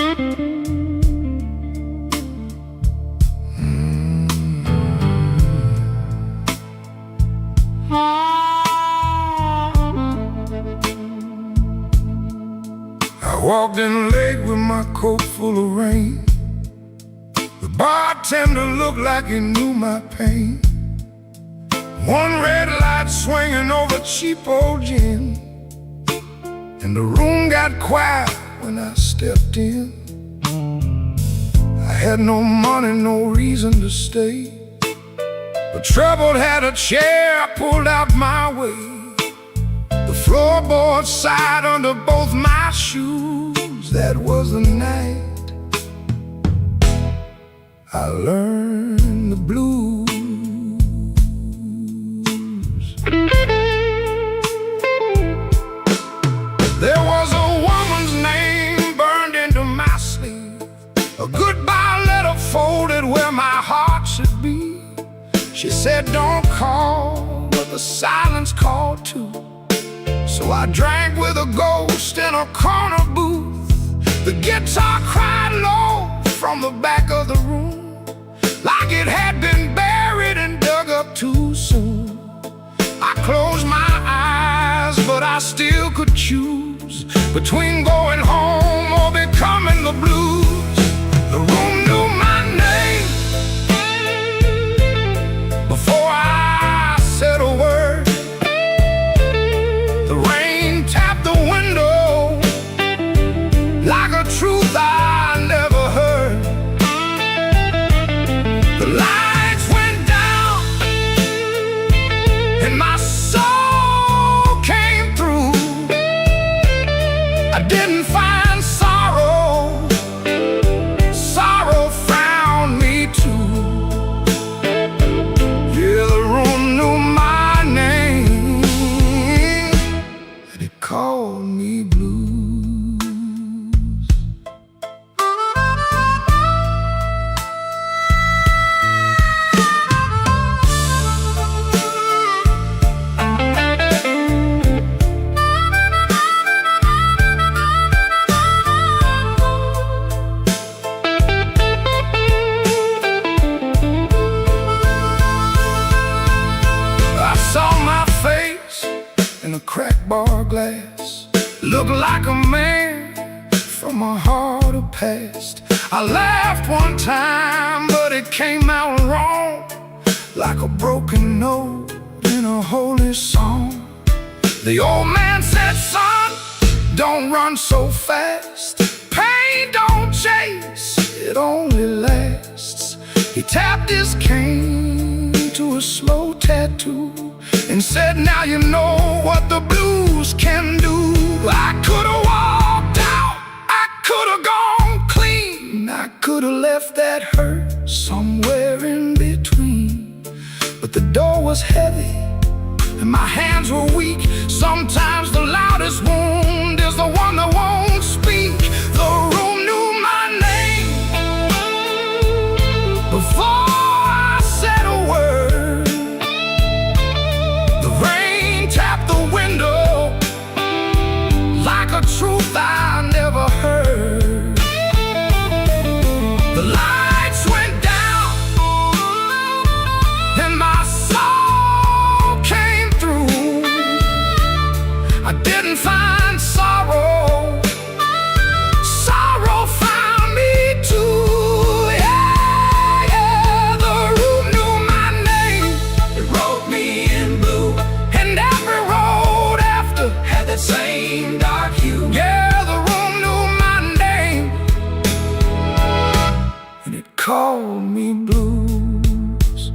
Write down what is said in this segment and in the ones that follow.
I walked in late with my coat full of rain. The bartender looked like he knew my pain. One red light swinging over cheap old gin, and the room got quiet when I stepped in. I had no money, no reason to stay, but trouble had a chair pulled out my way. The floorboard side under both my shoes. That was the night I learned the blues. There was a woman's name burned into my sleeve, a goodbye letter folded where my heart should be. She said, don't call, but the silence called too. So I drank with a ghost in a corner booth. The guitar cried low from the back of the room, like it had been buried and dug up too soon. I closed my eyes, but I still could choose between going home or becoming the blues. The room knew my name before I said a word. The rain tapped the window like a truth I never heard. The lights went down and my soul came through. I didn't find sorrow, sorrow found me too. Yeah, the room knew my name, and it called me blues. A cracked bar glass looked like a man from a harder past. I laughed one time, but it came out wrong, like a broken note in a holy song. The old man said, son, don't run so fast. Pain don't chase, it only lasts. He tapped his cane to a slow tattoo and said, now you know what the blues can do. I could've walked out, I could've gone clean, I could've left that hurt somewhere in between. But the door was heavy and my hands were weak. Sometimes the loudest wound is the one that won't speak. The room knew my name before I said a word. The rain tapped the window like a truth I never heard. The lights went down and my soul came through. I didn't find sorrow, sorrow found me too. Yeah, yeah, the room knew my name. It wrote me in blue, and every road after had that same dark hue. Yeah, the room knew my name, and it called me blues.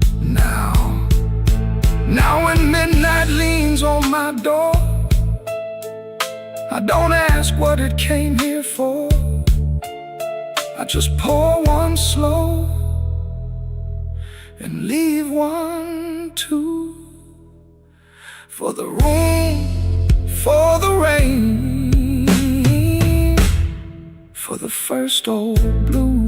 Now when midnight leans on my door, I don't ask what it came here for. I just pour one slow and leave one too. For the room, for the rain, for the first old blues.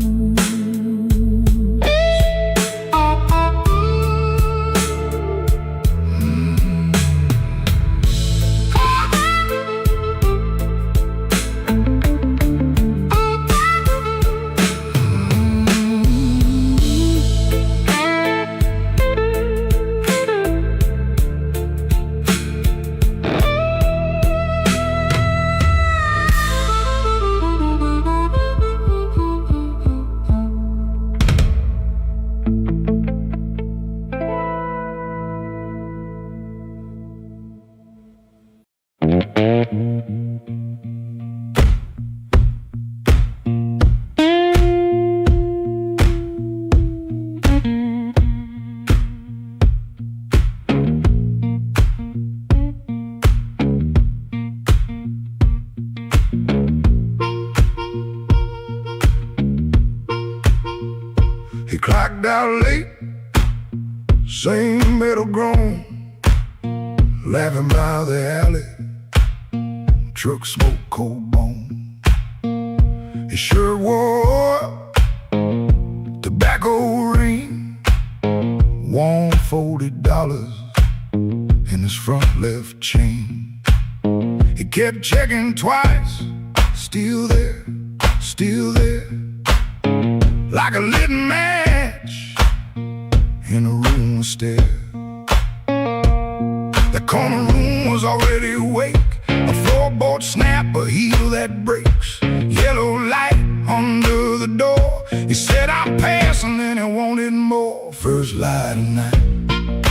He clocked out late, same metal groan, laughing by the alley, truck smoke, cold bone. His shirt wore up, tobacco ring, warm $40 in his front left chain. He kept checking twice, still there, like a lit match in a room of stairs. The corner room was already awake, a floorboard snap, a heel that breaks, yellow light under the door. He said, I'm passing, and he wanted more. First light of night,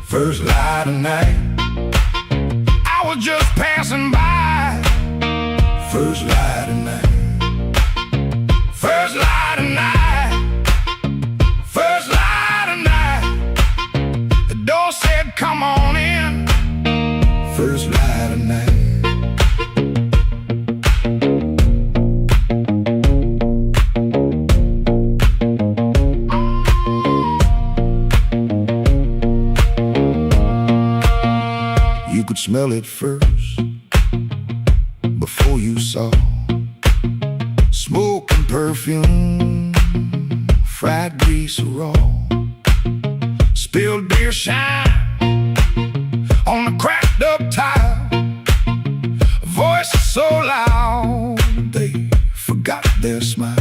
first light of night, I was just passing by. First light of night, first light of night, first light of night. The door said, come on in. First light of night. You could smell it first, before you saw smoke and perfume, fried grease raw, spilled beer shine on the cracked up tile, a voice so loud they forgot their smile.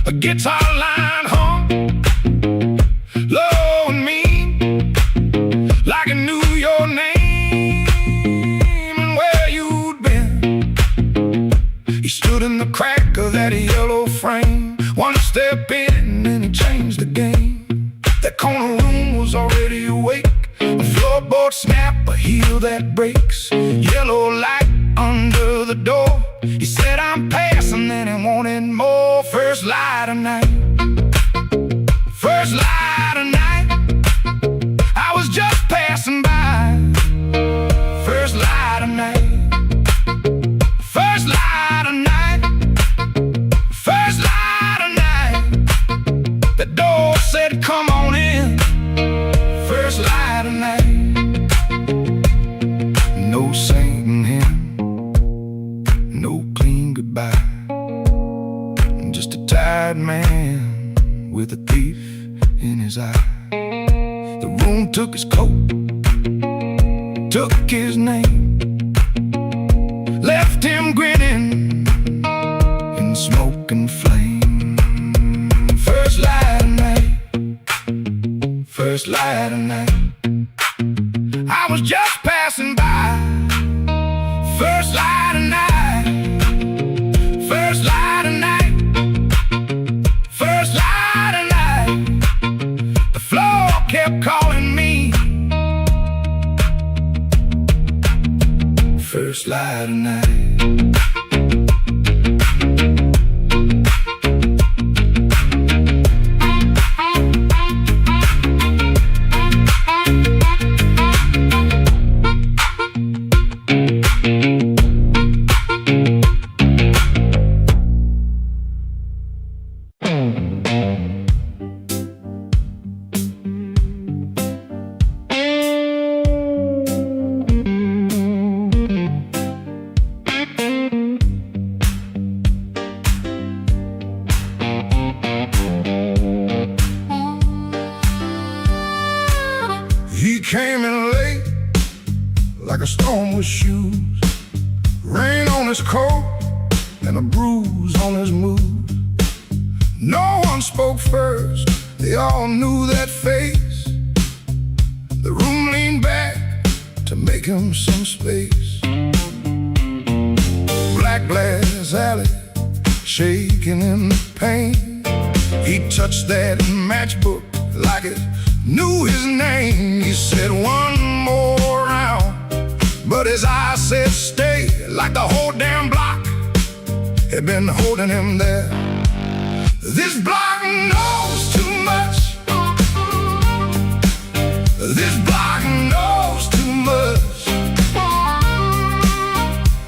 A guitar line hung low and mean, like it knew your name and where you'd been. He stood in the crack of that yellow frame, one step in and he changed the game. That corner room was already awake, a floorboard snap, a heel that breaks, yellow light under the door. He said, I'm passing, and he wanted more. First light of night, first light of night, I was just passing by. First light of night, first light of night, first light of night. The door said, come on in. First light of night. No singing hymn, no clean goodbye, just a tired man with a thief in his eye. The room took his coat, took his name, left him grinning in smoke and flame. First light of night, first light of night, I was just passing by. First light of night, first light of night, first light of night. The floor kept calling me. First light of night. He came in late, like a storm with shoes, rain on his coat and a bruise on his mood. No one spoke first, they all knew that face. The room leaned back to make him some space. Black glass alley, shaking in the pain. He touched that matchbook like it knew his name. He said one more round, but his eyes said stay, like the whole damn block had been holding him there. This block knows too much. This block knows too much.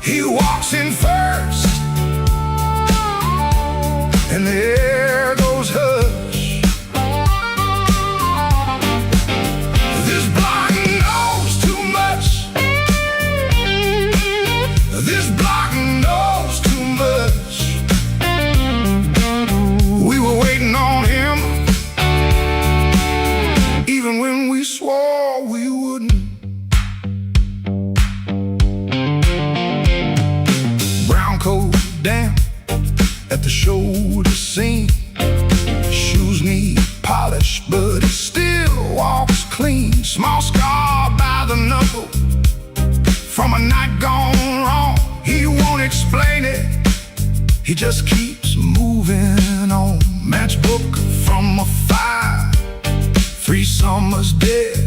He walks in first, and the air goes hush. at the shoulder seam. Shoes need polish, but he still walks clean. Small scar by the knuckle from a night gone wrong. He won't explain it, he just keeps moving on. Matchbook from a fire, 3 summers dead.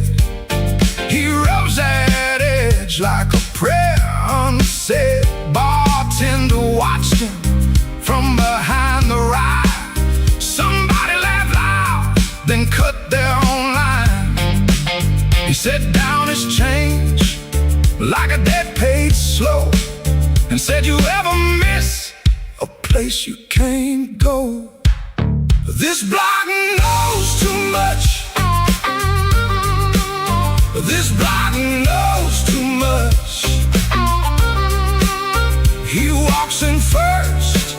He rubs that edge like a prayer unsaid. Bartender watched him from behind the ride. Somebody laughed loud, then cut their own line. He set down his change like a debt paid slow, and said, "You ever miss a place you can't go? This block knows too much. This block knows too much." He walks in first,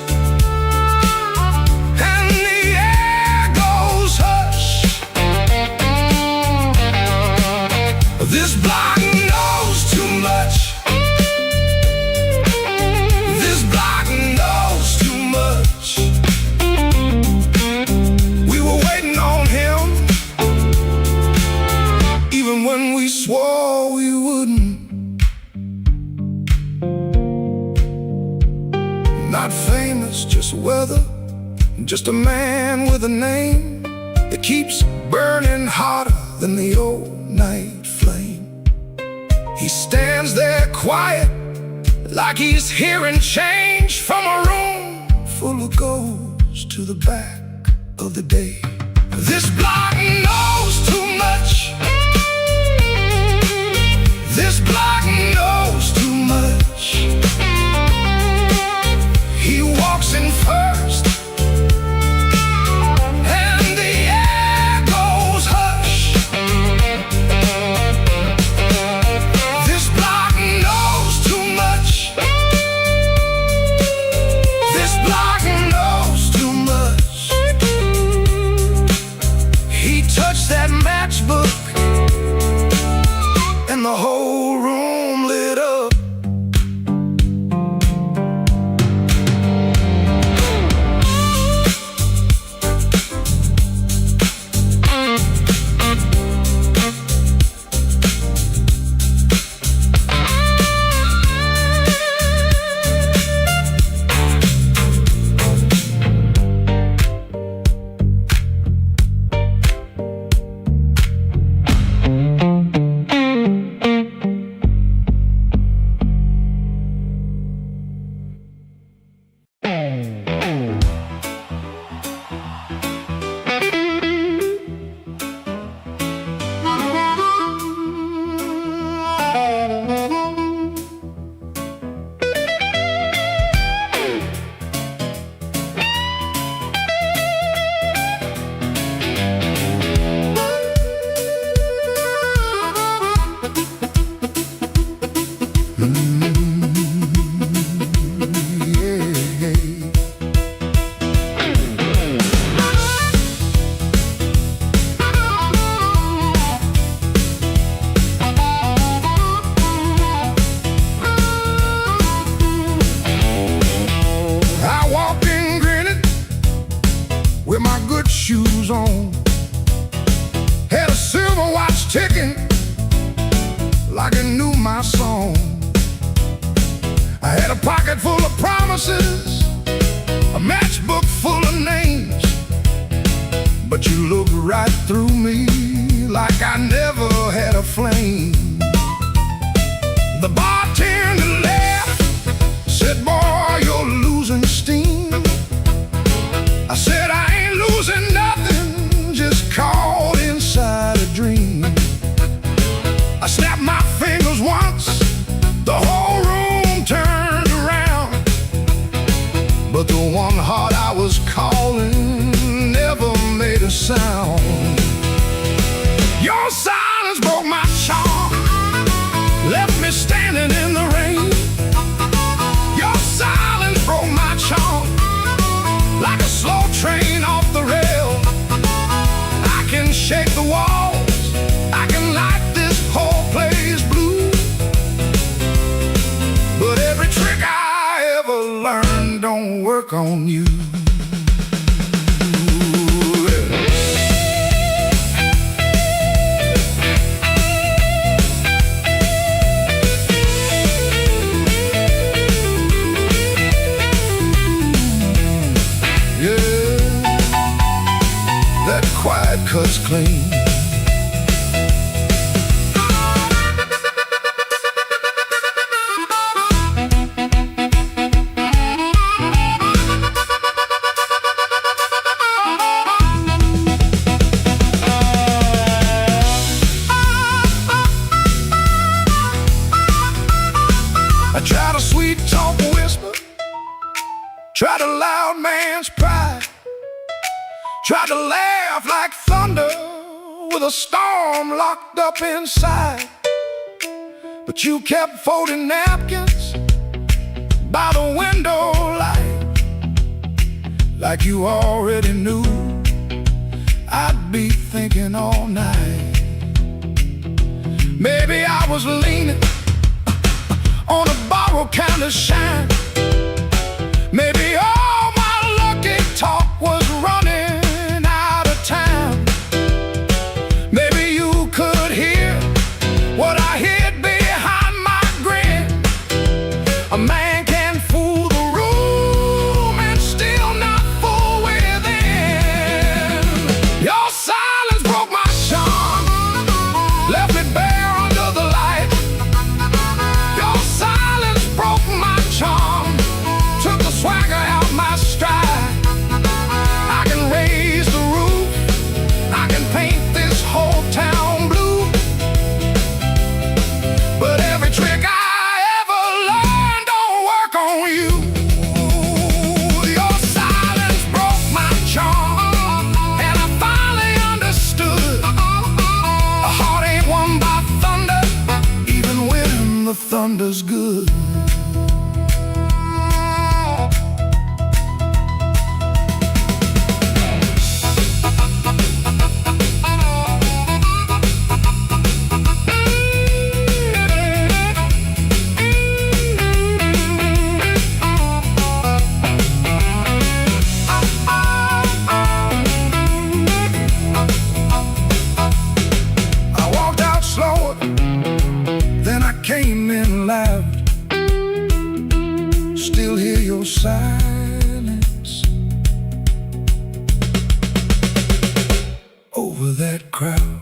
and the air goes hush. This block knows too much. This block knows too much. We were waiting on him, even when we swore we wouldn't. Not famous, just weather, just a man with a name that keeps burning hotter than the old night flame. He stands there quiet, like he's hearing change from a room full of ghosts to the back of the day. This block knows too much. This block knows too much. He walks in first, and the air goes hush. This block knows too much. This block knows too much. He touched that matchbook, and the whole room lit up. Shoes on, had a silver watch ticking like it knew my song. I had a pocket full of promises, a matchbook full of names, but you looked right through me like I never had a flame. The bartender laughed, said, "Boy, you're losing steam." I said, "I ain't losing nothing, just caught inside a dream." I snapped my fingers once, the whole room turned around, but the one heart I was calling never made a sound. Your silence broke my charm, left me standing in the rain. Your silence broke my charm, like a slow train off the rail. I can shake the walls, I can light this whole place blue, but every trick I ever learned don't work on you. Quiet cuts clean. I tried a sweet talk whisper, tried a loud man's pride, tried to laugh like thunder with a storm locked up inside. But you kept folding napkins by the window light, like you already knew I'd be thinking all night. Maybe I was leaning on a borrowed kind of shine. Maybe all my lucky talk was running out of time. Maybe you could hear what I hid behind my grin. A man can fool the room and still not fool within. Your silence broke my charm, left me bare under the light. Your silence broke my charm, took the swagger out my stride. I can raise the roof, I can paint this whole town blue, but every trick I ever learned don't work on you. Your silence broke my charm, and I finally understood a heart ain't won by thunder, even when the thunder's good. Came in loud, still hear your silence over that crowd.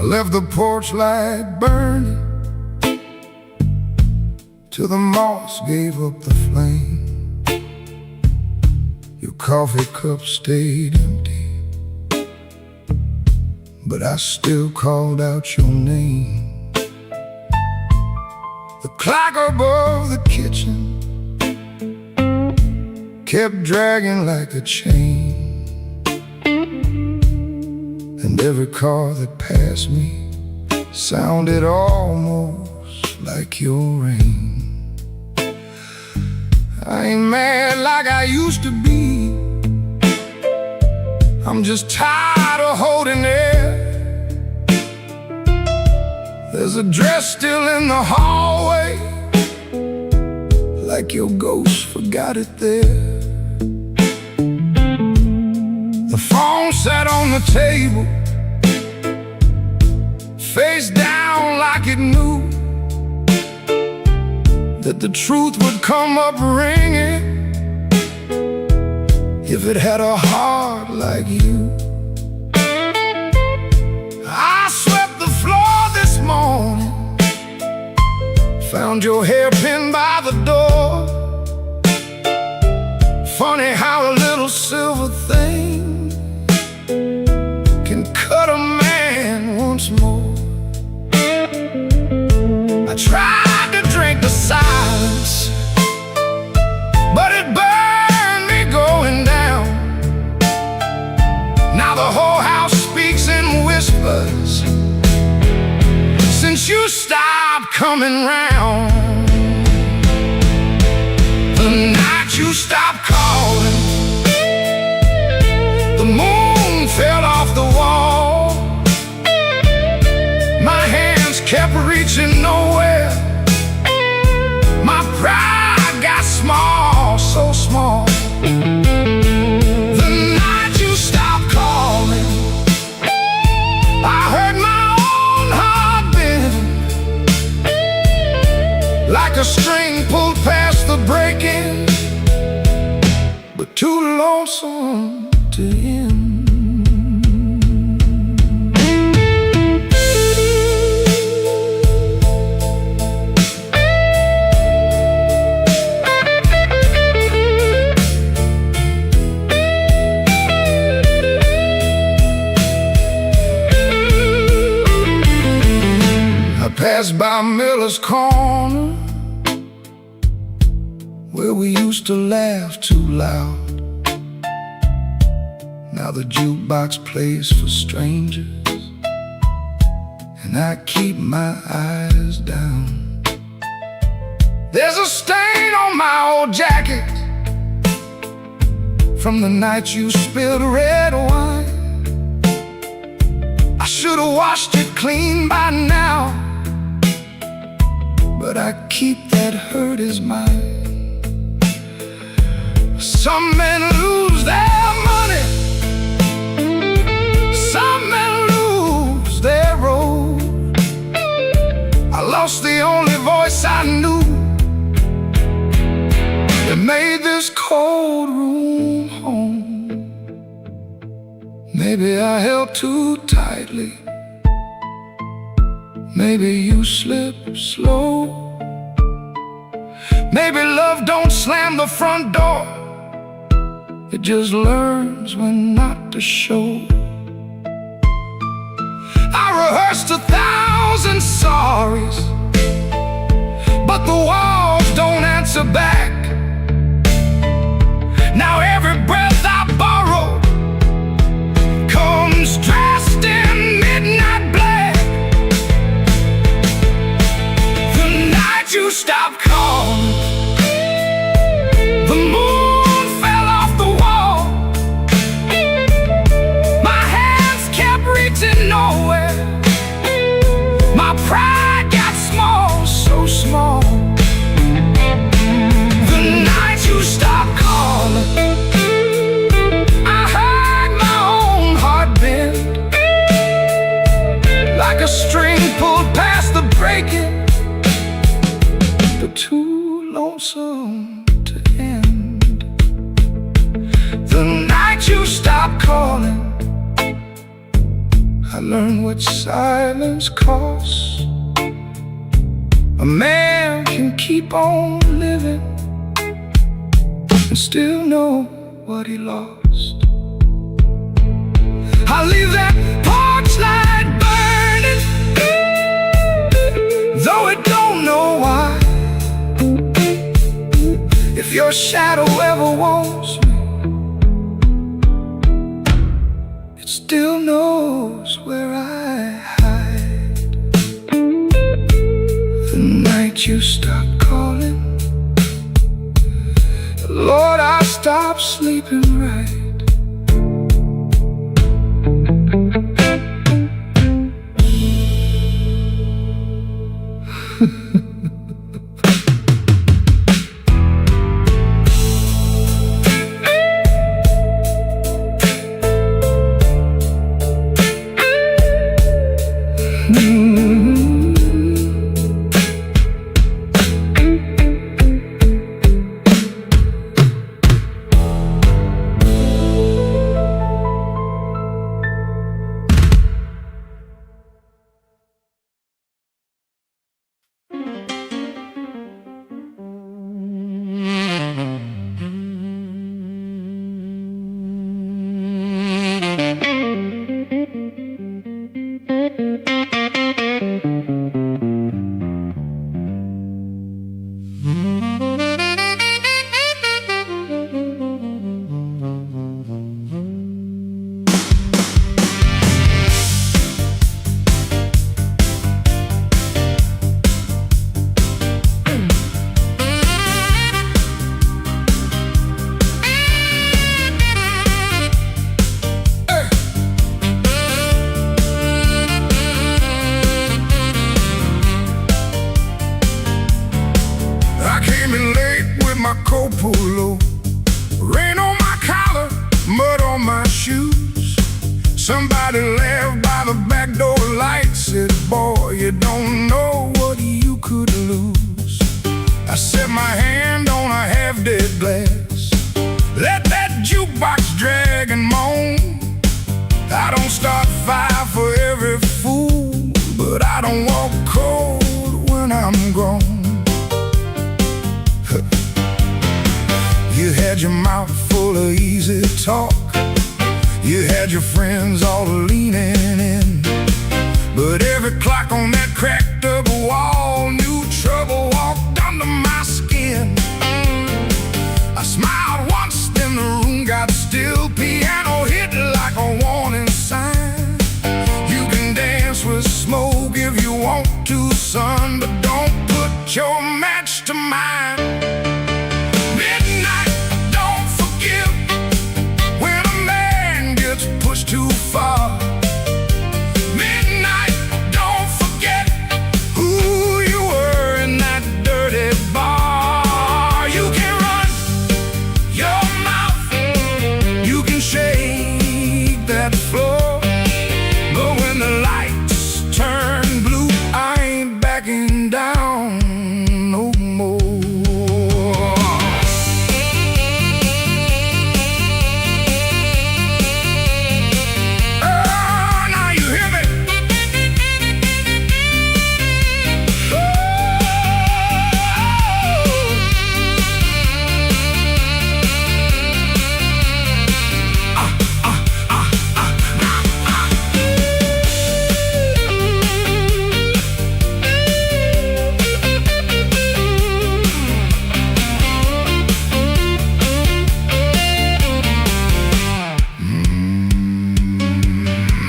Left the porch light burning till the moss gave up the flame. Your coffee cup stayed empty, but I still called out your name. The clock above the kitchen kept dragging like a chain, and every car that passed me sounded almost like your rain. I ain't mad like I used to be, I'm just tired of holding it. There's a dress still in the hallway, like your ghost forgot it there. The phone sat on the table, face down like it knew that the truth would come up ringing if it had a heart like you. I swept the floor this morning, found your hairpin by the door. Funny how a little silver thing can cut a man once more. I tried to drink the silence, but it burned me going down. Now the whole house speaks in whispers since you stopped coming round. The night you stopped calling, the moon fell off the wall. My hands kept reaching nowhere. My pride got small, so small. The night you stopped calling, I heard my own heart bend, like a string pulled past the breaking, but too lonesome to end. Passed by Miller's Corner, where we used to laugh too loud. Now the jukebox plays for strangers, and I keep my eyes down. There's a stain on my old jacket from the night you spilled red wine. I should have washed it clean by now, but I keep that hurt as mine. Some men lose their money, some men lose their road. I lost the only voice I knew that made this cold room home. Maybe I held too tightly, maybe you slip slow. Maybe love don't slam the front door, it just learns when not to show. I rehearsed 1,000 sorries, but the walls don't answer back. Now every breath I borrow comes dressed in midnight black. The night you stopped calling, the moon fell off the wall. My hands kept reaching nowhere. My pride got small, so small. The night you stopped calling, I heard my own heart bend, like a string pulled past the breaking, but too lonesome to end. The night you stopped calling, I learned what silence costs. A man can keep on living and still know what he lost. I leave that porch light burning, though it don't know why. If your shadow ever wants me, it still knows where I hide. The night you stopped calling, Lord, I stopped sleeping right. Somebody laughed by the back door light, said, boy, you don't know what you could lose. I set my hand on a half-dead glass, let that jukebox drag and moan. I don't start fire for every fool, but I don't walk cold when I'm grown. You had your mouth full of easy talk, you had your friends all leaning in, but every clock on that cracked up wall knew trouble walked under my skin. I smiled once, then the room got still. Piano hit like a warning sign. You can dance with smoke if you want to, son, but don't put your match to mine. Midnight, don't forgive when a man gets pushed too far. Midnight, don't forget who you were in that dirty bar. You can run your mouth, you can shake that floor, but when the lights turn blue, I ain't backing down no more.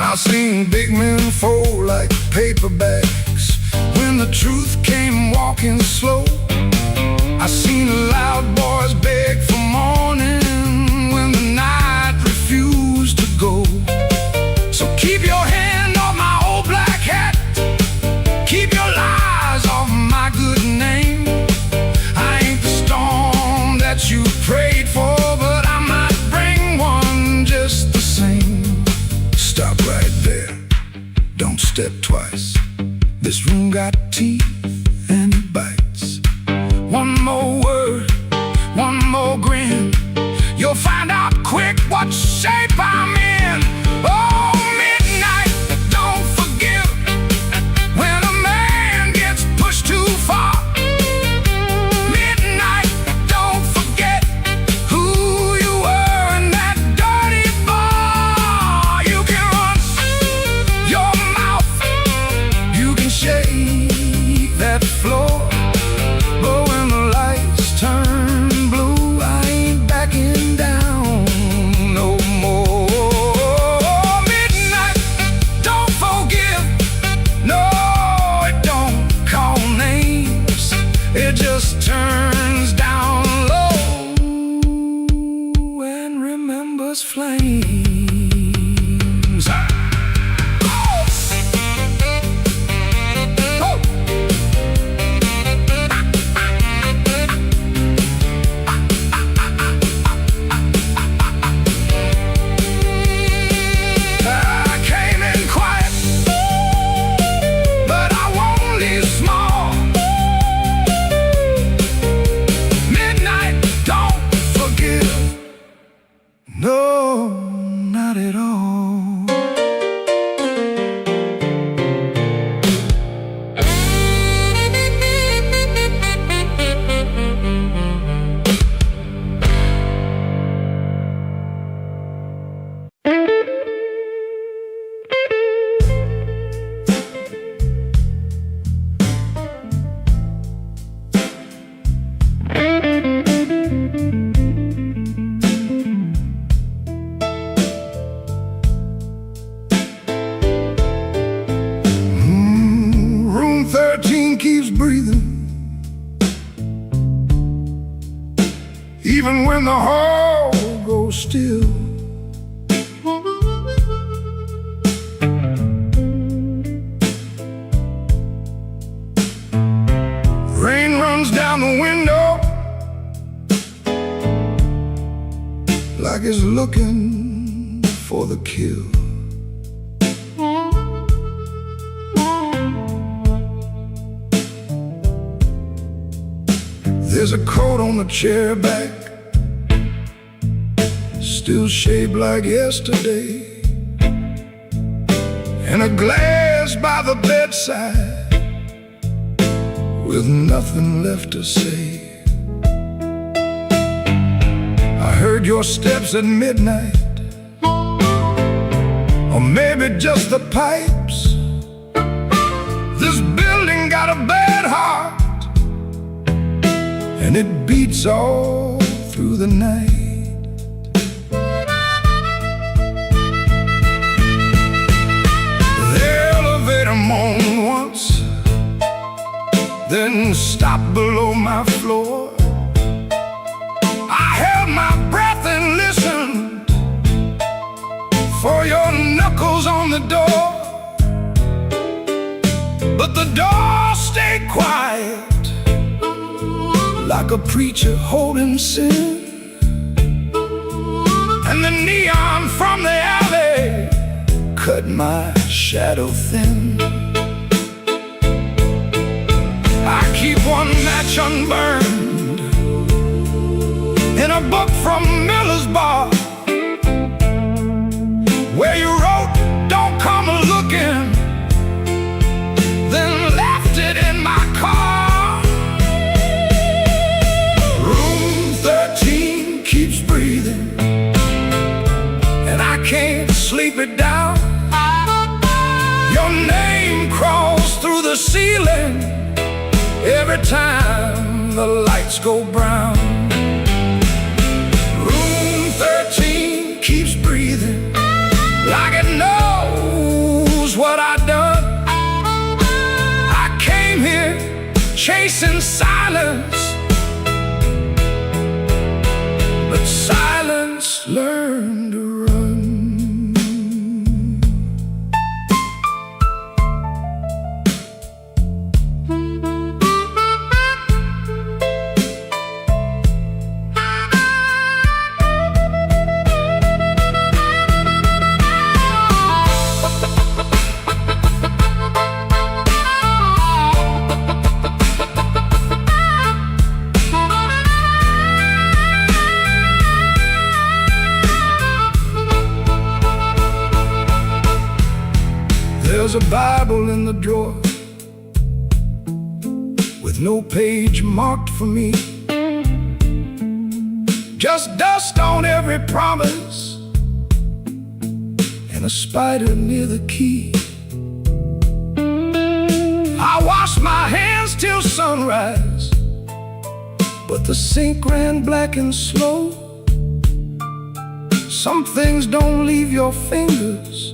I've seen big men fold like paper bags when the truth came walking slow. I seen loud boys beg for morning when the night refused to go. So keep your hand off my old black hat, keep your lies off my good name. I ain't the storm that you prayed for, but I might bring one just the same. Stop right there, don't step twice. This room got teeth and it bites. One more word, one more grin, you'll find out quick what shape I'm in. Oh, midnight, don't forgive when a man gets pushed too far. Midnight, don't forget who you were in that dirty bar. You can run your mouth, you can shake that floor, but when the lights turn blue, I ain't backing down no more. Midnight, don't forgive, no, it don't call names, it just turns down low and remembers flames. I came in quiet, but I won't leave small. Midnight, don't forgive, no, not at all. Room 13 keeps breathing, even when the hall goes still. Rain runs down the window like it's looking for the kill. There's a coat on the chair back, still shaped like yesterday, and a glass by the bedside with nothing left to say. I heard your steps at midnight, or maybe just the pipes. This building got a bad heart, and it beats all through the night. The elevator moaned once, then stopped below my floor. I held my breath and listened for your knuckles on the door, but the door stayed quiet, like a preacher holding sin. And the neon from the alley cut my shadow thin. I keep one match unburned in a book from Miller's Bar, where you wrote, "Don't come a-looking," then left it in my car. Room 13 keeps breathing, and I can't sleep it down. Your name crawls through the ceiling every time the lights go brown. Room 13 keeps breathing, like it knows what I've done. I came here chasing silence, but silence learned to run. There's a Bible in the drawer with no page marked for me, just dust on every promise and a spider near the key. I washed my hands till sunrise, but the sink ran black and slow. Some things don't leave your fingers,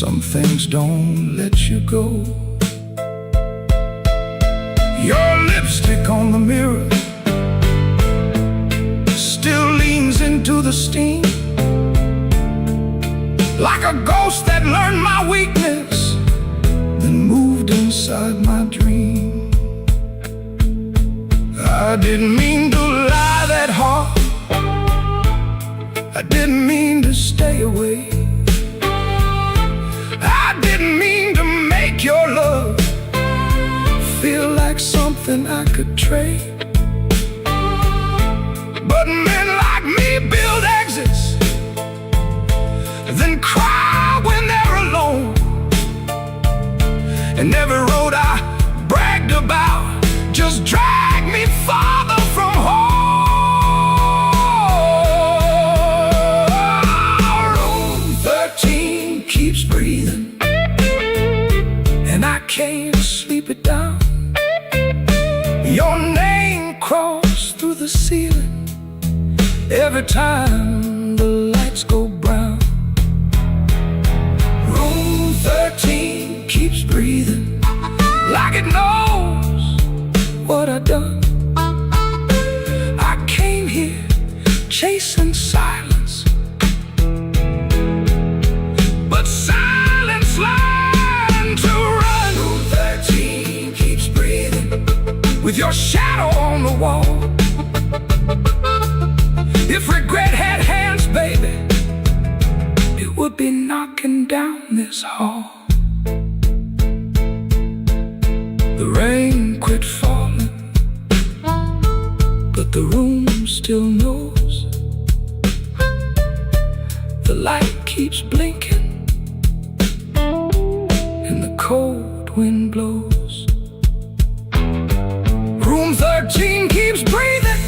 some things don't let you go. Your lipstick on the mirror still leans into the steam, like a ghost that learned my weakness, then moved inside my dream. I didn't mean to lie that hard, I didn't mean to stay away, I didn't mean to make your love feel like something I could trade. But men like me build exits, then cry when they're alone. And every road I bragged about just dragged me farther from home. Room 13 keeps breathing, and I can't sleep it down. Your name crawls through the ceiling every time the lights go brown. Room 13 keeps breathing, like it knows what I've done. I came here chasing silence, but silence learned to run. Room 13 keeps breathing, with your shadow on the wall. If regret had hands, baby, it would be knocking down this hall. The rain quit falling, The room still knows. The light keeps blinking and the cold wind blows. Room 13 keeps breathing,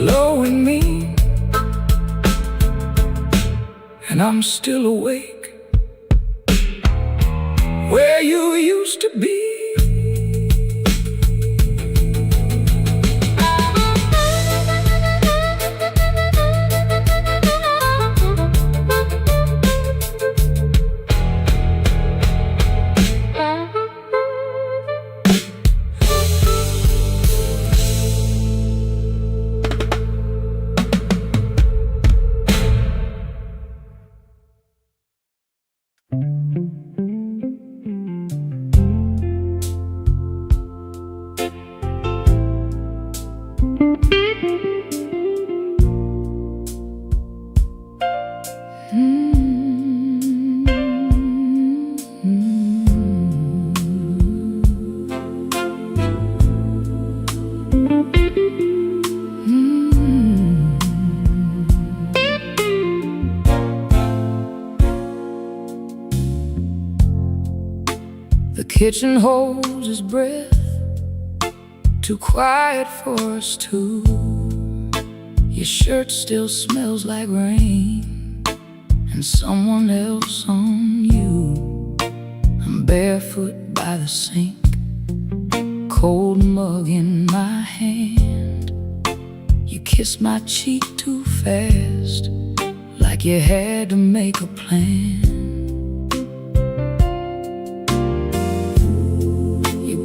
low and mean, and I'm still awake where you used to be. The kitchen holds his breath, too quiet for us two. Your shirt still smells like rain and someone else on you. I'm barefoot by the sink, cold mug in my hand. You kiss my cheek too fast, like you had to make a plan.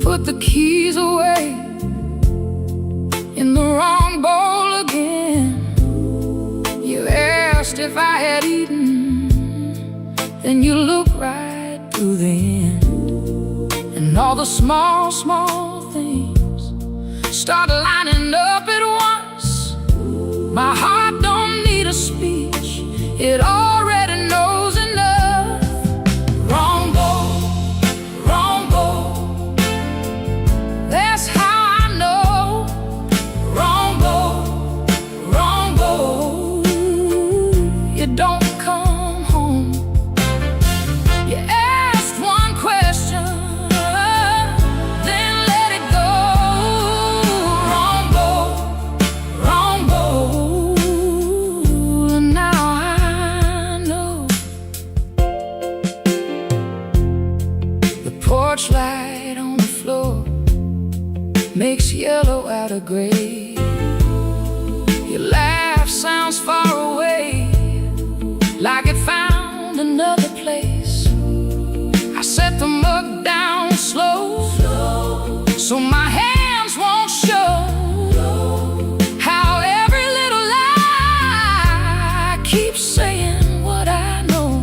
Put the keys away in the wrong bowl again. You asked if I had eaten, then you look right through the end. And all the small, small things start lining up at once. My heart don't need a speech, it already knows enough. Wrong bowl, wrong bowl, that's how I know. Wrong bowl, wrong bowl, you don't come home. You asked one question, then let it go. Wrong bowl, wrong bowl, and now I know. The porch light on the floor makes yellow out of gray. Your laugh sounds far away, like it found another place. I set the mug down slow, so my hands won't show how every little lie keeps saying what I know.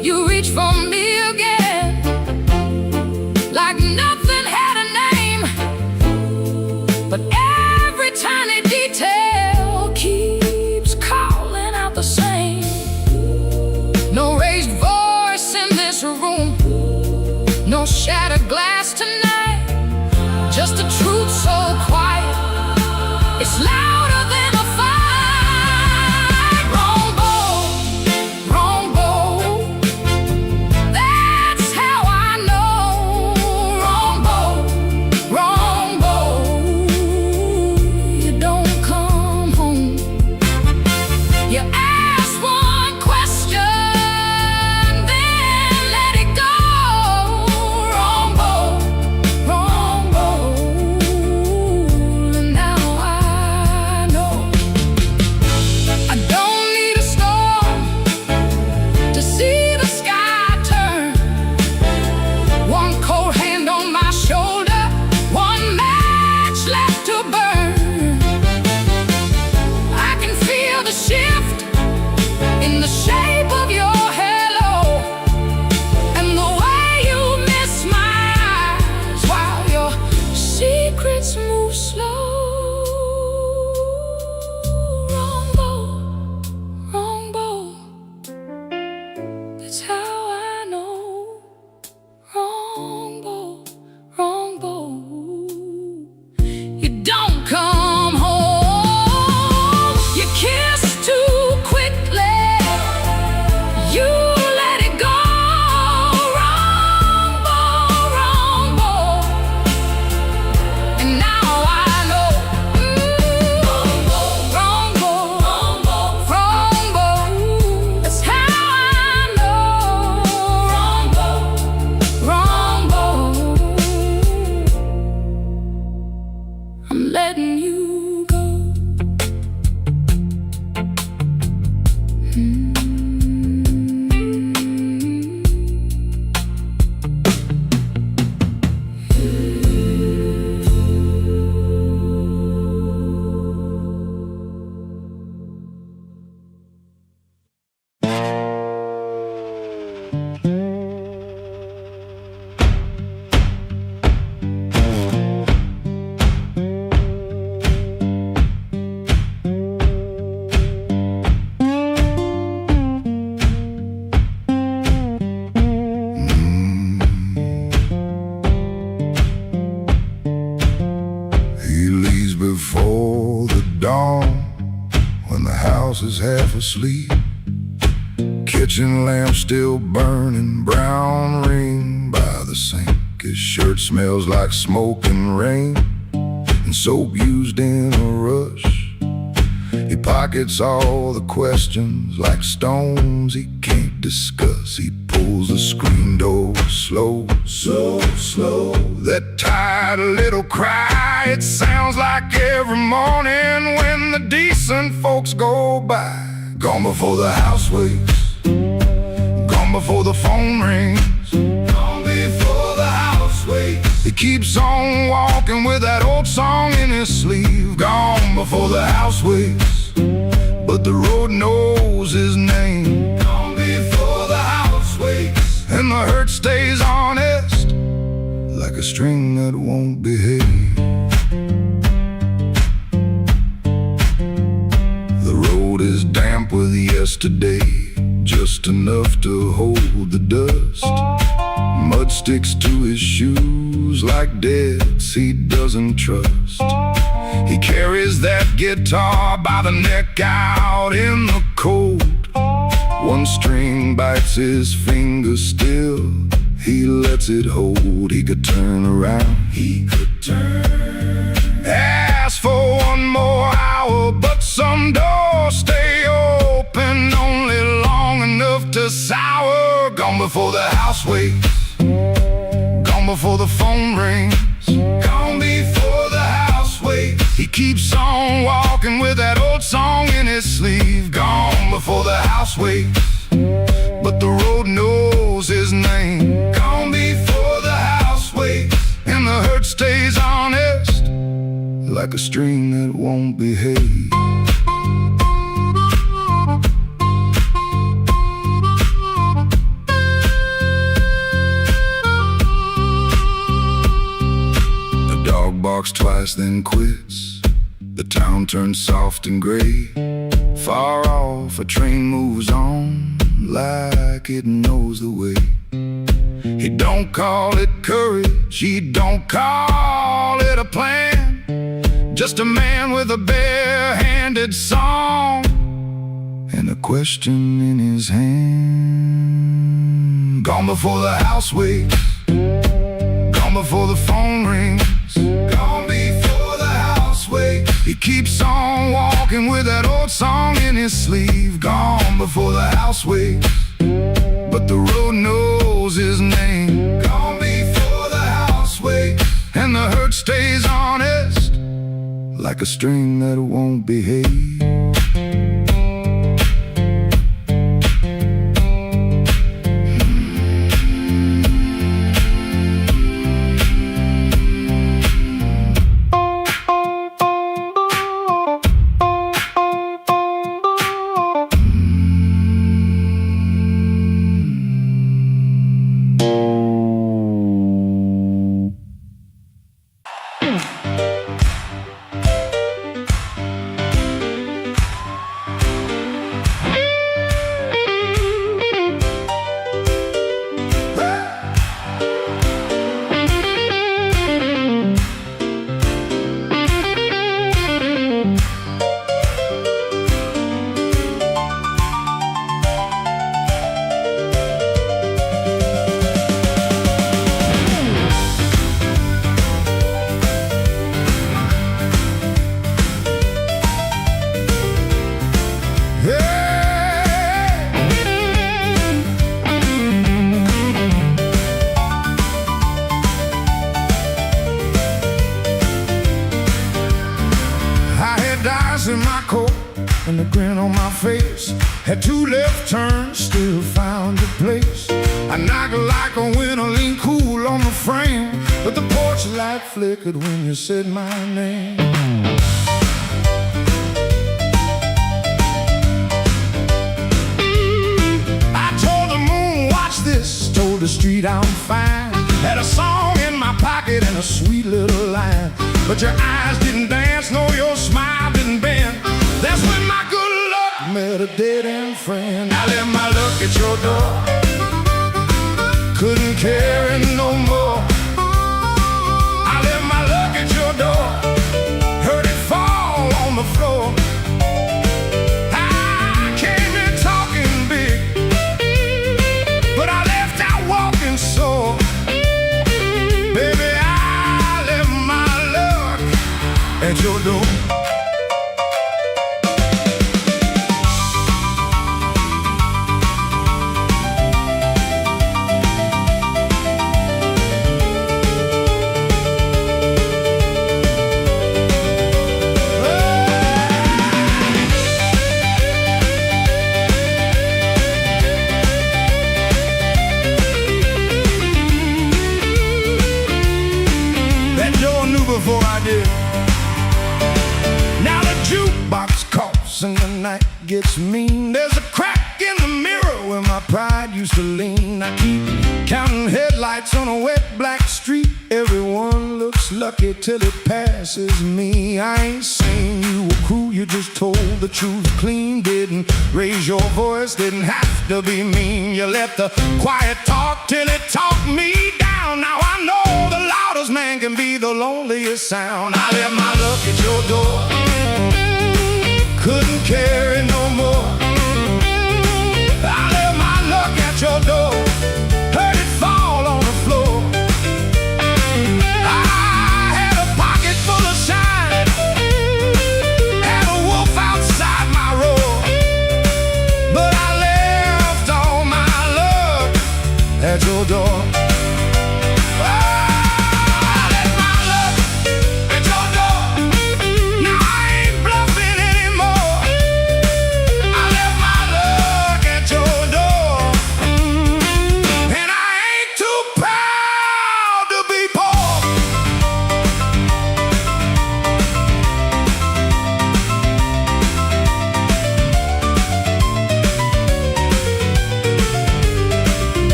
You reach for me again, like nothing had a name, but every tiny detail keeps calling out the same. No raised voice in this room, no shattered glass tonight. house is half asleep. Kitchen lamp still burning, brown ring by the sink. His shirt smells like smoke and rain, and soap used in a rush. He pockets all the questions like stones he can't discuss. He pulls the screen door slow, so slow. That tired little cry, it sounds like every morning when the decent folks go by. Gone before the house wakes, gone before the phone rings, gone before the house wakes. He keeps on walking with that old song in his sleeve. Gone before the house wakes, but the road knows his name. Gone before the house wakes, and the hurt stays honest, like a string that won't behave. The road is damp with yesterday, just enough to hold the dust. Mud sticks to his shoes like debts he doesn't trust. He carries that guitar by the neck out in the cold. One string bites his finger still, he lets it hold. He could turn around, he could turn, ask for one more hour, but some doors stay open only long enough to sour. Gone before the house wakes, gone before the phone rings, gone before the house wakes. He keeps on walking with that old song in his sleeve. Gone before the house wakes, but the road knows his name. Gone before the house wakes, and the hurt stays honest, like a string that won't behave. The dog barks twice then quits. The town turns soft and gray. Far off a train moves on like it knows the way. He don't call it courage, he don't call it a plan, just a man with a bare-handed song and a question in his hand. Gone before the house wakes, gone before the phone rings, gone before the house wakes. He keeps on walking with that old song in his sleeve. Gone before the house wakes, but the road knows his name. Gone before the house wakes, and the hurt stays honest, like a string that won't behave. In my coat and a grin on my face, had two left turns, still found a place. I knocked like a winter, lean cool on the frame, but the porch light flickered when you said my name. I told the moon, watch this, told the street I'm fine. Had a song in my pocket and a sweet little line, but your eyes didn't dance, no, your smile didn't bend. That's when my good luck met a dead-end friend. I left my luck at your door, couldn't carry no more. I left my luck at your door, heard it fall on the floor. I night gets mean. There's a crack in the mirror where my pride used to lean. I keep counting headlights on a wet black street. Everyone looks lucky till it passes me. I ain't saying you were cruel, you just told the truth clean. Didn't raise your voice, didn't have to be mean. You let the quiet talk till it talked me down. Now I know the loudest man can be the loneliest sound. I left my luck at your door, couldn't carry no more. I left my luck at your door, heard it fall on the floor. I had a pocket full of shine, had a wolf outside my roar, but I left all my luck at your door.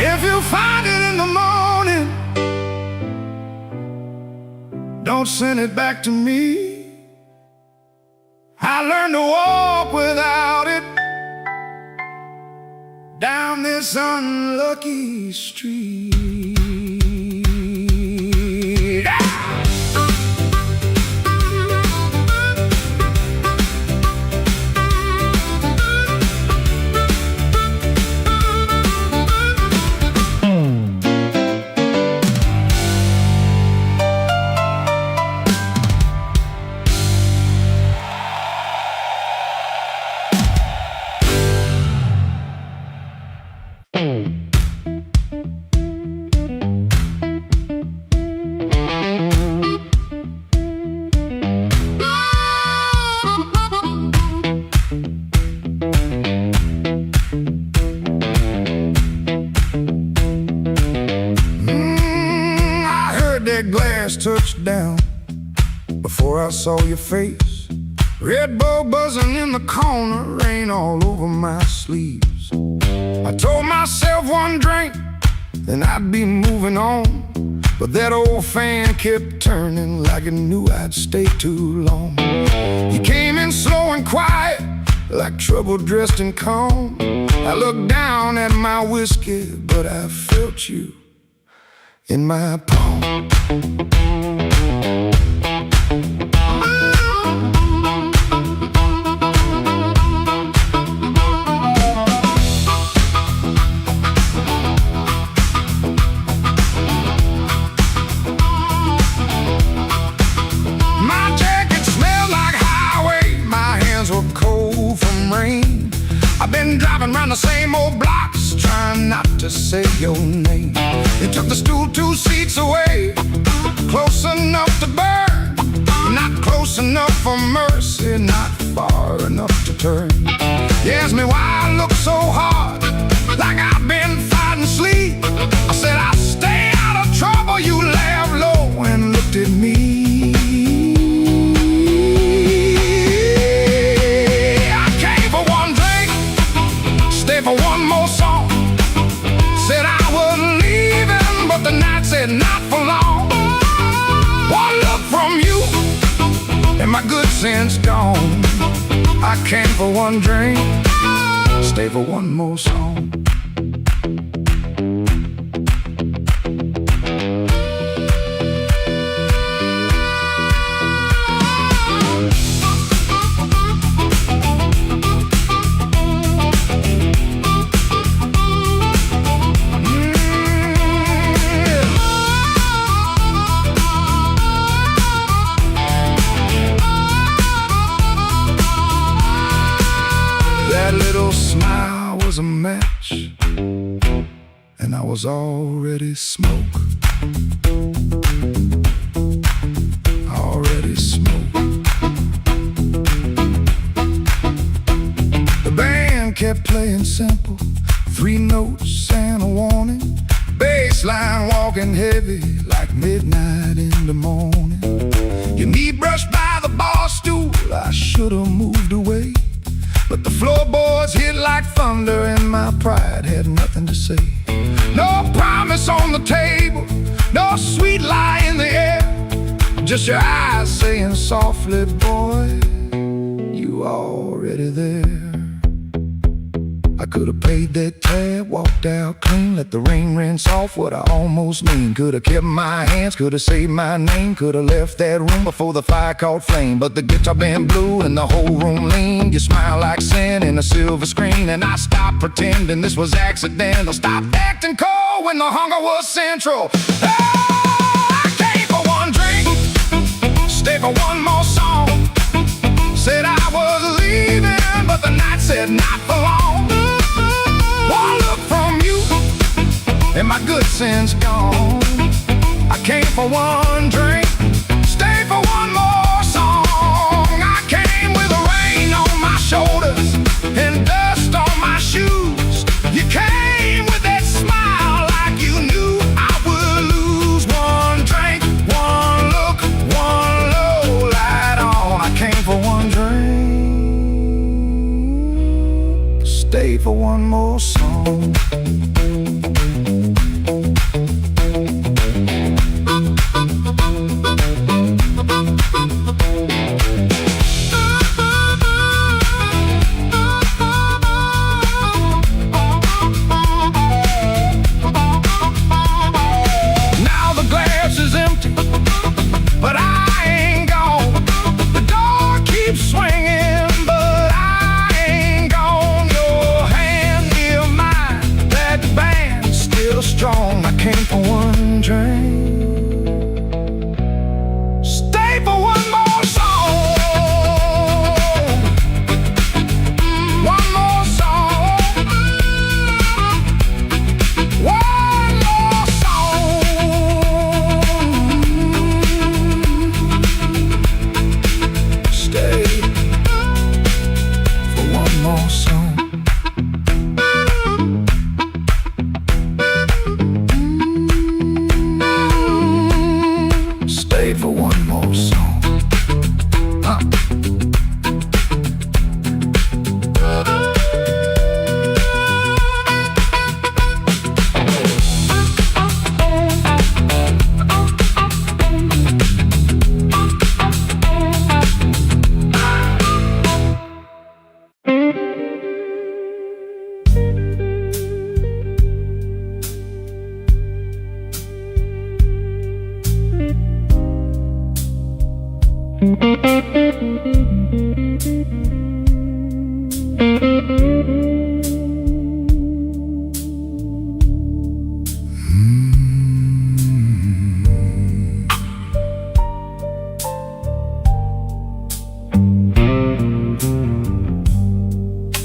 If you find it in the morning, don't send it back to me. I learned to walk without it down this unlucky street. Glass touched down before I saw your face. Red Bull buzzing in the corner, rain all over my sleeves. I told myself one drink, then I'd be moving on. But that old fan kept turning like it knew I'd stay too long. You came in slow and quiet, like trouble dressed in calm. I looked down at my whiskey, but I felt you in my palm. My jacket smelled like highway, my hands were cold from rain. I've been driving around the same old blocks, trying not to say your name. You took the stool 2 seats away, close enough to burn, not close enough for mercy, not far enough to turn. You asked me why I look so hard, like I've been fighting sleep. I said I'll stay out of trouble. You laughed low and looked at me. I came for one drink, stay for one more song. Said I was leaving, but the night said not for long. One look from you, and my good sense gone. I came for one drink, stay for one more song. was already smoke. Already smoke. The band kept playing simple, 3 notes and a warning. Bass line walking heavy like midnight in the morning. Your knee brushed by the bar stool, I should've moved away, but the floorboards hit like thunder and my pride had nothing to say. No promise on the table, no sweet lie in the air, just your eyes saying softly, boy, you already there. I could've paid that tab, walked out clean, let the rain rinse off what I almost mean. Could've kept my hands, could've saved my name, could've left that room before the fire caught flame. But the guitar band blew and the whole room leaned. You smile like sin in a silver screen, and I stopped pretending this was accidental. Stopped acting cold when the hunger was central. Oh, I came for one drink, stay for one more song. Said I was leaving, but the night said not for long. One look from you, and my good sense gone. I came for one drink, stay for one more song. I came with rain on my shoulders and dust on my shoes. You came with that smile like you knew I would lose. One drink, one look, one low light on. I came for one drink, stay for one more song. Now the glass is empty, but I ain't gone. The door keeps swinging, but I ain't gone. Your hand near mine, that band's still strong. I came for one drink, stay for one more song. One more song. One more song. Stay for one more song. Stay for one more song.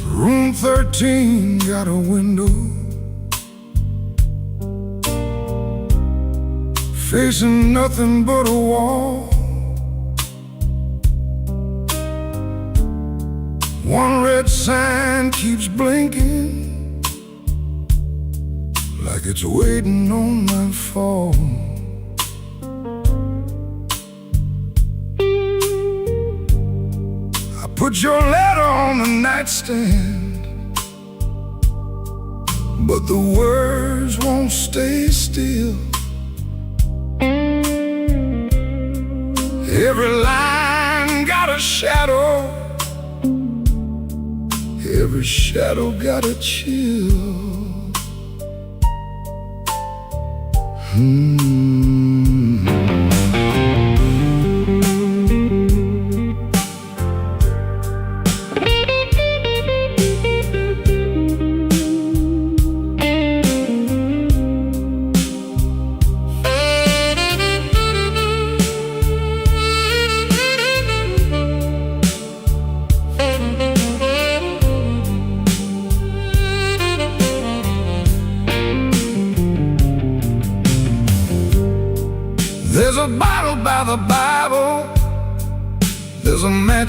Room 13 got a window facing nothing but a wall. One red sign keeps blinking like it's waiting on my fall. I put your letter on the nightstand, but the words won't stay still. Every line got a shadow, every shadow got a chill.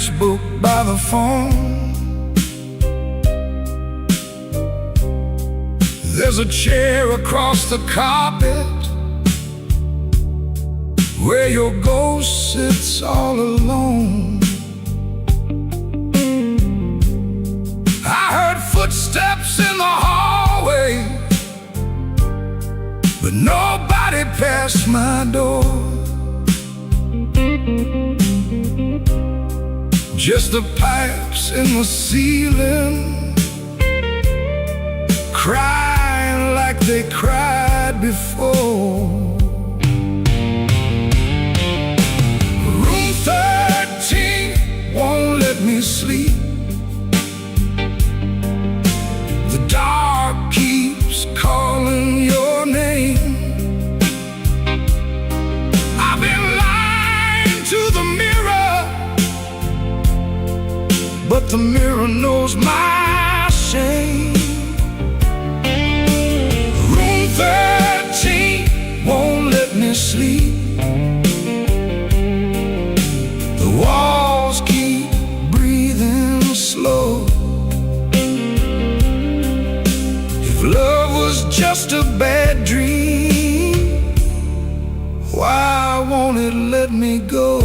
matchbook by the phone. There's a chair across the carpet where your ghost sits all alone. I heard footsteps in the hallway, but nobody passed my door. Just the pipes in the ceiling, crying like they cried before. Room 13 won't let me sleep. The dark keeps calling your name. I've been lying to the mirror, but the mirror knows my shame. Room 13 won't let me sleep. The walls keep breathing slow. If love was just a bad dream, why won't it let me go?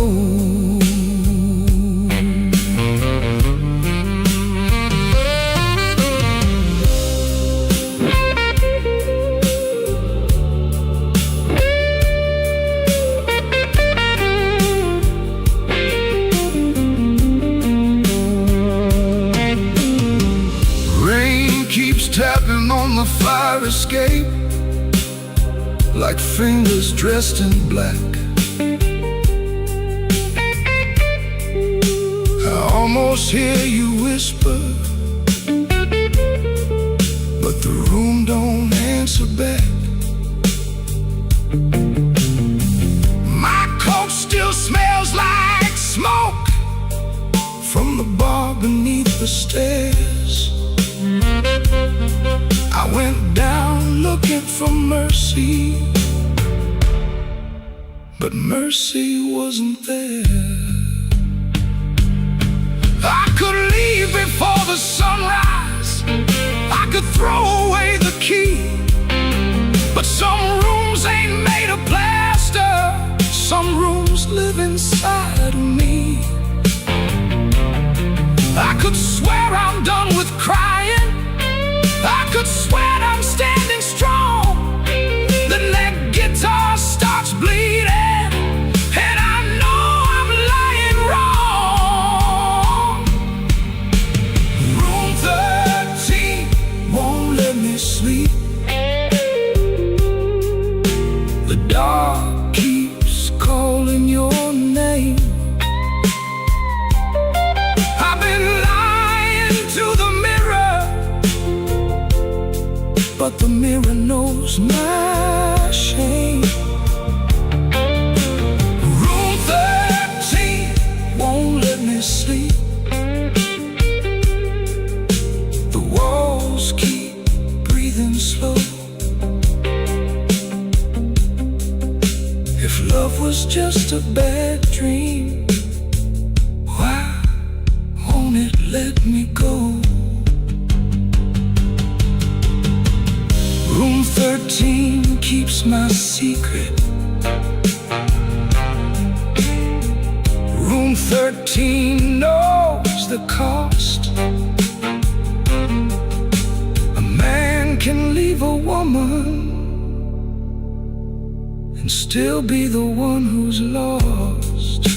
Tapping on the fire escape like fingers dressed in black. I almost hear you whisper, but the room don't answer back. My coat still smells like smoke from the bar beneath the stairs. I went down looking for mercy, but mercy wasn't there. I could leave before the sunrise, I could throw away the key, but some rooms ain't made of plaster. Some rooms live inside of me. I could swear I'm done with crying, I could swear I'm standing strong. Then that guitar starts bleeding, and I know I'm lying wrong. Room 13 won't let me sleep. The dark keeps calling your name. I've been lying to the mirror, but the mirror knows my shame. Room 13 won't let me sleep. The walls keep breathing slow. If love was just a bad dream, why won't it let me go? Room 13 keeps my secret. Room 13 knows the cost. A man can leave a woman and still be the one who's lost.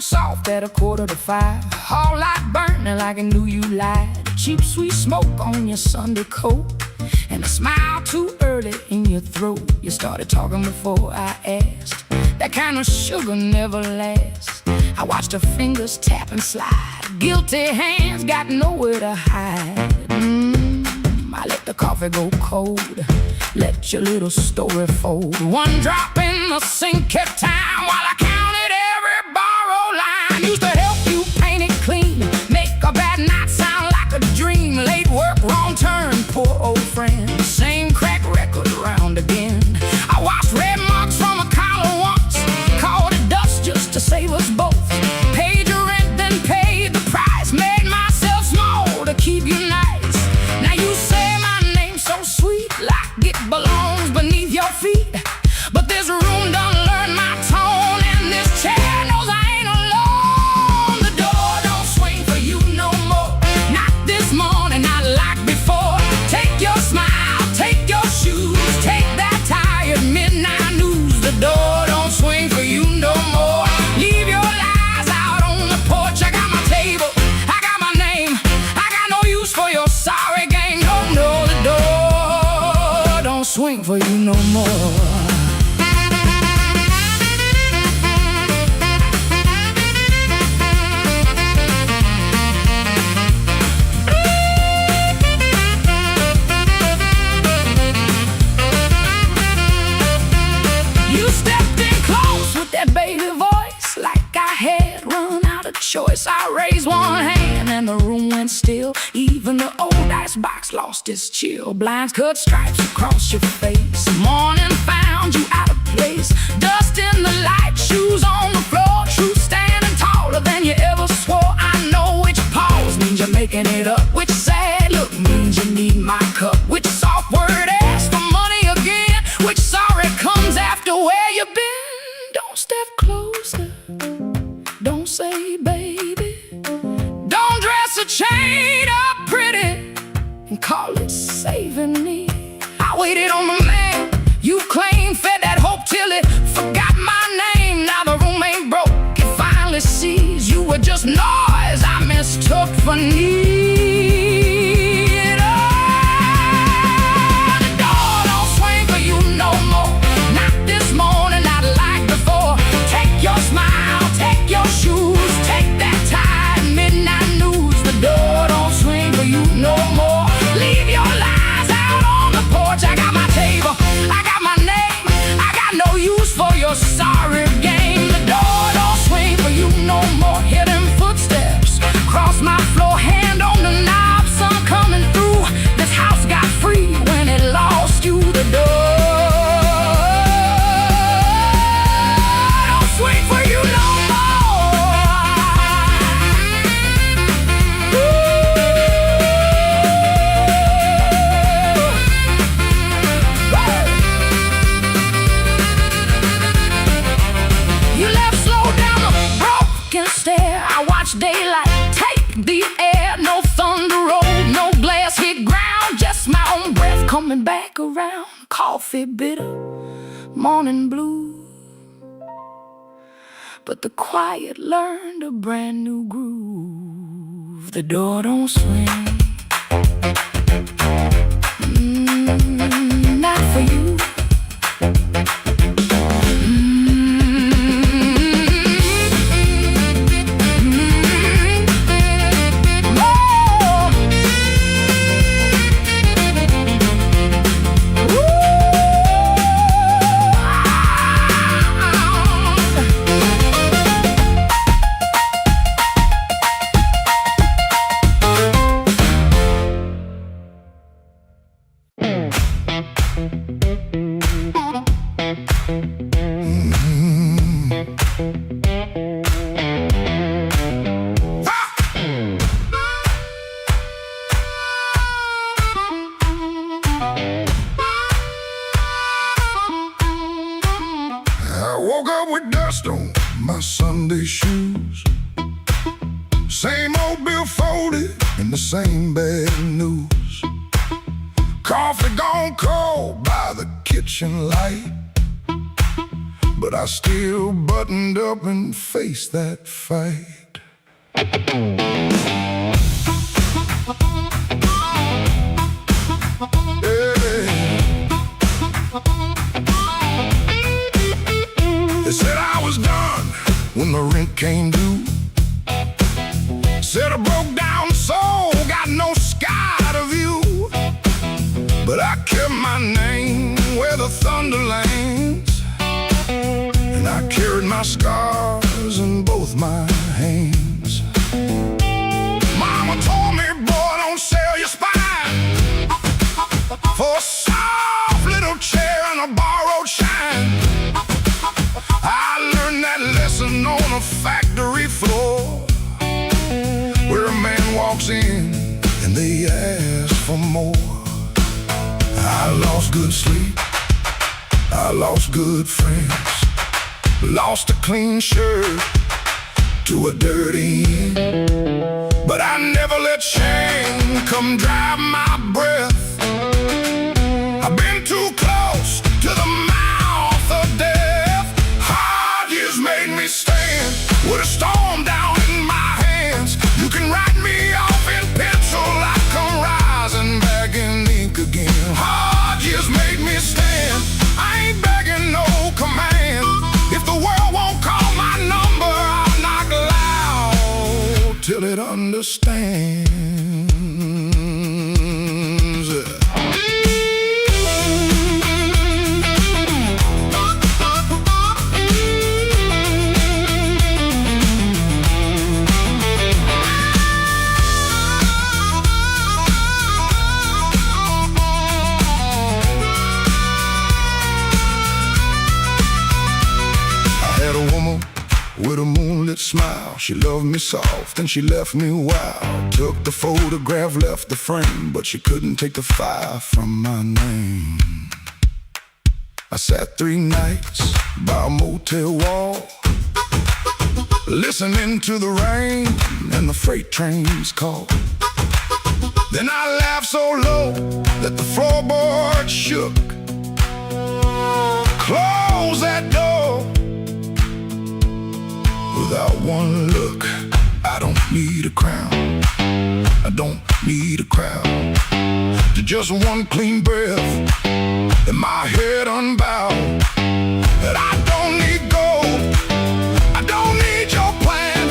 turned soft at 4:45. All light burning like I knew you lied. Cheap sweet smoke on your Sunday coat, and a smile too early in your throat. You started talking before I asked. That kind of sugar never lasts. I watched her fingers tap and slide. Guilty hands got nowhere to hide. I let the coffee go cold. Let your little story fold. One drop in the sink kept time while I counted every borrowed line. Used to help you paint it clean, make a bad night sound like a dream. Late work, wrong turn, poor old friend. Same crack record around again. I washed red marks from a collar once, called it dust just to save us both. Paid your rent, then paid the price. Made myself small to keep you nice. Now you say my name's so sweet, like it belongs beneath your feet. But this room done learned my tone, and this chair knows I ain't alone. The door don't swing for you no more. Not this morning, not like before. Take your smile, take your shoes, take that tired midnight news. The door don't swing for you no more. Leave your lies out on the porch. I got my table, I got my name. I got no use for your sorry game. No, no, the door don't swing for you no more. Baby voice, like I had run out of choice. I raised one hand and the room went still. Even the old icebox lost its chill. Blinds cut stripes across your face. Morning found you out of place. Dust in the light, shoes on the floor. Truth standing taller than you ever swore. I know which pause means you're making it up. Which sad look means you need my cup. Which soft word asks for money again. Which sorry comes after where you've been. Don't step closer, don't say baby. Don't dress a chain up pretty and call it saving me. I waited on the man you claimed, fed that hope till it forgot my name. Now the room ain't broke, it finally sees you were just noise I mistook for need. The door don't swing for you no more. Not this morning, not like before. Take your smile, take your shoes, take that tired midnight news. The door don't swing for you no more. Leave your lies out on the porch. I got my table, I got my name. I got no use for your sorry game. The door don't swing for you no more. Hear them footsteps cross my floor, hand on the knob. Sun coming through, this house got free when it lost you. The door swing for you no You left slow down the broken stair. I watched daylight take the air. No thunder roll, no glass hit ground. Just my own breath coming back around. Coffee bitter, morning blue. But the quiet learned a brand new groove. The door don't swing, not for you. with dust on my Sunday shoes. Same old bill folded and the same bad news. Coffee gone cold by the kitchen light. but I still buttoned up and faced that fight. They said I was done when the rent came due. Said I broke down soul, got no sky to view. But I kept my name where the thunder lands, and I carried my scars in both my hands. Mama told me, boy, don't sell your spine for a soft little chair and a borrowed shine. I learned that lesson on a factory floor, where a man walks in and they ask for more. I lost good sleep, I lost good friends, lost a clean shirt to a dirty end. But I never let shame come drive my breath. I've been too close to the mouth of death. Hard years made me stand with a storm down in my hands. You can write me off in pencil, I come rising back in ink again. Hard years made me stand, I ain't begging no command. If the world won't call my number, I'll knock loud till it understands. With a moonlit smile, she loved me soft and she left me wild. Took the photograph, left the frame, but she couldn't take the fire from my name. I sat 3 nights by a motel wall, listening to the rain and the freight trains call. Then I laughed so low that the floorboard shook. Close that door. Without one look, I don't need a crown, I don't need a crowd. Just one clean breath and my head unbowed. And I don't need gold, I don't need your plan.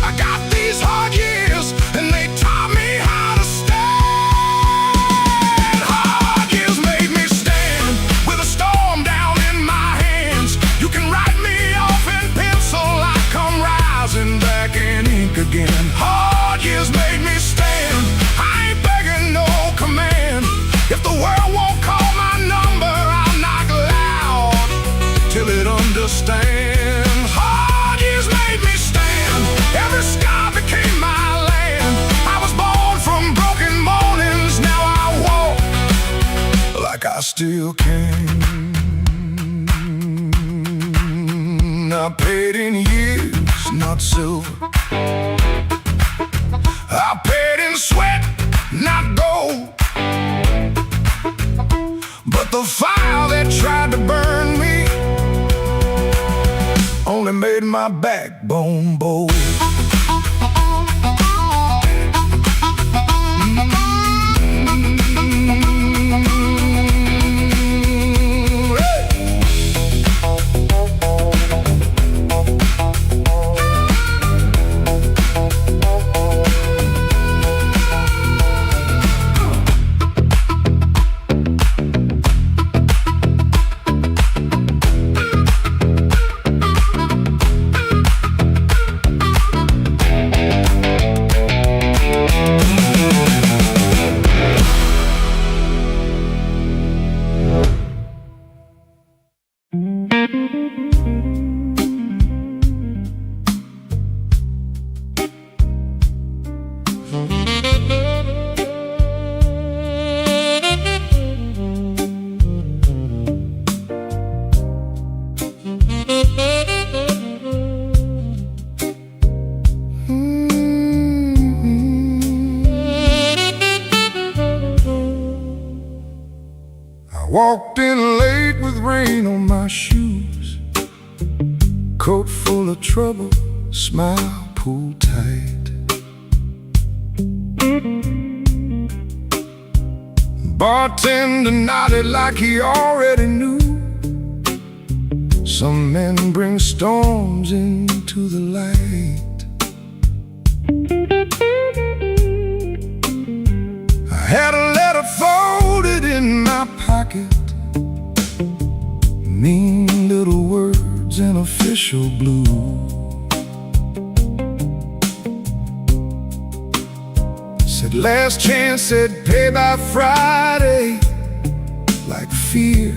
I got these hard years and they taught me how to stand. Hard years made me stand with a storm down in my hands. You can write me off in pencil, rising back in ink again. Hard years made me stand, I ain't begging no command. If the world won't call my number, I'll knock loud till it understands. Hard years made me stand, every scar became my land. I was born from broken mornings, now I walk like I still can. I paid in years, not silver. I paid in sweat, not gold. But the fire that tried to burn me only made my backbone bold. Walked in late with rain on my shoes. coat full of trouble, smile pulled tight. Bartender nodded like he already knew. Some men bring storms into the light. I had a letter folded in my pocket, mean little words in official blue. Said last chance, said pay by Friday. Like fear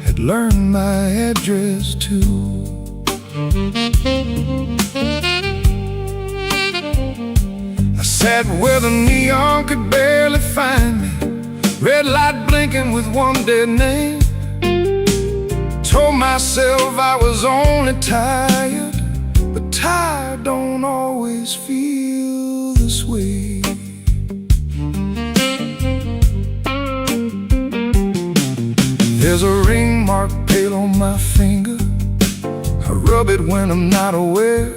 had learned my address too. I sat where the neon could barely find me, red light blinking with one dead name. Told myself I was only tired, but tired don't always feel this way. There's a ring mark pale on my finger, I rub it when I'm not aware.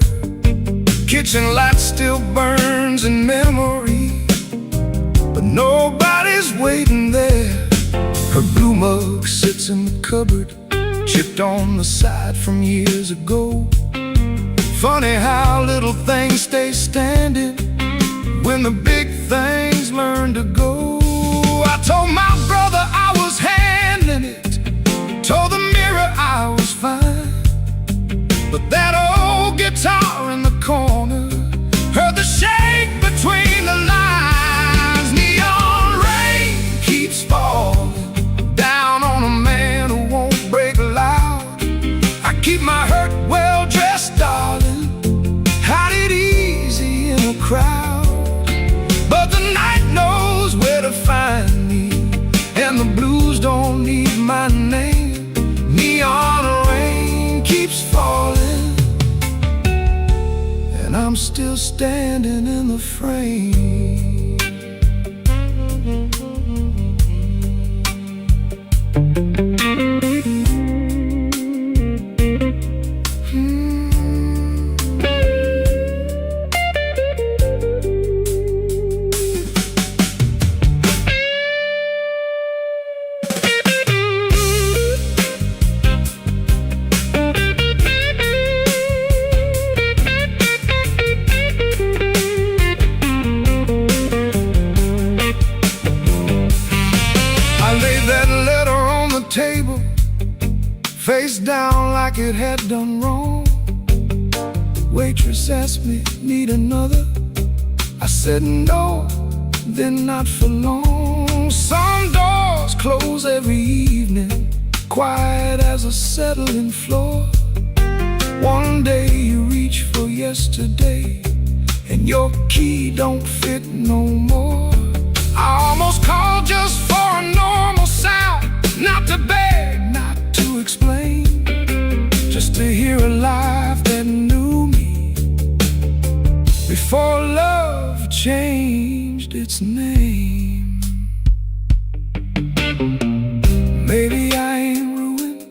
Kitchen light still burns in memory, but nobody's waiting there. Her blue mug sits in the cupboard, chipped on the side from years ago. Funny how little things stay standing when the big things learn to go. I told my brother I was handling it, told the mirror I was fine, but that old guitar in the corner heard the shake between the lines. Neon rain keeps falling down on a man who won't break loud. I keep my hurt well dressed, darling, hide it easy in a crowd. But the night knows where to find me, and the blues don't need my name. Neon rain keeps falling, and I'm still standing in the frame. Table, face down like it had done wrong. Waitress asked me, need another? I said no, then not for long. Some doors close every evening, quiet as a settling floor. One day you reach for yesterday, and your key don't fit no more. I almost called just for a normal sound, not to beg, not to explain, just to hear a life that knew me before love changed its name. Maybe I ain't ruined,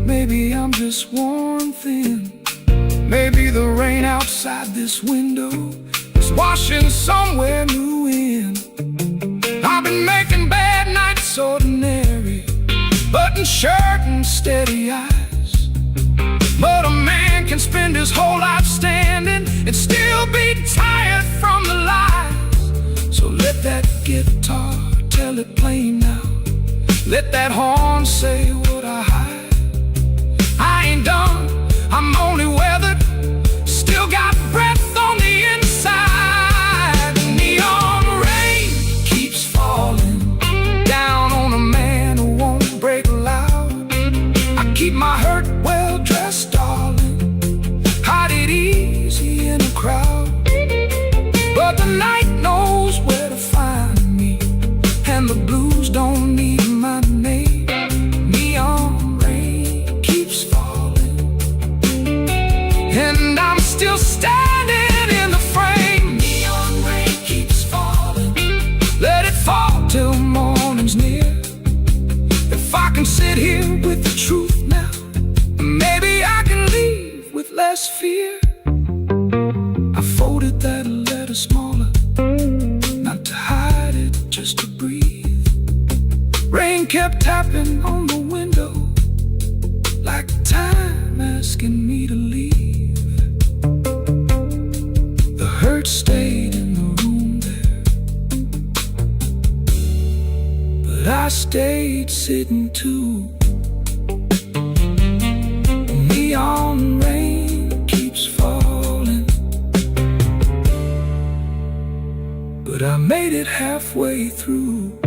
maybe I'm just worn thin. Maybe the rain outside this window is washing somewhere new in. I've been making bad nights ordinary, button shirt and steady eyes. But a man can spend his whole life standing and still be tired from the lies. So let that guitar tell it plain now, let that horn say what I hide. I ain't done, I'm only weathered, still got breath on the inside. Neon rain keeps falling down on a man who won't break loud. I keep my hurt well dressed, darling, hide it easy in a crowd. But the night knows where to find me, and the blues don't need my name. Neon rain keeps falling, and I'm still standing in the frame. Neon rain keeps falling, let it fall till morning's near. If I can sit here with the truth now, maybe less fear. I folded that letter smaller, not to hide it, just to breathe. Rain kept tapping on the window, like time asking me to leave. The hurt stayed in the room there, but I stayed sitting too. Neon rain keeps falling, but I made it halfway through.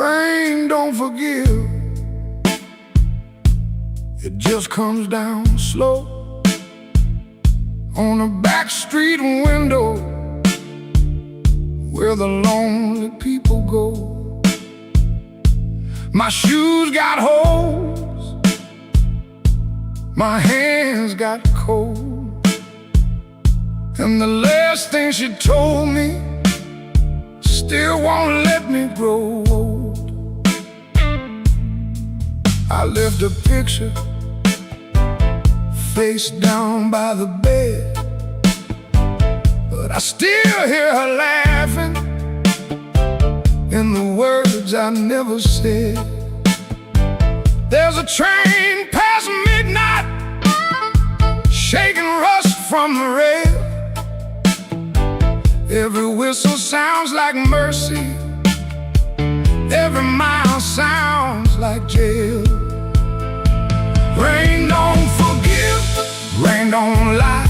Rain don't forgive, it just comes down slow on a back street window where the lonely people go. My shoes got holes, my hands got cold, and the last thing she told me still won't let me grow old. I left a picture face down by the bed, but I still hear her laughing in the words I never said. There's a train past midnight, shaking rust from the rail. Every whistle sounds like mercy, every mile sounds like jail. Rain don't forgive, rain don't lie,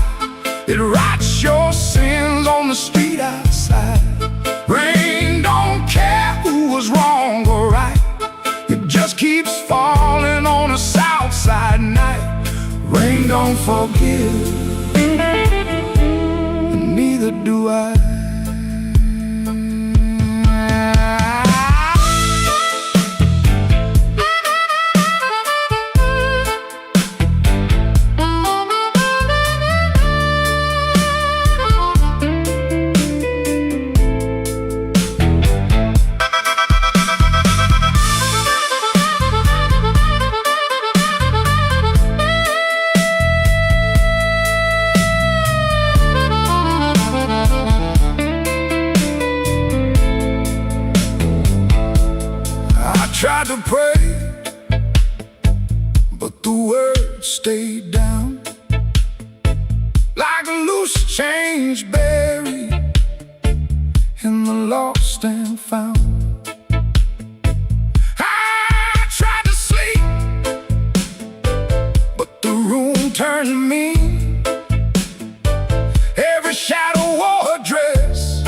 it writes your sins on the street outside. Rain don't care who was wrong or right, it just keeps falling on a south side night. Rain don't forgive, and neither do I. Tried to pray, but the words stayed down like a loose change buried in the lost and found. I tried to sleep, but the room turned mean. Every shadow wore a dress,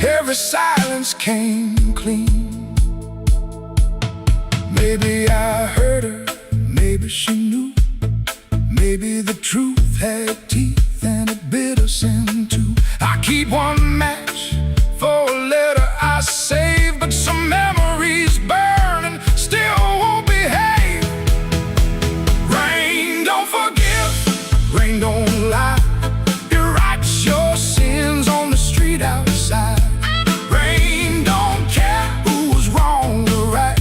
every silence came clean. Maybe I heard her, maybe she knew, maybe the truth had teeth and it bit us in two. I keep one match for a letter I saved, but some memories burn and still won't behave. Rain don't forgive, rain don't lie, it writes your sins on the street outside. Rain don't care who was wrong or right,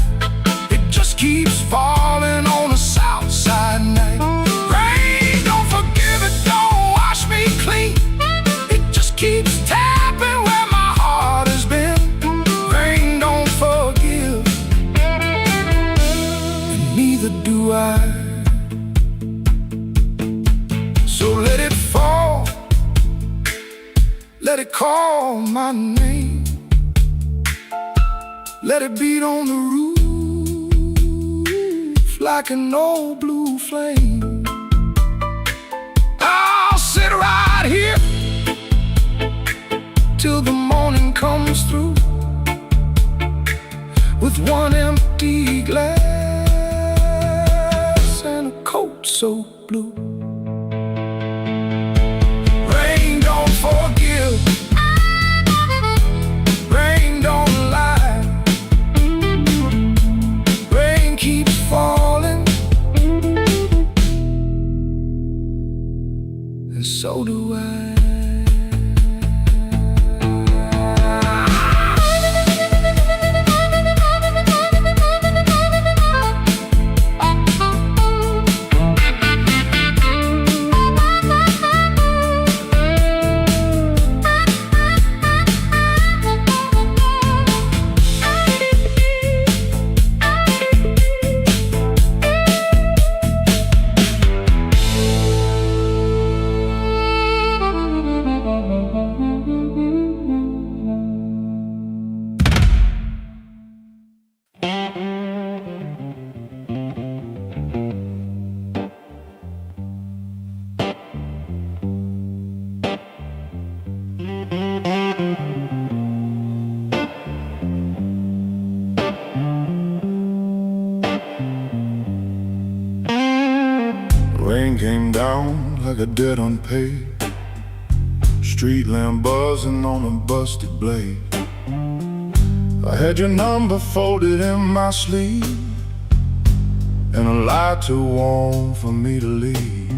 keeps falling on a south side night. Rain don't forgive, it don't wash me clean, it just keeps tearing let it call my name. Let it beat on the roof like an old blue flame. I'll sit right here till the morning comes through, with one empty glass and a coat so blue. Rain don't forgive, rain don't lie, rain keeps falling, and so do I. Rain came down like a debt unpaid, street lamp buzzing on a busted blade. I had your number folded in my sleeve, and a light too warm for me to leave.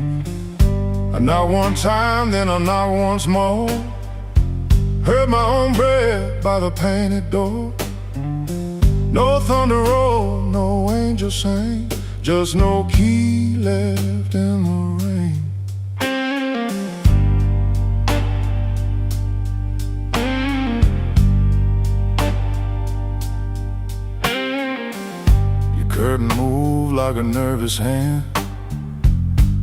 I knocked one time, then I knocked once more, heard my own breath by the painted door. No thunder roll, no angel sang, just no key left in the rain. Your curtain moved like a nervous hand,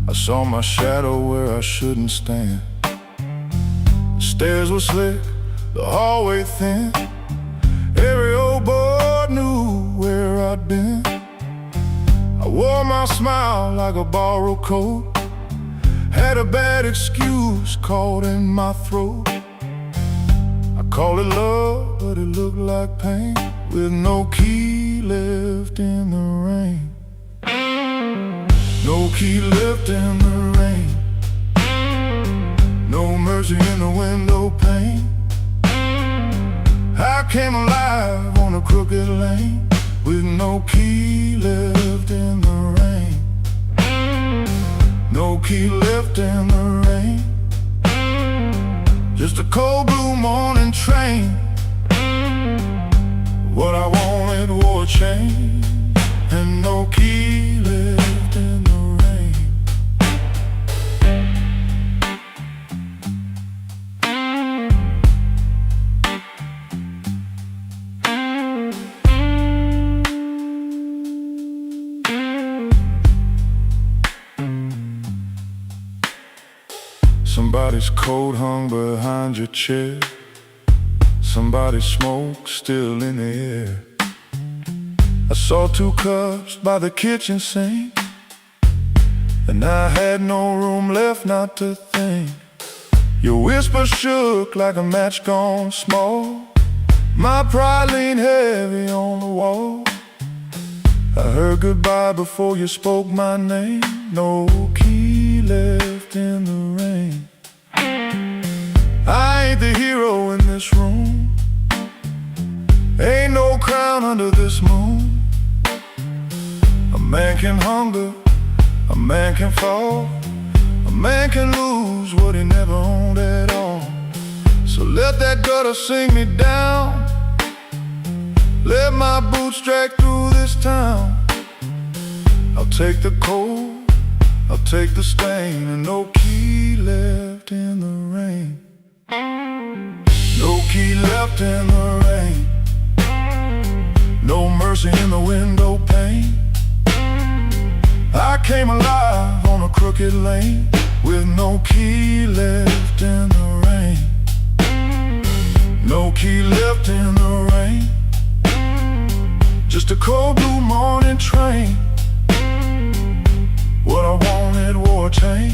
I saw my shadow where I shouldn't stand. The stairs were slick, the hallway thin, every old boy knew where I'd been. I wore my smile like a borrowed coat, had a bad excuse caught in my throat. I called it love, but it looked like pain, with no key left in the rain. No key left in the rain, no mercy in the window pane. I came alive on a crooked lane, with no key left in the rain. No key left in the rain, just a cold blue morning train. What I wanted wore a chain, and no key left in the rain. Somebody's coat hung behind your chair, somebody's smoke still in the air. I saw 2 cups by the kitchen sink, and I had no room left not to think. Your whisper shook like a match gone small, my pride leaned heavy on the wall. I heard goodbye before you spoke my name, no key left in the rain. I ain't the hero in this room, ain't no crown under this moon. A man can hunger, a man can fall, a man can lose what he never owned at all. So let that gutter sing me down, let my boots drag through this town. I'll take the cold, I'll take the stain, and no key left in the rain. No key left in the rain, no mercy in the window pane. I came alive on a crooked lane, with no key left in the rain. chain,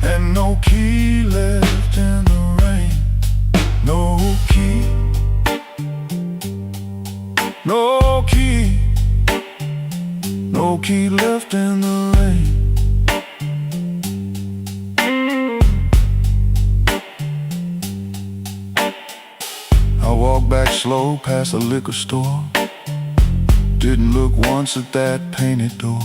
and no key left in the rain. No key, no key, no key left in the rain. I walked back slow past the liquor store, didn't look once at that painted door.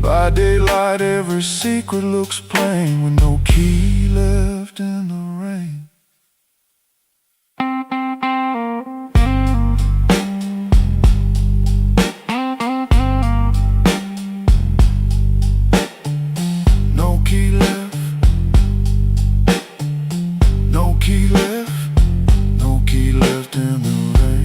By daylight every secret looks plain, with no key left in the rain. No key left, no key left, no key left in the rain.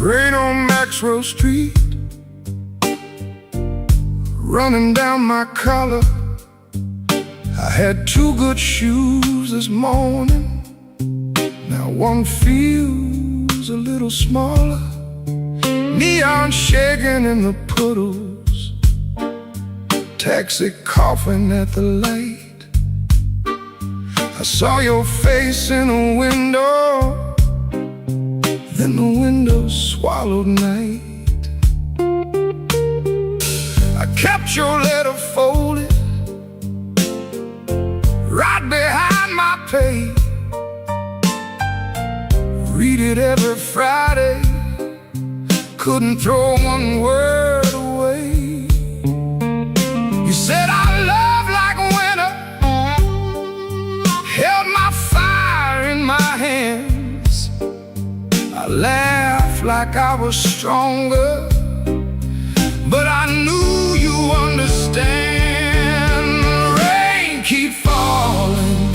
Rain on Maxwell Street, running down my collar. I had two good shoes this morning, now one feels a little smaller. Neon shaking in the puddles, taxi coughing at the light. I saw your face in a window, then the window swallowed night. I kept your letter folded right behind my page. Read it every Friday, couldn't throw one word away. You said our love like winter held my fire in my hands. I laughed like I was stronger, but I knew you understand. The rain keep falling,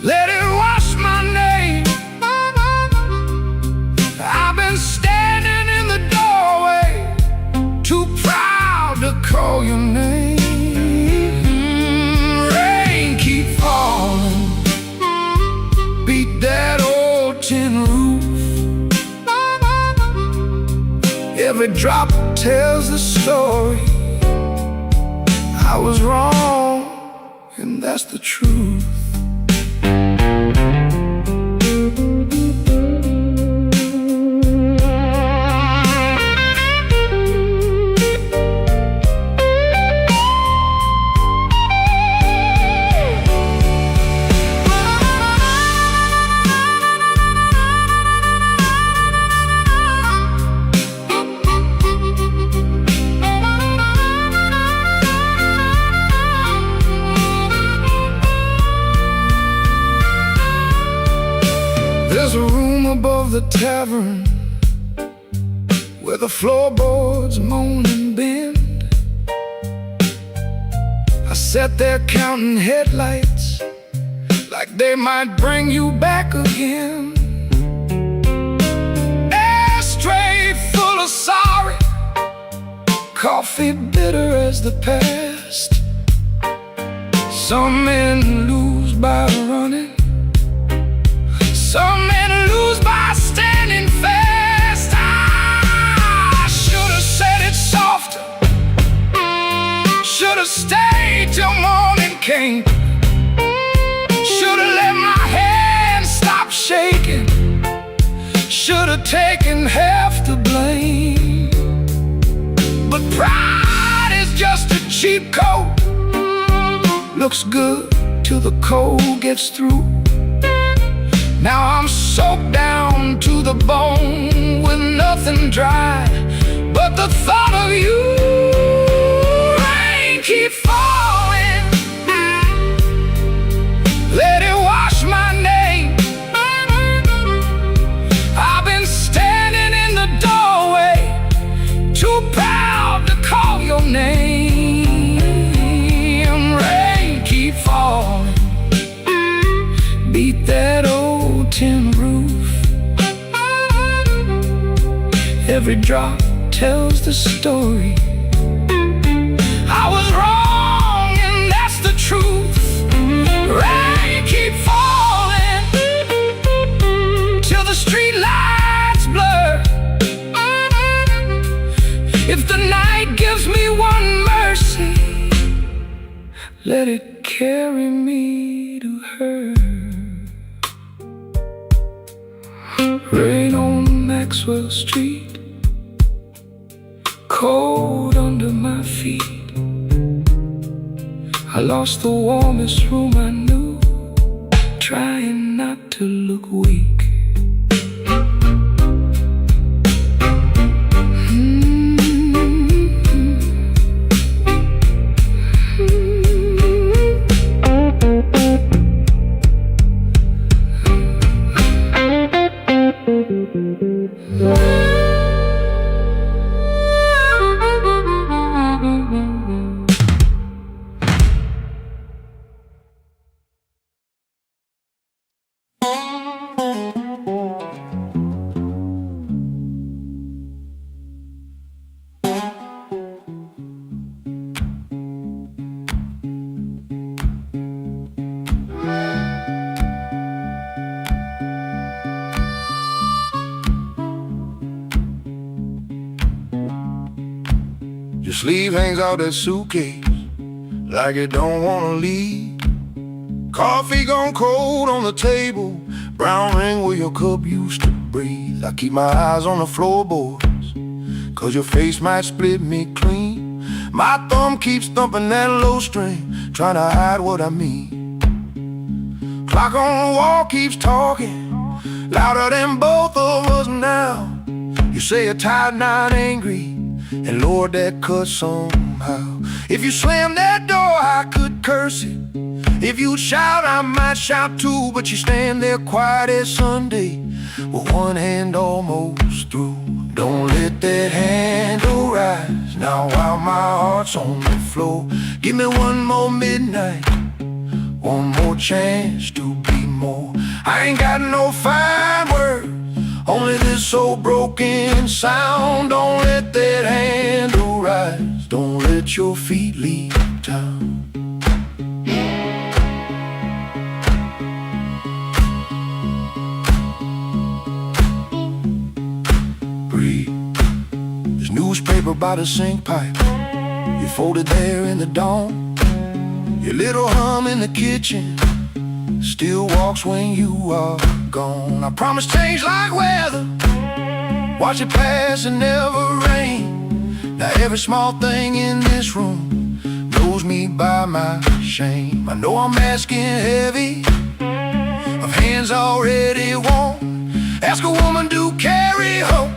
let it wash my name. I've been standing in the doorway, too proud to call your name. Rain keep falling, beat that old tin roof. Every drop tells the story. I was wrong, and that's the truth. There's a room above the tavern where the floorboards moan and bend. I sat there counting headlights like they might bring you back again. Ashtray full of sorry, coffee bitter as the past. Some men lose by running, some men lose by standing fast. Should've stayed till morning came. Should've let my hands stop shaking. Should've taken half the blame. But pride is just a cheap coat. Looks good till the cold gets through. Now I'm soaked down to the bone with nothing dry but the thought of you. Rain keep falling, let it wash my name. I've been standing in the doorway, too proud to call your name. Rain keep falling, beat that old tin roof. Every drop tells the story. I was wrong and that's the truth. Rain keep falling till the street lights blur. If the night gives me one mercy, let it carry me to her. Rain on Maxwell Street, cold under my feet. I lost the warmest room I knew, trying not to look weak. Your sleeve hangs out that suitcase like it don't wanna leave. Coffee gone cold on the table, brown ring where your cup used to breathe. I keep my eyes on the floorboards, cause your face might split me clean. My thumb keeps thumping that low string, trying to hide what I mean. Clock on the wall keeps talking, louder than both of us now. You say you're tired, not angry, and Lord, that cuts somehow. If you slam that door, I could curse it. If you shout, I might shout too. But you stand there quiet as Sunday, with one hand almost through. Don't let that handle rise now while my heart's on the floor. Give me one more midnight, one more chance to be more. I ain't got no fine words, only this old broken sound. Don't let that handle rise, don't let your feet leave town. Breathe. There's newspaper by the sink pipe, you folded there in the dawn. Your little hum in the kitchen still walks when you are gone. I promise change like weather, watch it pass and never rain. Now every small thing in this room knows me by my shame. I know I'm asking heavy of hands already warm. Ask a woman to carry home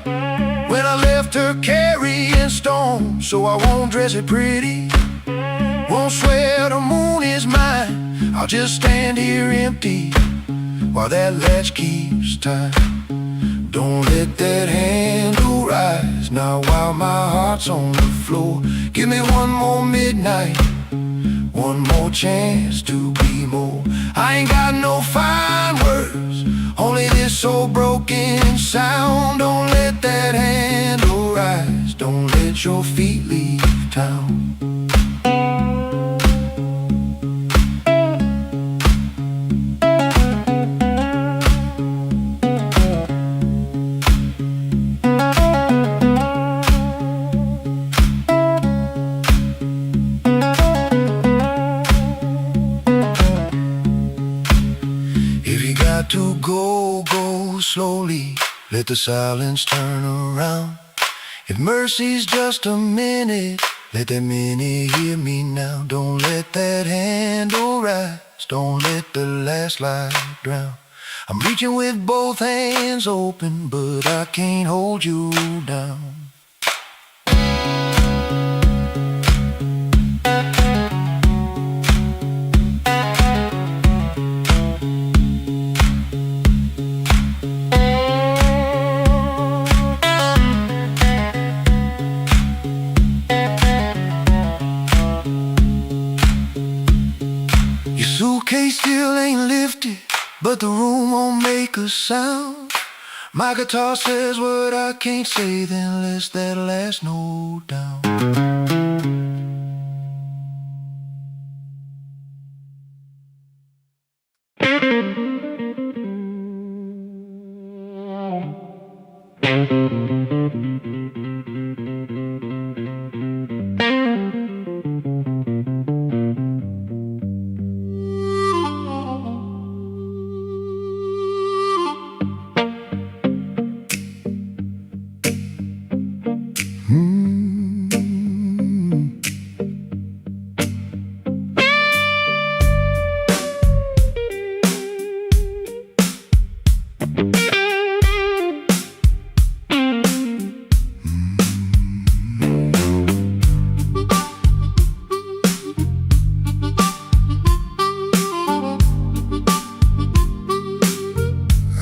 when I left her carrying storm. So I won't dress it pretty, won't swear the moon is mine. I'll just stand here empty while that latch keeps time. Don't let that handle rise now while my heart's on the floor. Give me one more midnight, one more chance to be more. I ain't got no fine words, only this old broken sound. Don't let that handle rise, don't let your feet leave town. to go, go slowly. Let the silence turn around. If mercy's just a minute, let that minute hear me now. Don't let that handle rise. Don't let the last light drown. I'm reaching with both hands open, but I can't hold you down. Suitcase still ain't lifted, but the room won't make a sound. My guitar says what I can't say, then let's that last note down.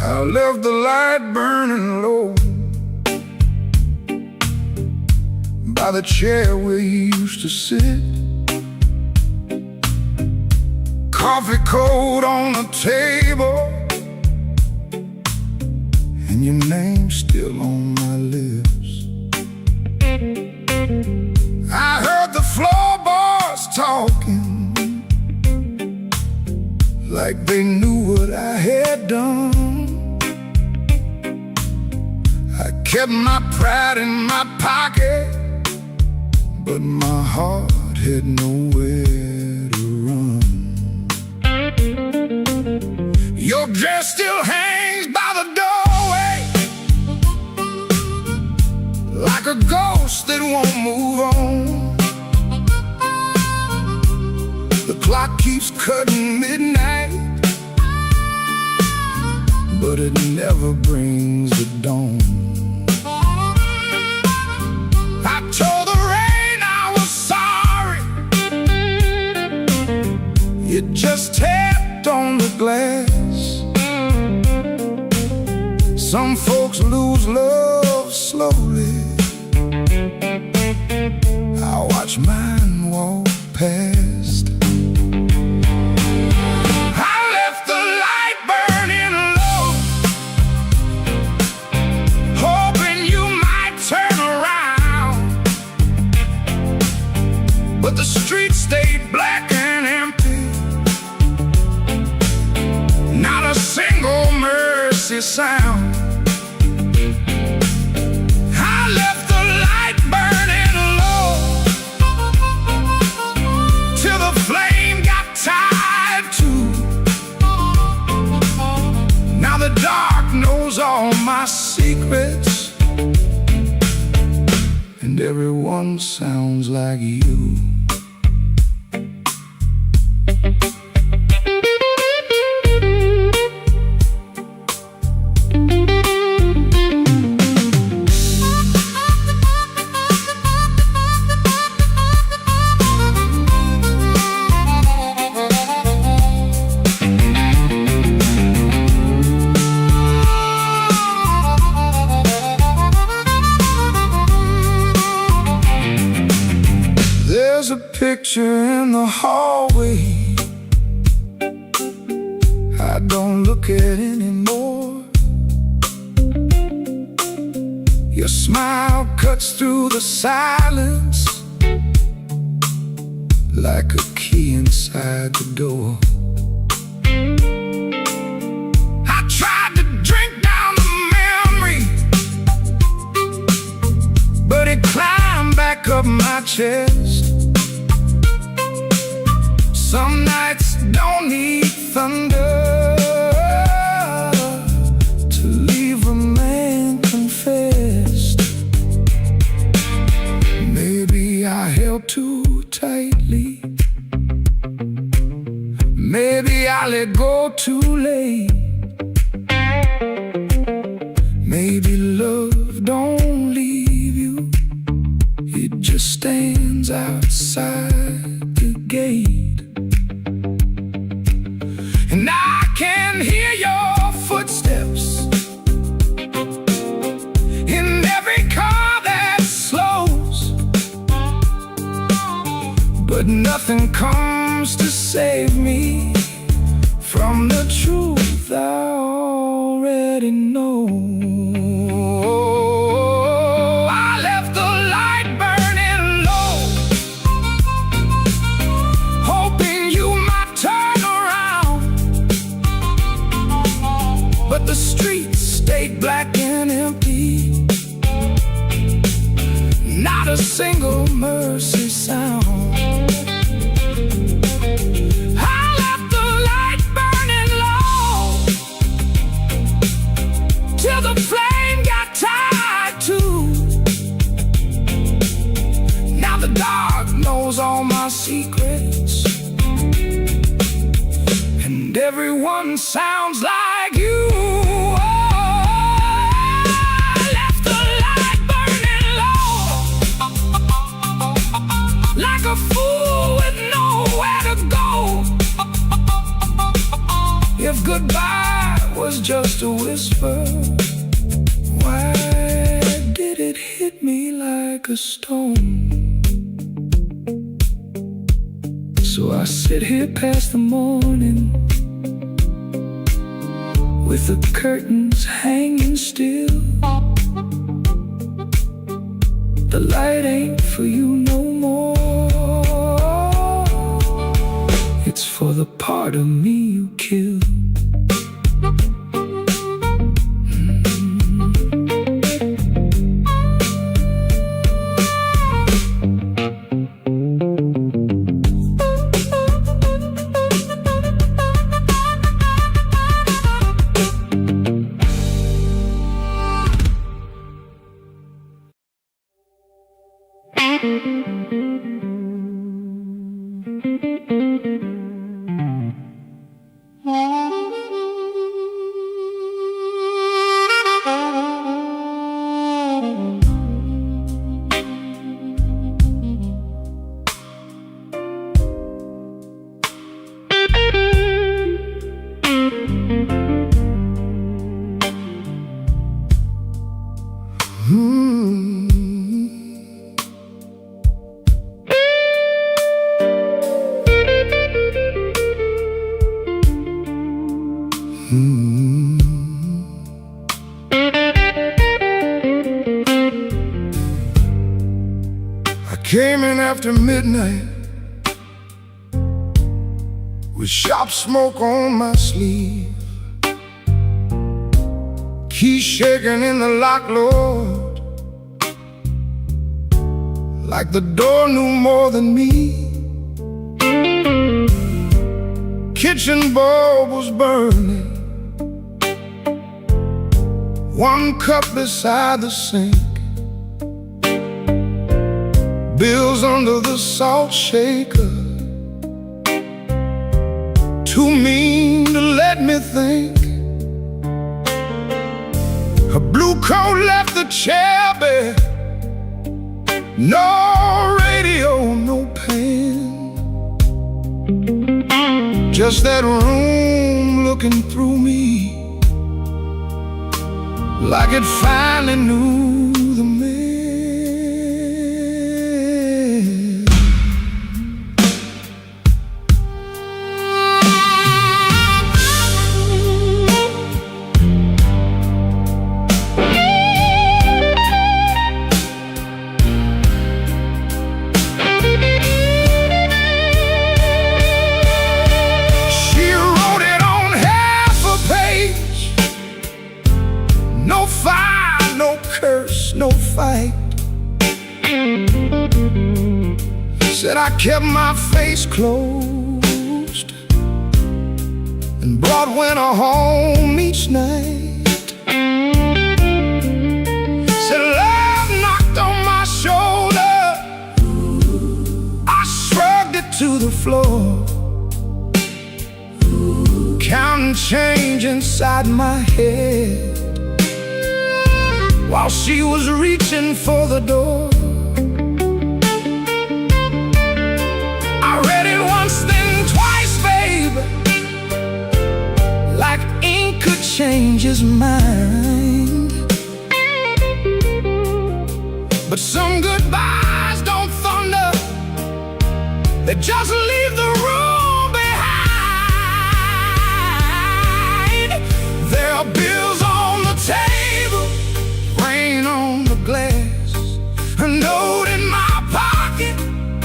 I left the light burning low by the chair where you used to sit. Coffee cold on the table, and your name's still on my lips. I heard the floorboards talking like they knew what I had done. I kept my pride in my pocket, but my heart had nowhere to run. Your dress still hangs by the doorway like a ghost that won't move on. The clock keeps cutting midnight, but it never brings the dawn. I told the rain I was sorry. It just tapped on the glass. Some folks lose love slowly. I watch mine walk past. I left the light burning low, hoping you might turn around. But the street stayed black and empty. Not a single mercy sound. I left the light burning low till the flame got tired too. Now the dark knows all my secrets, and everyone sounds like you. There's a picture in the hallway I don't look at anymore. Your smile cuts through the silence like a key inside the door. I tried to drink down the memory, but it climbed back up my chest. Some nights don't need thunder, I let go too late. Maybe love don't leave you, it just stands outside the gate. And I can hear your footsteps in every car that slows, but nothing comes to save me from the truth I already know. I left the light burning low, hoping you might turn around, but the streets stayed black and empty, not a single mercy sound. The flame got tied too. Now the dark knows all my secrets, and everyone sounds like you. Oh, I left the light burning low, like a fool with nowhere to go. If goodbye was just a whisper, why did it hit me like a stone? So I sit here past the morning, with the curtains hanging still. The light ain't for you no more, it's for the part of me you killed. I came in after midnight with sharp smoke on my sleeve, keys shaking in the lock, Lord, like the door knew more than me. Kitchen bulb was burning, one cup beside the sink, bills under the salt shaker, too mean to let me think. Her blue coat left the chair bare, no radio, no pen, just that room looking through me like it finally knew the man. She wrote it on half a page, no fire, no curse, no fight. Said I kept my face closed and brought winter home each night. Said love knocked on my shoulder, I shrugged it to the floor. time change inside my head while she was reaching for the door. I read it once, then twice, baby, like ink could change his mind. But some goodbyes don't thunder, they just leave the room behind. There are bills on the table, rain on the glass, a note in my pocket,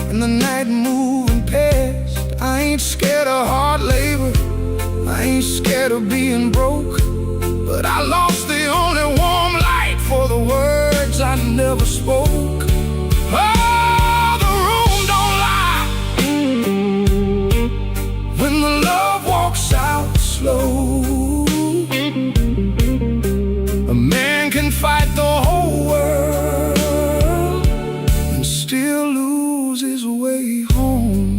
and the night moving past. I ain't scared of hard labor, I ain't scared of being broke, but I lost the only warm light for the words I never spoke. Oh, the room don't lie when the love walks out slow. A man can fight the whole world and still lose his way home.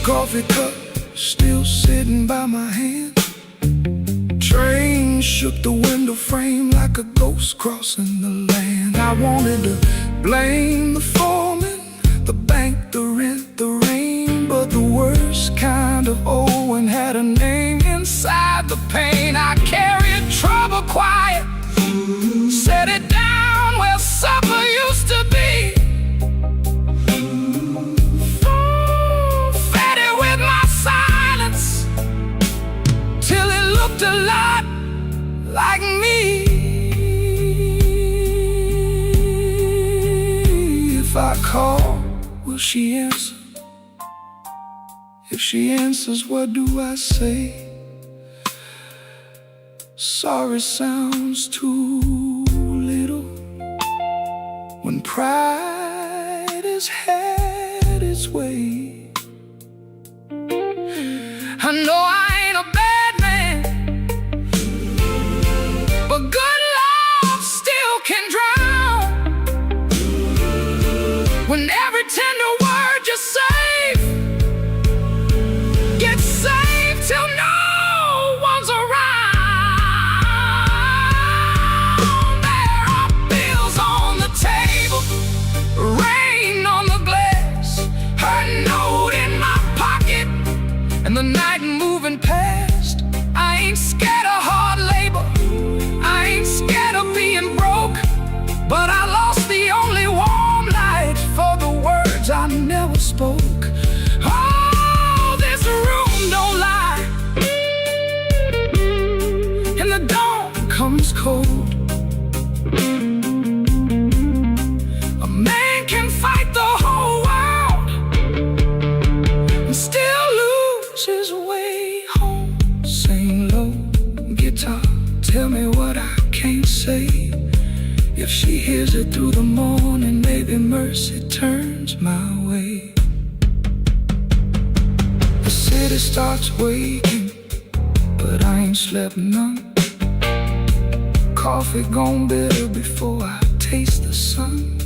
Coffee cup still sitting by my hand. Train shook the window frame like a ghost crossing the land. I wanted to blame the foreman, the bank, the rent, the rain, but the worst kind of Owen had a name inside the pain. I carried trouble quiet, set it down where supper used to be. A lot like me. If I call, will she answer? If she answers, what do I say? Sorry sounds too little when pride has had its way. I know I ain't a bad man, but good love still can drown. When every tender word you save gets saved till no one's around. There are bills on the table, rain on the glass, her note in my pocket, and the night moving past. I ain't scared of hard labor, I ain't scared of being broke, but I lost the only warm light for the words I never spoke. Oh, this room don't lie, and the dawn comes cold. A man can fight the whole world and still lose his way home. Sing low, guitar, tell me what I can't say. If she hears it through the morning, maybe mercy turns my way. The city starts waking, but I ain't slept none. Coffee gone bitter before I taste the sun.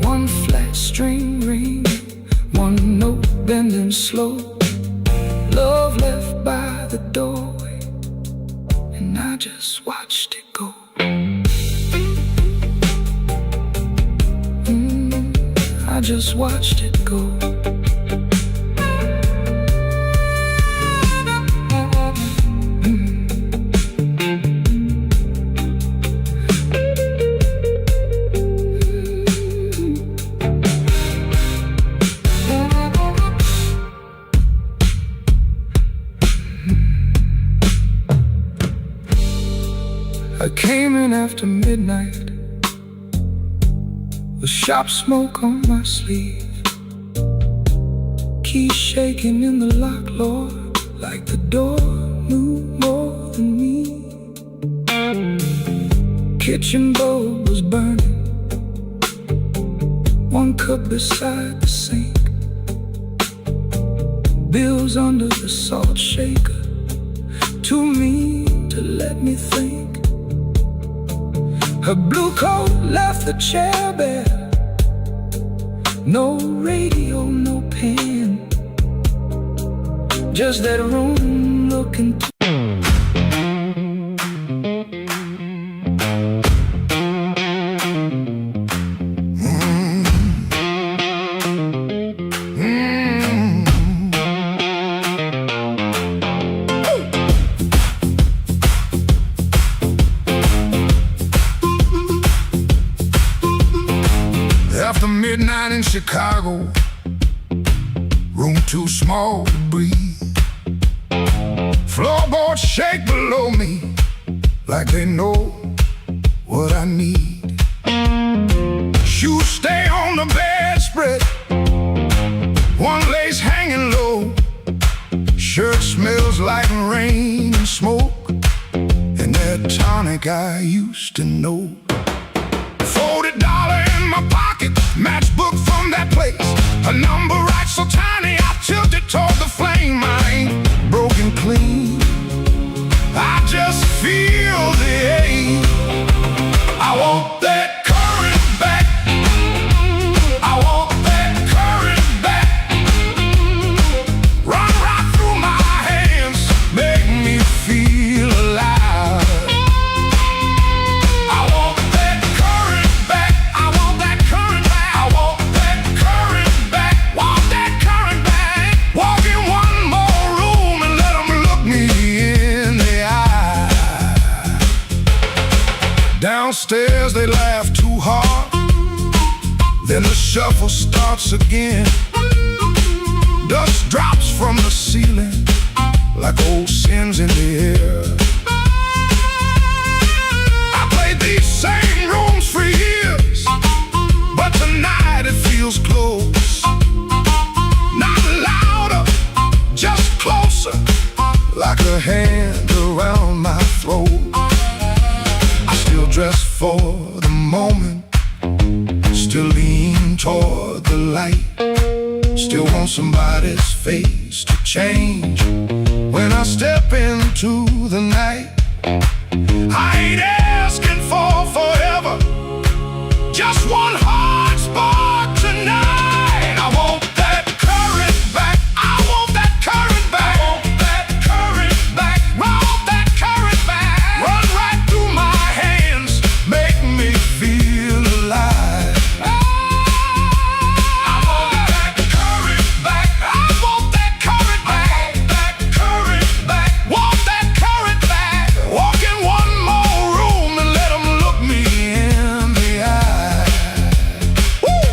One flat string ring, one note bending slow. Love left by the doorway, and I just watched it go. I just watched it go. I came in after midnight with shop smoke on my sleeve, keys shaking in the lock, Lord, like the door knew more than me. Kitchen bulb was burning, one cup beside the sink, bills under the salt shaker, too mean to let me think. Her blue coat left the chair bare, no radio, no pen, just that room looking After midnight in Chicago, room too small to breathe. Floorboards shake below me like they know what I need. Shoes stay on the bedspread, one lace hanging low. Shirt smells like rain and smoke, and that tonic I used to know. $40 in my pocket, matchbook from that place. A number right so tiny, I tilted toward the flame. I ain't broken clean, I just feel the ache. I want that current back, I want that current back. Run right through my hands, make me feel alive. I want that current back, I want that current back, I want that current back, want that current back. Walk in one more room and let them look me in the eye. Downstairs they laugh too hard, then the shuffle starts again. Dust drops from the ceiling like old sins in the air. I played these same rooms for years, but tonight it feels close. Not louder, just closer, like a hand around my throat. I still dress for the moment, still lean toward the light, still want somebody's face to change when I step into the night. I ain't asking for forever, just one hard spark tonight. I want that current back, I want that current back, I want that current back, I want that current back. Run right through my hands, make me feel alive. I want that current back, I want that current back, I want that current back, want that current back. Walk in one more room and let them look me in the eye. Woo!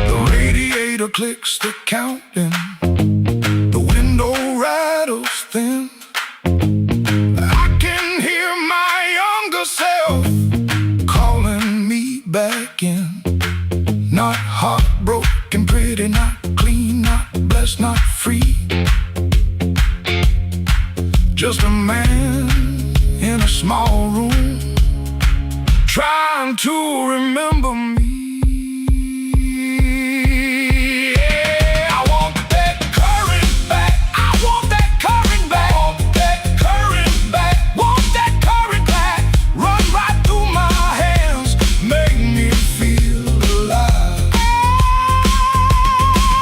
The radiator clicks the counting, the window rattles thin. I can hear my younger self calling me back in. Not heartbroken, pretty, not clean, not blessed, not free. Just a man in a small room, trying to remember me. Yeah, I want that current back, I want that current back, I want that current back, want that current back. Run right through my hands, make me feel alive.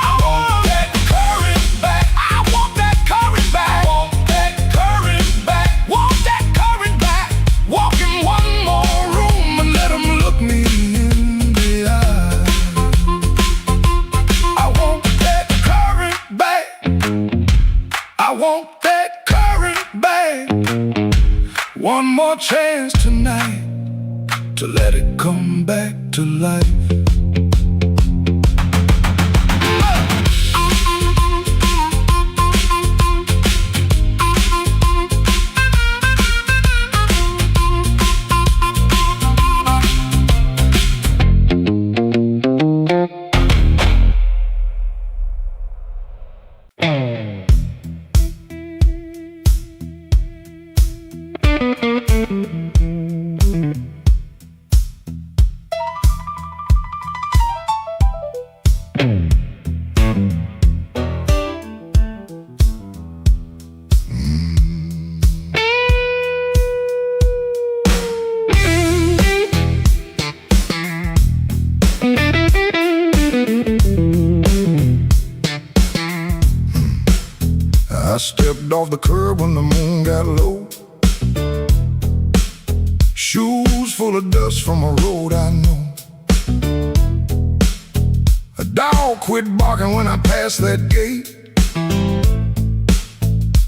I want that current back, I want that current back, I want that current back, want that current back. Walk in one more room and let them look me in the eye. I want that current back, I want that current back. One more chance tonight to let it come back to life. stepped off the curb when the moon got low. Shoes full of dust from a road I know. A dog quit barking when I passed that gate.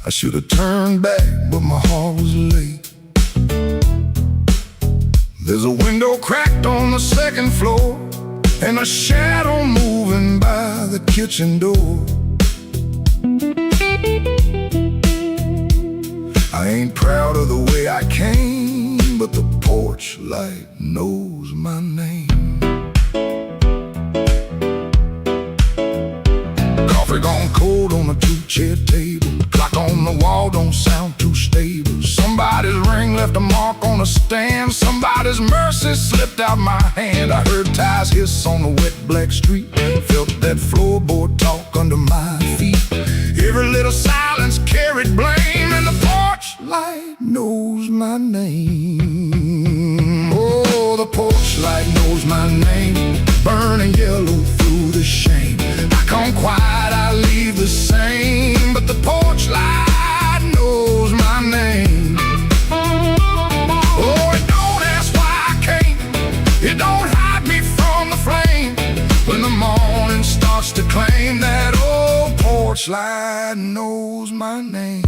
I should have turned back, but my heart was late. There's a window cracked on the second floor, and a shadow moving by the kitchen door. I ain't proud of the way I came, but the porch light knows my name. Coffee gone cold on a two-chair table. Clock on the wall don't sound too stable. Somebody's ring left a mark on a stand. Somebody's mercy slipped out my hand. I heard tires hiss on the wet black street. Felt that floorboard talk under my feet. Every little silence carried blame, and the porch light knows my name. Oh, the porch light knows my name. Burning yellow through the shame. I come quiet, I leave the same, but the porch light knows my name. Oh, it don't ask why I came. It don't hide me from the flame. When the morning starts to claim, that old porch light knows my name.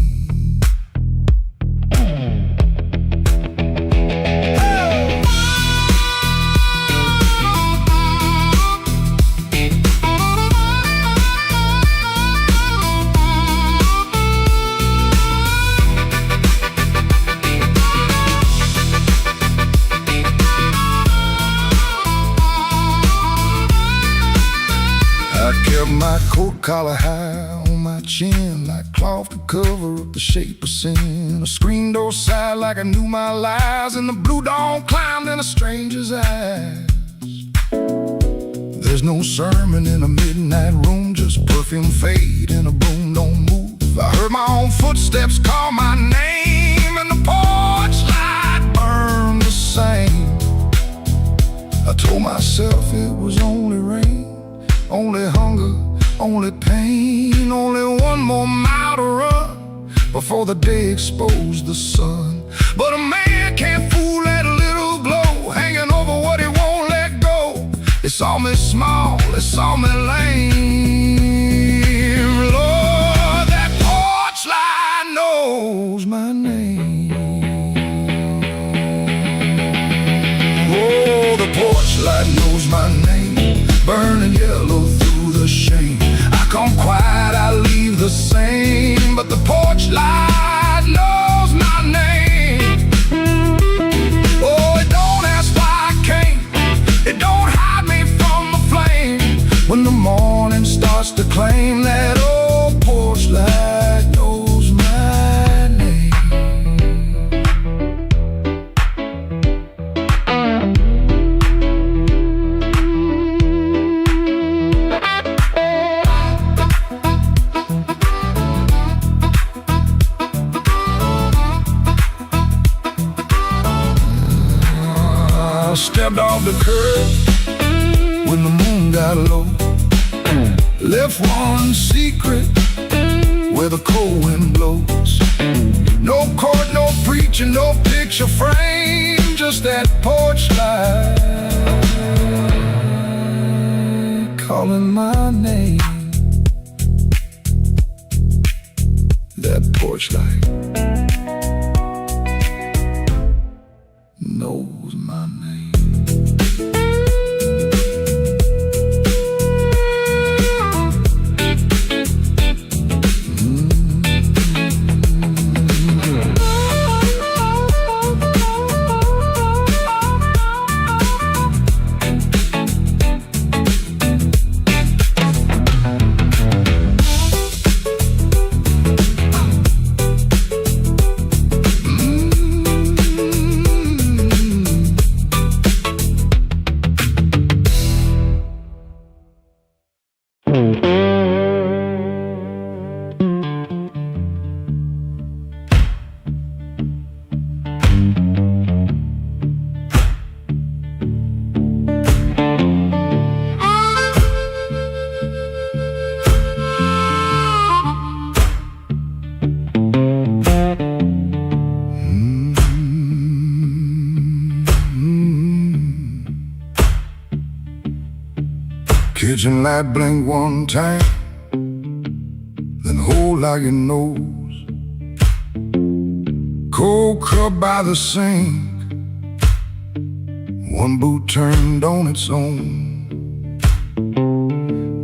I kept my coat collar high on my chin, like cloth to cover up the shape of sin. A screen door sighed like I knew my lies, and the blue dawn climbed in a stranger's eyes. There's no sermon in a midnight room, just perfume fade and a broom don't move. I heard my own footsteps call my name, and the porch light burned the same. I told myself it was only rain, only hunger, only pain, only one more mile to run before the day exposed the sun. But a man can't fool that little glow hanging over what he won't let go. They saw me small, they saw me lame. Lord, that porch light knows my name. Oh, the porch light knows my name. Burning yellow through the shame. I come quiet, I leave the same, but the porch light knows my name. Oh, it don't ask why I came. It don't hide me from the flame. When the morning starts to claim, that old porch light knows my name. I stepped off the curb when the moon got low. Left one secret where the cold wind blows. No court, no preacher, no picture frame, just that porch light calling my name. That porch light knows my name. Kitchen light blink one time, then hold like your nose. Cold cup by the sink, one boot turned on its own.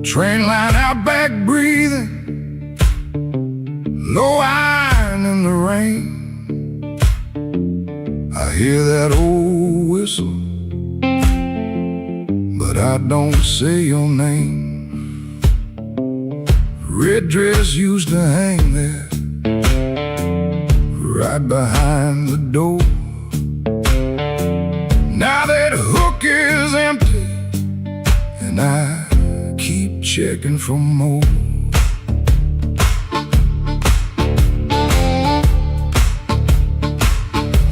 Train line out back breathing, low iron in the rain. I hear that old whistle, but I don't say your name. Red dress used to hang there, right behind the door. Now that hook is empty, and I keep checking for more.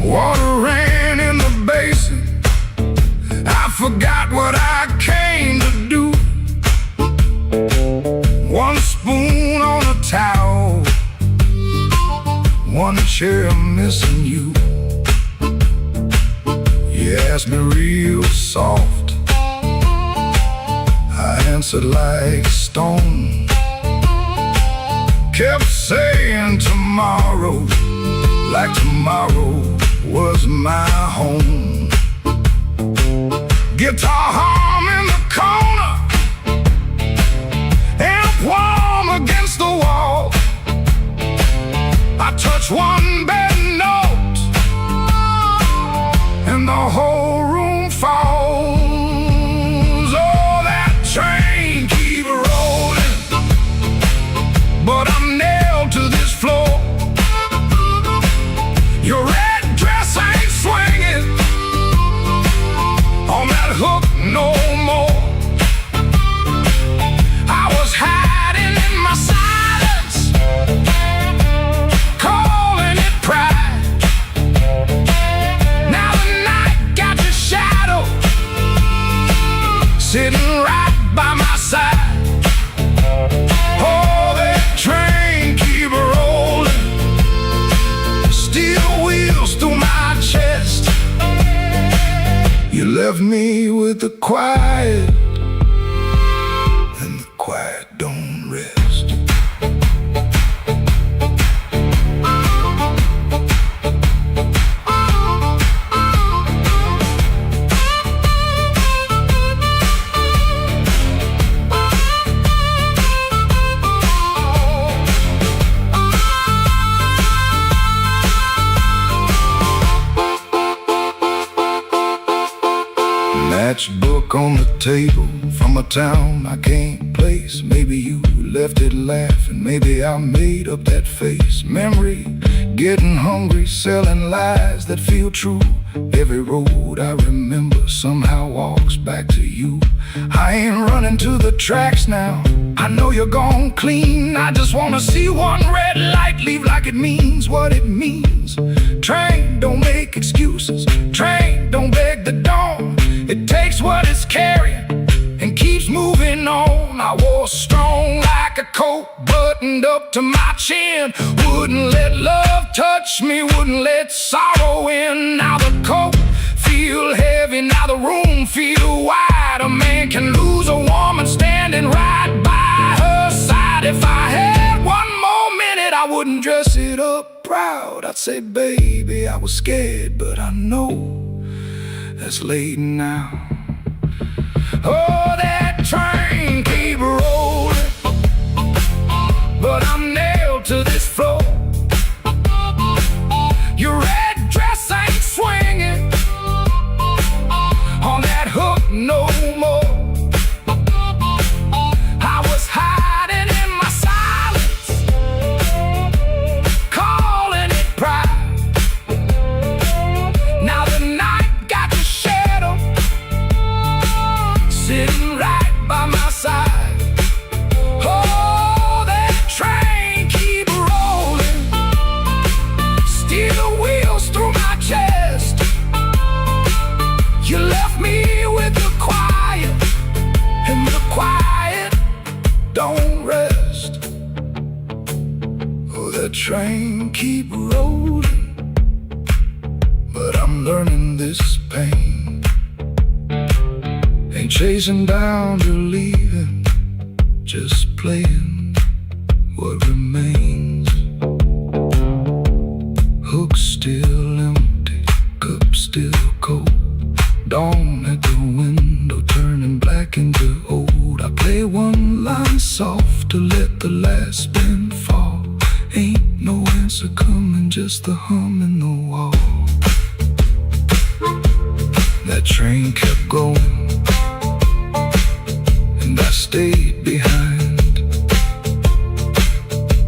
Water ran in the basin, I forgot what I came to do. One spoon on a towel, one chair missing you. You asked me real soft, I answered like stone. Kept saying tomorrow, like tomorrow was my home. Guitar hum in the corner, amp warm against the wall. I touch one bad note, and the whole room falls. Oh, that train keep rolling, but I'm nailed to this floor. Your red dress ain't swinging on that hook no more. I was hiding in my silence, calling it pride. Now the night got your shadow sitting right by my side. Oh, that train keep rolling, steel wheels through my chest. You left me with the quiet, and the quiet don't rest. Matchbook on the table from a town I can't place. Maybe you left it laughing, maybe I made up that face. Memory, getting hungry, selling lies that feel true. Every road I remember somehow walks back to you. I ain't running to the tracks now, I know you're gone clean. I just wanna see one red light leave like it means what it means. Train, don't make excuses. Train, don't beg the dawn. It takes what it's carrying and keeps moving on. I wore strong like a coat, buttoned up to my chin. Wouldn't let love touch me, wouldn't let sorrow in. Now the coat feel heavy, now the room feel wide. A man can lose a woman standing right by her side. If I had one more minute, I wouldn't dress it up proud. I'd say, baby, I was scared, but I know that's late now. Oh, that train keep rolling, but I'm nailed to this floor. Your red dress ain't swinging on that hook no more. I was hiding in my silence, calling it pride. Now the night got your shadow sitting right by my side. Oh, that train keep rolling, steel wheels through my chest. You left me with the quiet, and the quiet don't rest. Oh, that train keep rolling, but I'm learning this pain ain't chasing down, you're leaving. just playing what remains. Hook still empty, cup still cold. Dawn at the window turning black into old. I play one line soft to let the last spin fall. Ain't no answer coming, just the hum in the wall. That train kept going, and I stayed behind.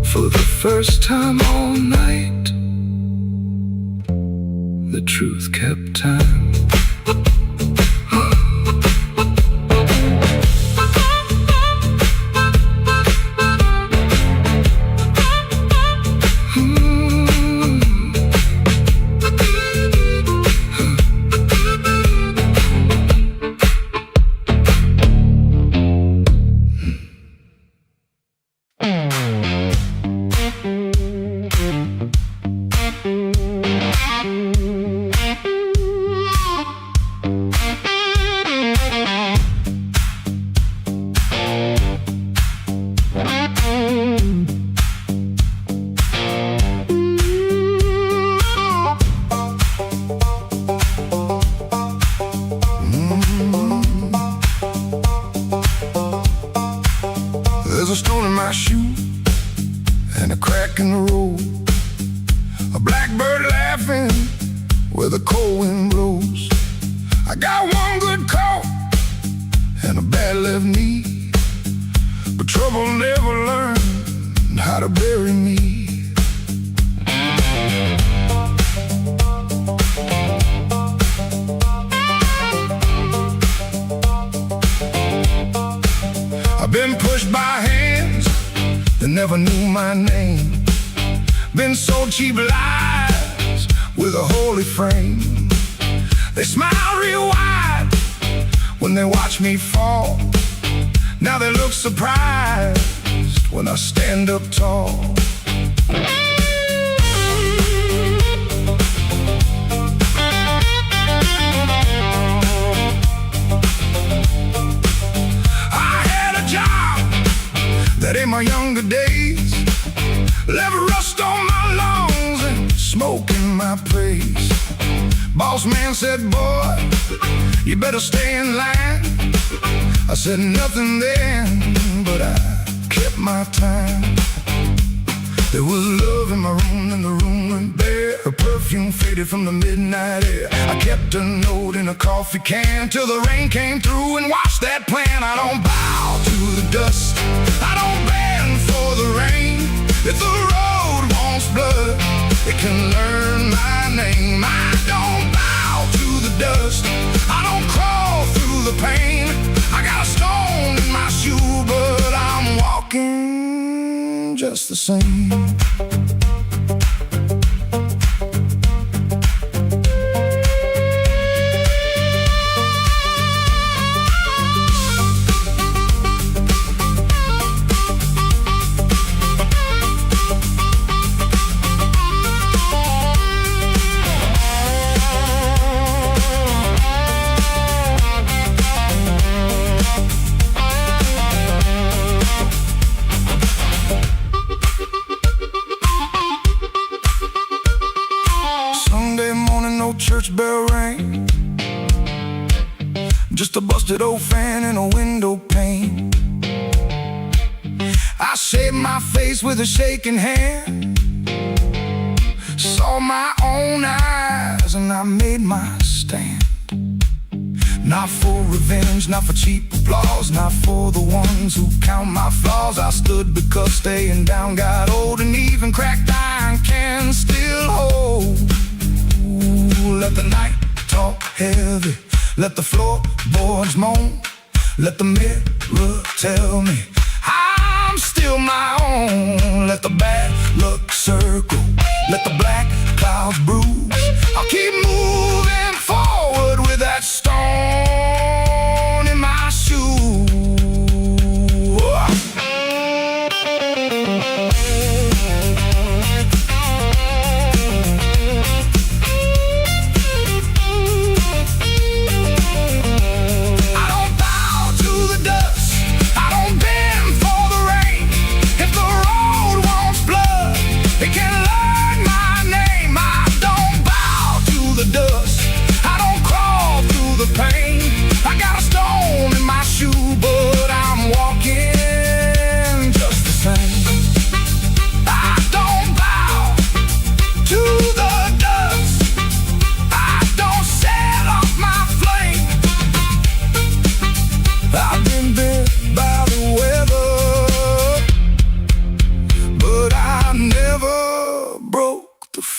For the first time all night, the truth kept time. There's a stone in my shoe and a crack in the road. A blackbird laughing where the cold wind blows. I got one good coat and a bad left knee, but trouble never learned how to bury me. I've been pushed by hands that never knew my name. Been sold cheap lies with a holy frame. They smile real wide when they watch me fall. Now they look surprised when I stand up tall. That in my younger days left rust on my lungs and smoke in my praise. Boss man said, boy, you better stay in line. I said nothing then, but I kept my time. There was love in my room and the room went bare. Her perfume faded from the midnight air. I kept a note in a coffee can till the rain came through and washed that plan. I don't bow to the dust, I don't bend for the rain. If the road wants blood, it can learn my name. I don't bow to the dust, I don't crawl through the pain. I got a stone in my shoe, but I'm walking just the same. Church bell rang, just a busted old fan in a window pane. I shaved my face with a shaking hand, saw my own eyes and I made my stand. Not for revenge, not for cheap applause, not for the ones who count my flaws. I stood because staying down got old, and even cracked iron can still hold. Let the night talk heavy, let the floorboards moan, let the mirror tell me I'm still my own. Let the bad luck circle, let the black clouds bruise. I'll keep moving forward with that stone in my shoe. I don't bow to the dust, I don't bend for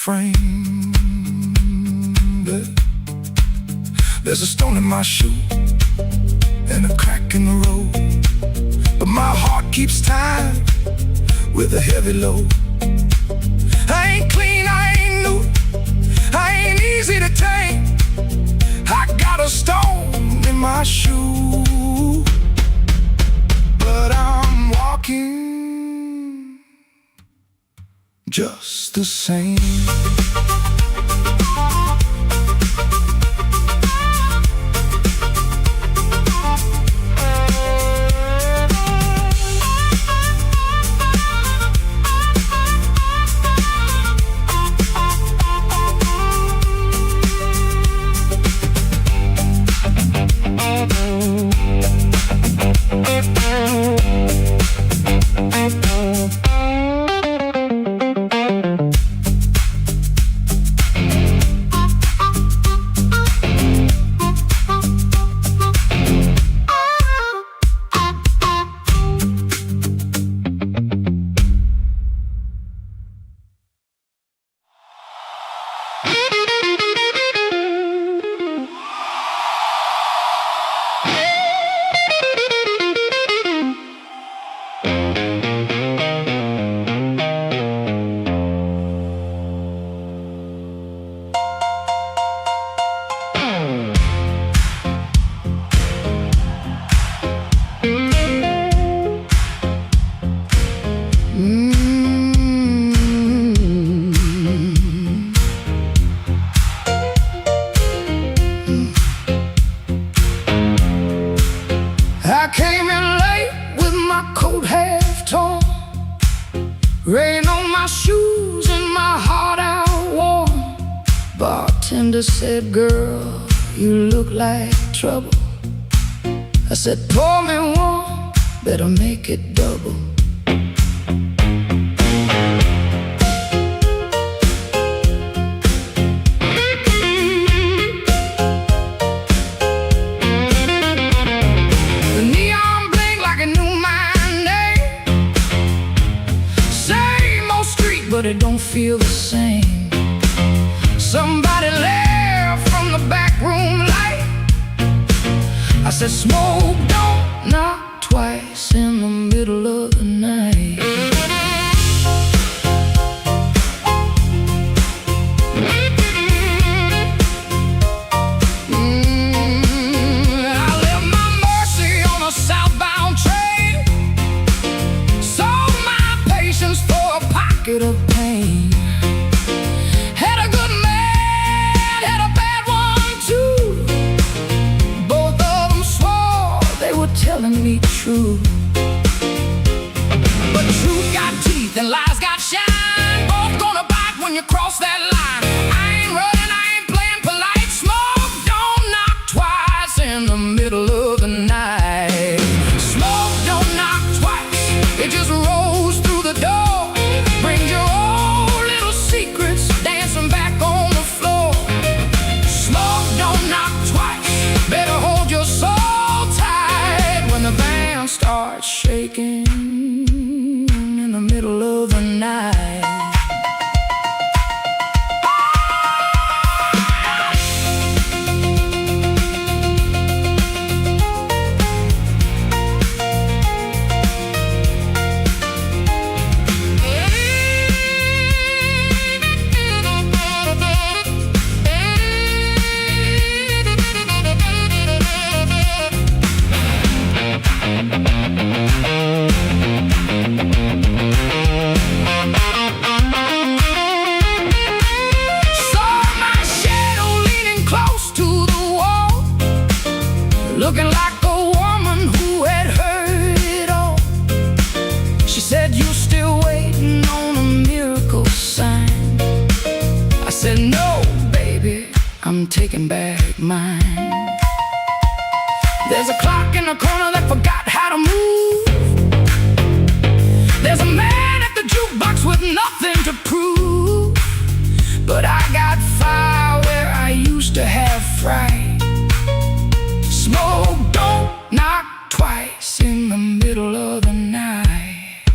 frame. There's a stone in my shoe and a crack in the road, but my heart keeps time with a heavy load. I ain't clean, I ain't new, I ain't easy to tame. I got a stone in my shoe, but I'm walking just the same. I came in late with my coat half torn, rain on my shoes and my heart out warm. Bartender said, "Girl, you look like trouble." I said, "Pour me one, better make it double." But it don't feel the same. Somebody left from the back room light. I said, "Smoke don't knock twice in the middle of the night." I left my Mercy on a southbound train, sold my patience for a pocket of pain. Had a good man, had a bad one too. Both of them swore they were telling me true. But truth got teeth and lies got shine. Both gonna bite when you cross that line. I ain't running, I ain't playing polite. Smoke don't knock twice in the middle of the night. Smoke don't knock twice, it just rolls through the door. Brings your old little secrets dancing back on the floor. Smoke don't knock twice, better hold your soul tight when the band starts shaking in the middle of the night. Looking like a woman who had heard it all. She said, "You still waiting on a miracle sign?" I said, "No, baby, I'm taking back mine." There's a clock in the corner that forgot how to move. There's a man at the jukebox with nothing to prove. But I got fire where I used to have fright. Smoke don't knock twice in the middle of the night.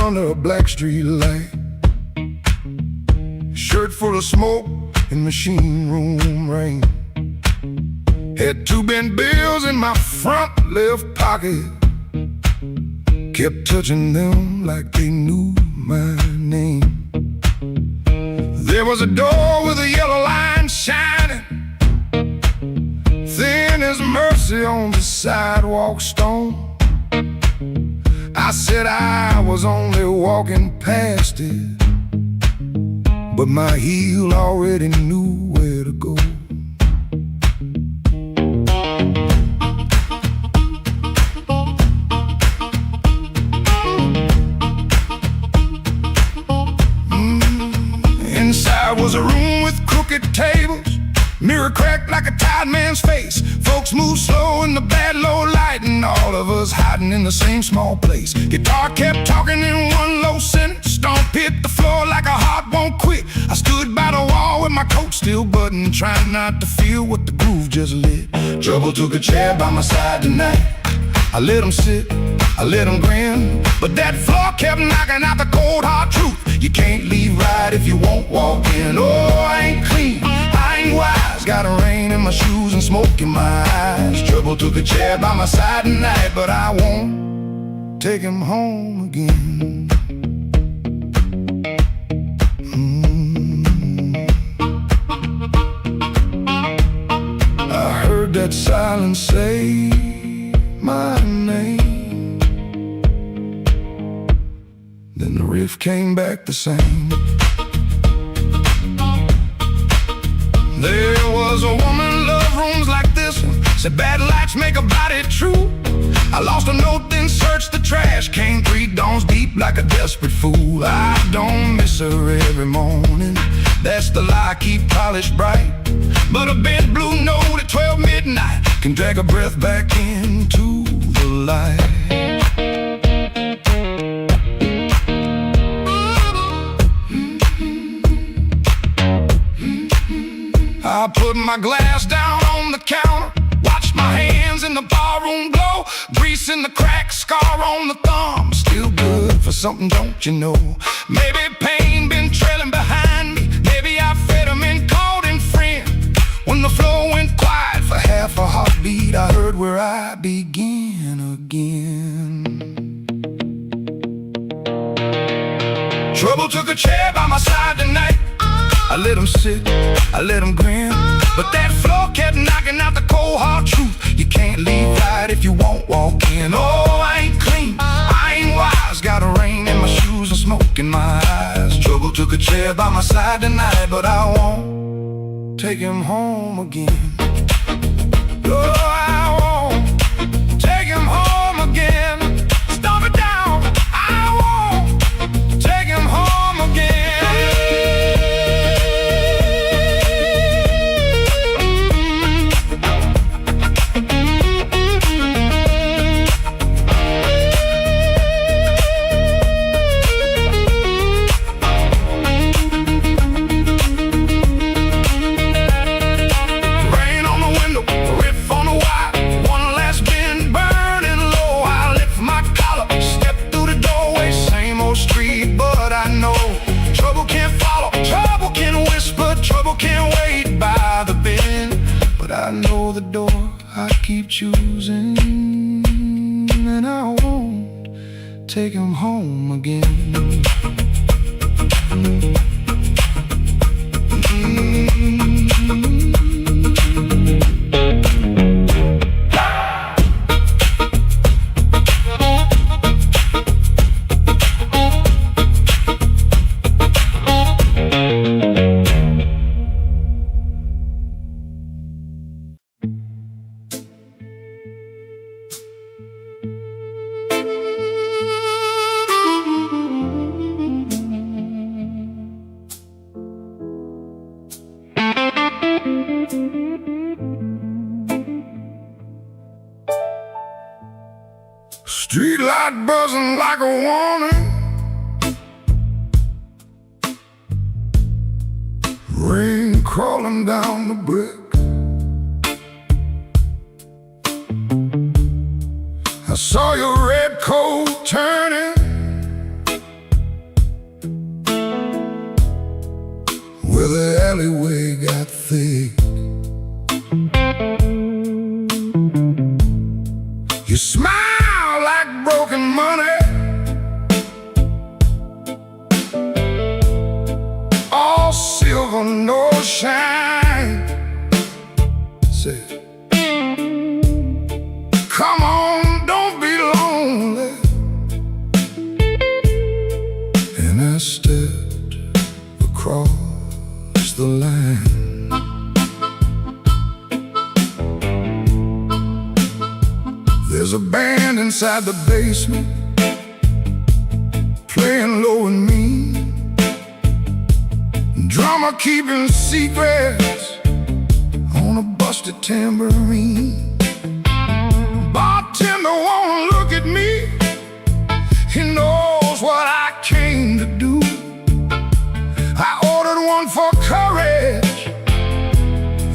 under a black street light. Shirt full of smoke and machine room rain. Had 2 bent bills in my front left pocket. Kept touching them like they knew my name. There was a door with a yellow line shining, thin as mercy on the sidewalk stone. I said I was only walking past it, but my heel already knew where to go. Inside was a room with crooked tables, mirror cracked like a tired man's face. Folks moved slow in the bad low light, and all of us hiding in the same small place. Guitar kept talking in one low sentence, stomp hit the floor like a heart won't quit. I stood by the wall with my coat still buttoned, trying not to feel what the groove just lit. Trouble took a chair by my side tonight. I let him sit, I let him grin, but that floor kept knocking out the cold hard truth. You can't leave right if you won't walk in. Oh, I ain't clean, I ain't wise, got a rain in my shoes and smoke in my eyes. Trouble took a chair by my side tonight, but I won't take him home again. I heard that silence say my name, then the riff came back the same. There was a woman loved rooms like this one, said bad lights make a body true. I lost a note, then searched the trash, came 3 dawns deep like a desperate fool. I don't miss her every morning, that's the lie I keep polished bright. But a bent blue note at 12 midnight can drag a breath back into the light. I put my glass down on the counter, watched my hands in the barroom glow. Grease in the crack, scar on the thumb, still good for something, don't you know? Maybe pain been trailing behind me, maybe I fed him and called him friend. When the floor went quiet for half a heartbeat, I heard where I began again. Trouble took a chair by my side tonight. I let him sit, I let him grin, but that floor kept knocking out the cold hard truth. You can't leave right if you won't walk in. Oh, I ain't clean, I ain't wise, got a rain in my shoes and smoke in my eyes. Trouble took a chair by my side tonight, but I won't take him home again. Oh, I won't take him home again. Stomp it down, I won't take him home again. I know the door I keep choosing, and I won't take him home again. Street light buzzing like a warning, rain crawling down the brick. I saw your red coat turning alleyway got thick. You smile like broken money, all silver, no shine. Say, come on, don't be lonely. And I stepped across the line. There's a band inside the basement, playing low and mean. Drummer keeping secrets on a busted tambourine. Bartender won't look at me, he knows what I came to do. I ordered one for courage,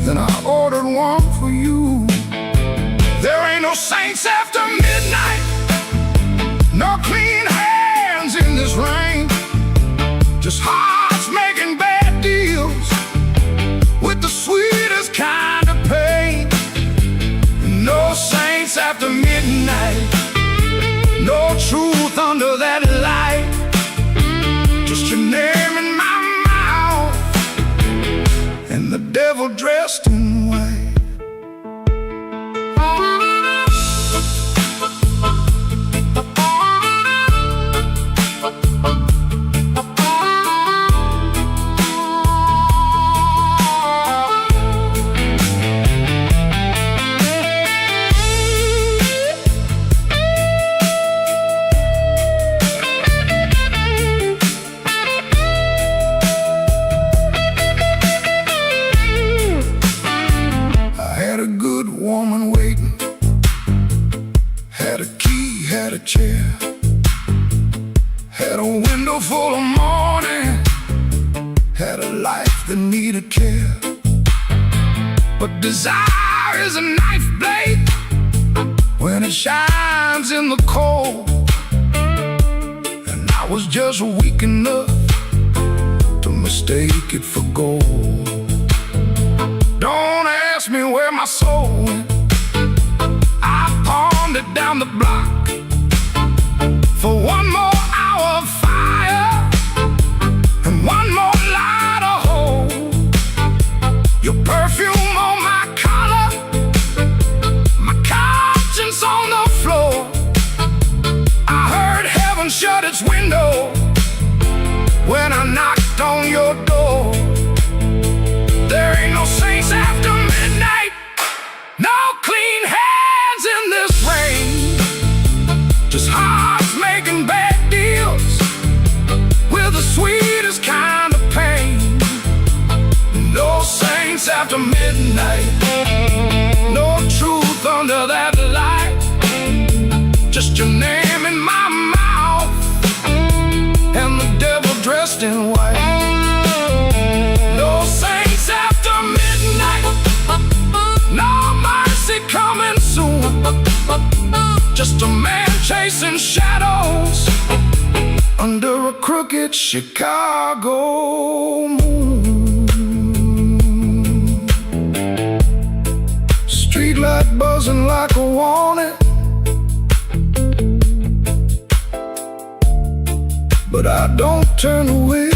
then I ordered one for you. There ain't no saints after midnight, no clean hands in this rain. Just hearts making bad deals with the sweetest kind of pain. No saints after midnight, no truth under that light. Just your name in my mouth, and the devil dressed in white. Woman waiting, had a key, had a chair, had a window full of morning, had a life that needed care. But desire is a knife blade when it shines in the cold, and I was just weak enough to mistake it for gold. Don't ask me where my soul went, I pawned it down the block for one more hour of fire and one more light to hold. Your perfume on my collar, my conscience on the floor. I heard heaven shut its window when I knocked on your door. There ain't no saints after midnight, no clean hands in this rain. Just hearts making bad deals with the sweetest kind of pain. No saints after midnight, no truth under that light. Just your name in my mouth, and the devil dressed in white. No saints after midnight, no mercy coming soon. Just a man chasing shadows under a crooked Chicago moon. Streetlight buzzing like a warning, but I don't turn away.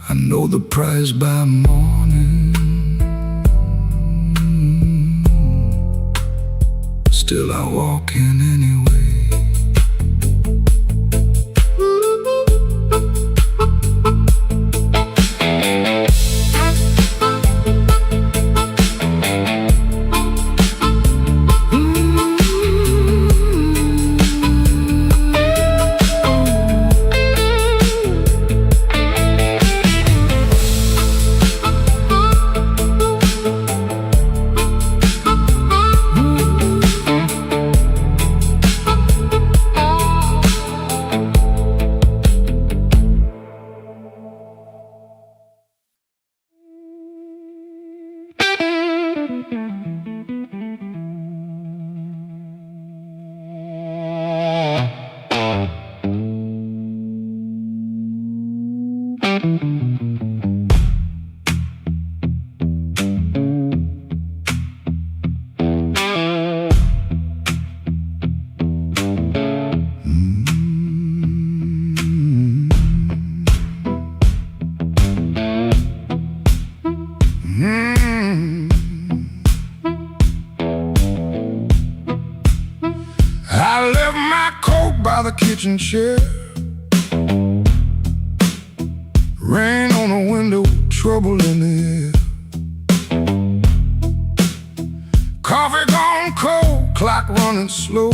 I know the prize by morning. Still I walk in anyway. I left my coat by the kitchen chair. Rain on the window, trouble in the air. Coffee gone cold, clock running slow.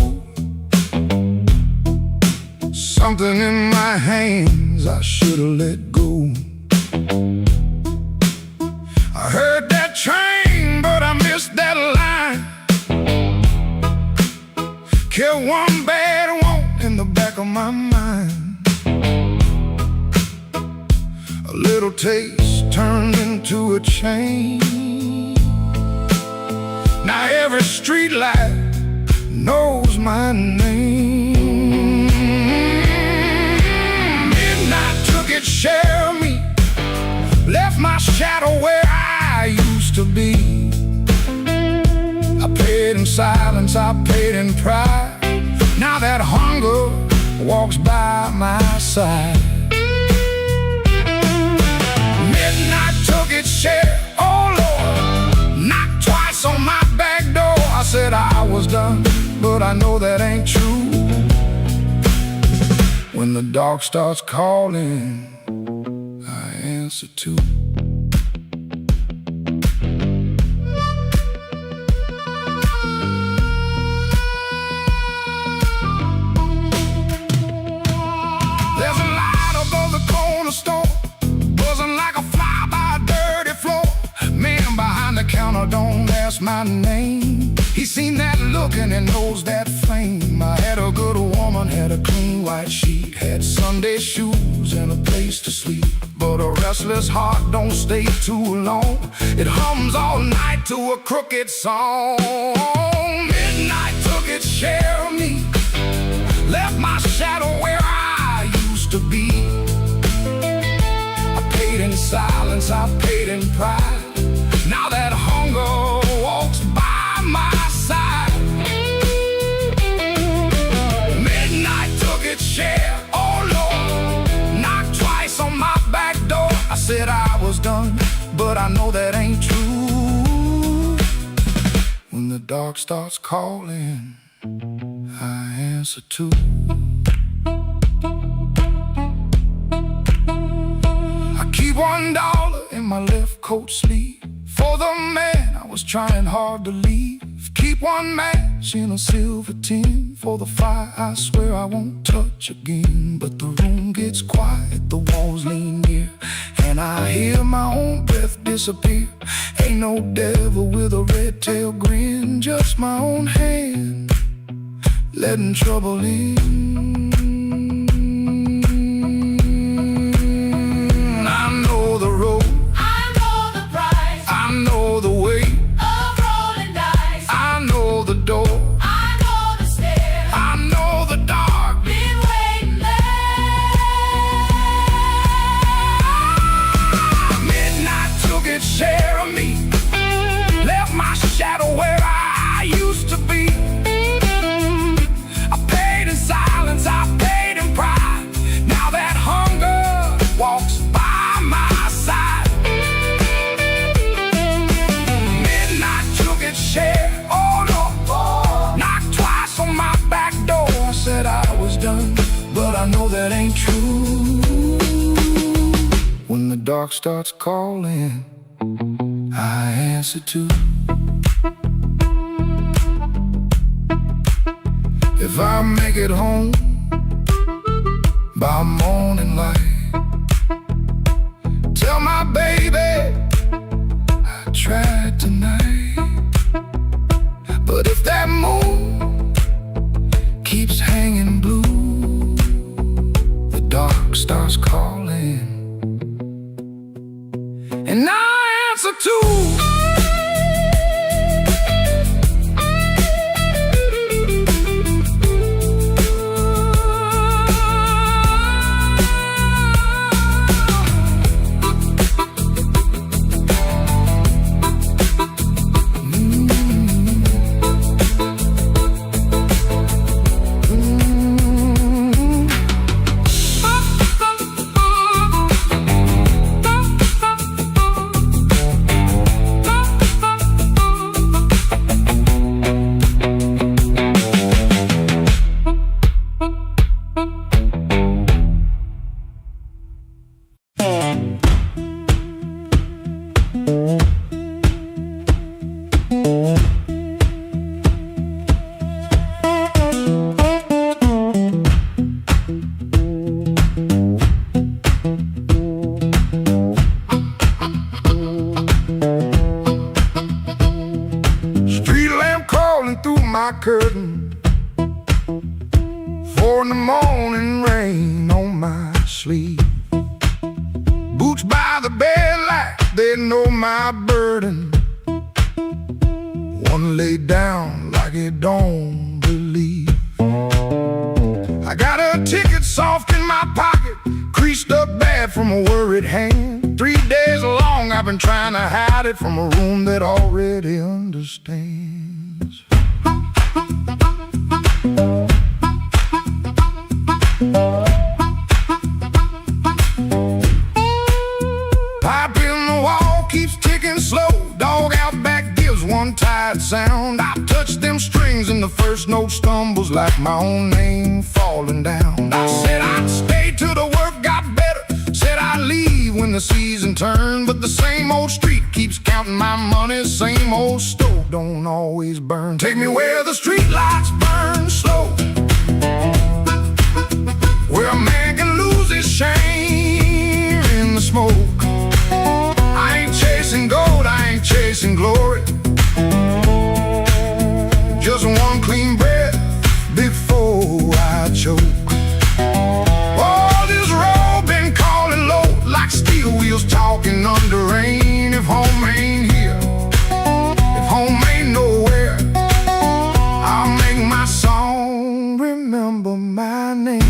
Something in my hands I should've let go. I heard that train, but I missed that line. Kept one bad want in the back of my mind. A little taste turned into a chain. Now every street light knows my name. Midnight took its share of me, left my shadow where I used to be. I paid in silence, I paid in pride. Now that hunger walks by my side. Midnight took its share, oh Lord, knocked twice on my back door. I said I was done, but I know that ain't true. When the dark starts calling, I answer too. There's a light above the corner store, buzzing like a fly by a dirty floor. Man behind the counter don't ask my name. He seen that look and he knows that flame. I had a good woman, had a clean white sheet, had Sunday shoes and a place to sleep. But a restless heart don't stay too long. It hums all night to a crooked song. Midnight took its share of me, left my shadow where I used to be. I paid in silence, I paid in pride. Now that hunger walks by my side. Midnight took its share, oh Lord, knocked twice on my back door. I said I was done, but I know that ain't true. When the dark starts calling, I answer too. I keep $1 in my left coat sleeve for the man I was trying hard to leave. Keep one match in a silver tin for the fire I swear I won't touch again. But the room gets quiet, the walls lean near, and I hear my own breath disappear. Ain't no devil with a red tail grin, just my own hand letting trouble in. I know the road, I know the price I know the way, of rolling dice. I know the door, I know the stairs, I know the dark. been waiting there. Midnight took its share of me, left my shadow where I used to be. I paid in silence, I paid in pride. Now that hunger walks by my side. Midnight took its share, oh Lord, knocked twice on my back door. I said I was done, but I know that ain't true. When the dark starts calling, I answer too. If I make it home by morning light, tell my baby I tried tonight. But if that moon keeps hanging blue, the dark starts calling, and I answer too. the bed like they know my burden. One lay down like it don't believe. I got a ticket soft in my pocket, creased up bad from a worried hand. 3 days long I've been trying to hide it from a room that already understands. Pipe in the wall keeps ticking slow. Dog out back gives one tired sound. I touch them strings and the first note stumbles like my own name falling down. I said I'd stay till the work got better, said I'd leave when the season turned. But the same old street keeps counting my money, same old stove don't always burn. Take me where the street lights burn slow, where a man can lose his shame in the smoke. I ain't chasing gold, I ain't chasing glory, just one clean breath before I choke. Oh, this road been calling low like steel wheels talking under rain. If home ain't here, if home ain't nowhere, I'll make my song remember my name.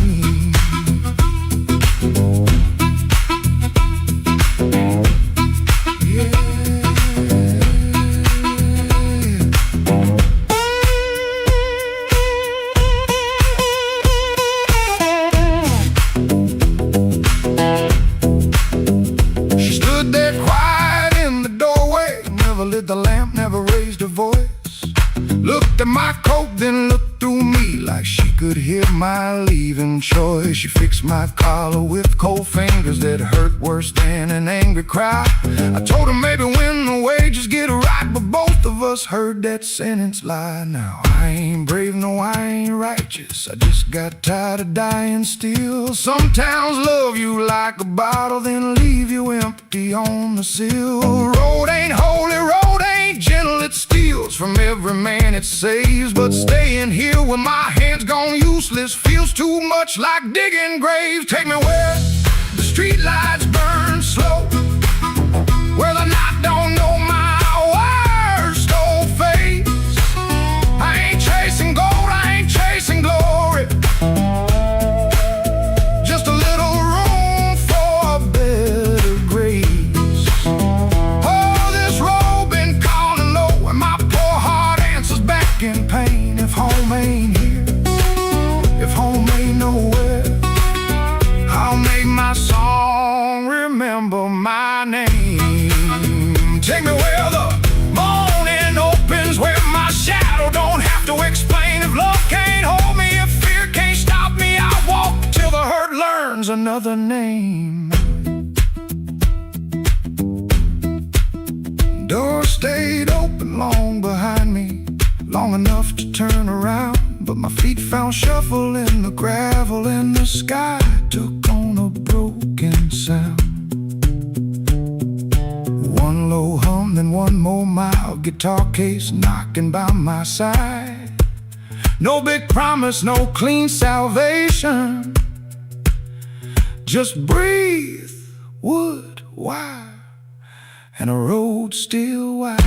The lamp, never raised her voice, looked at my coat, then looked through me like she could hear my leaving choice. She fixed my collar with cold fingers that hurt worse than an angry cry. I told her maybe when the wages get right, but both of us heard that sentence lie. Now I ain't brave, no I ain't righteous, I just got tired of dying still. Some towns love you like a bottle, then leave you empty on the sill. Road ain't holy, road ain't gentle, it steals from every man it saves. But staying here with my hands gone useless feels too much like digging graves. Take me where the street lights burn slow, where the night don't know my worst old face. I ain't chasing gold, I ain't chasing glory, just a little room for a better grace. Oh, this road been calling low, and my poor heart answers back in pain. If home ain't here, if home ain't nowhere, I'll make my song remember my name. Take me where the morning opens, where my shadow don't have to explain. If love can't hold me, if fear can't stop me, I'll walk till the hurt learns another name. Door stayed open long behind me, long enough to turn around, but my feet found shuffle in the gravel, and the sky took on a broken sound. One low hum, then one more mild guitar case knocking by my side. No big promise, no clean salvation, just breathe, wood, wire, and a road still wide.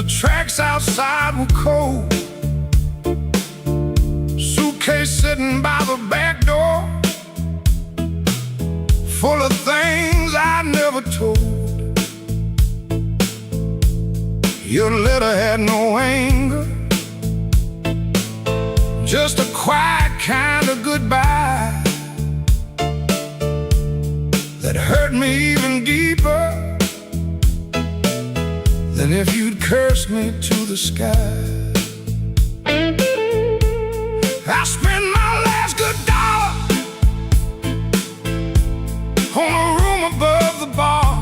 The tracks outside were cold. Suitcase sitting by the back door, full of things I never told. Your letter had no anger, just a quiet kind of goodbye that hurt me even deeper than if you'd cursed me to the sky. I spent my last good dollar on a room above the bar,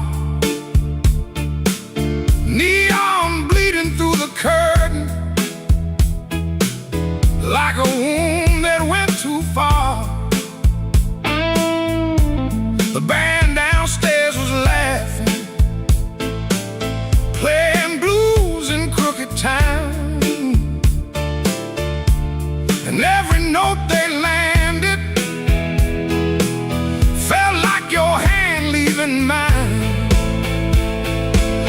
neon bleeding through the curtain like a wound that went too far. The band downstairs was laughing, playing blues in crooked time, and every note they landed felt like your hand leaving mine.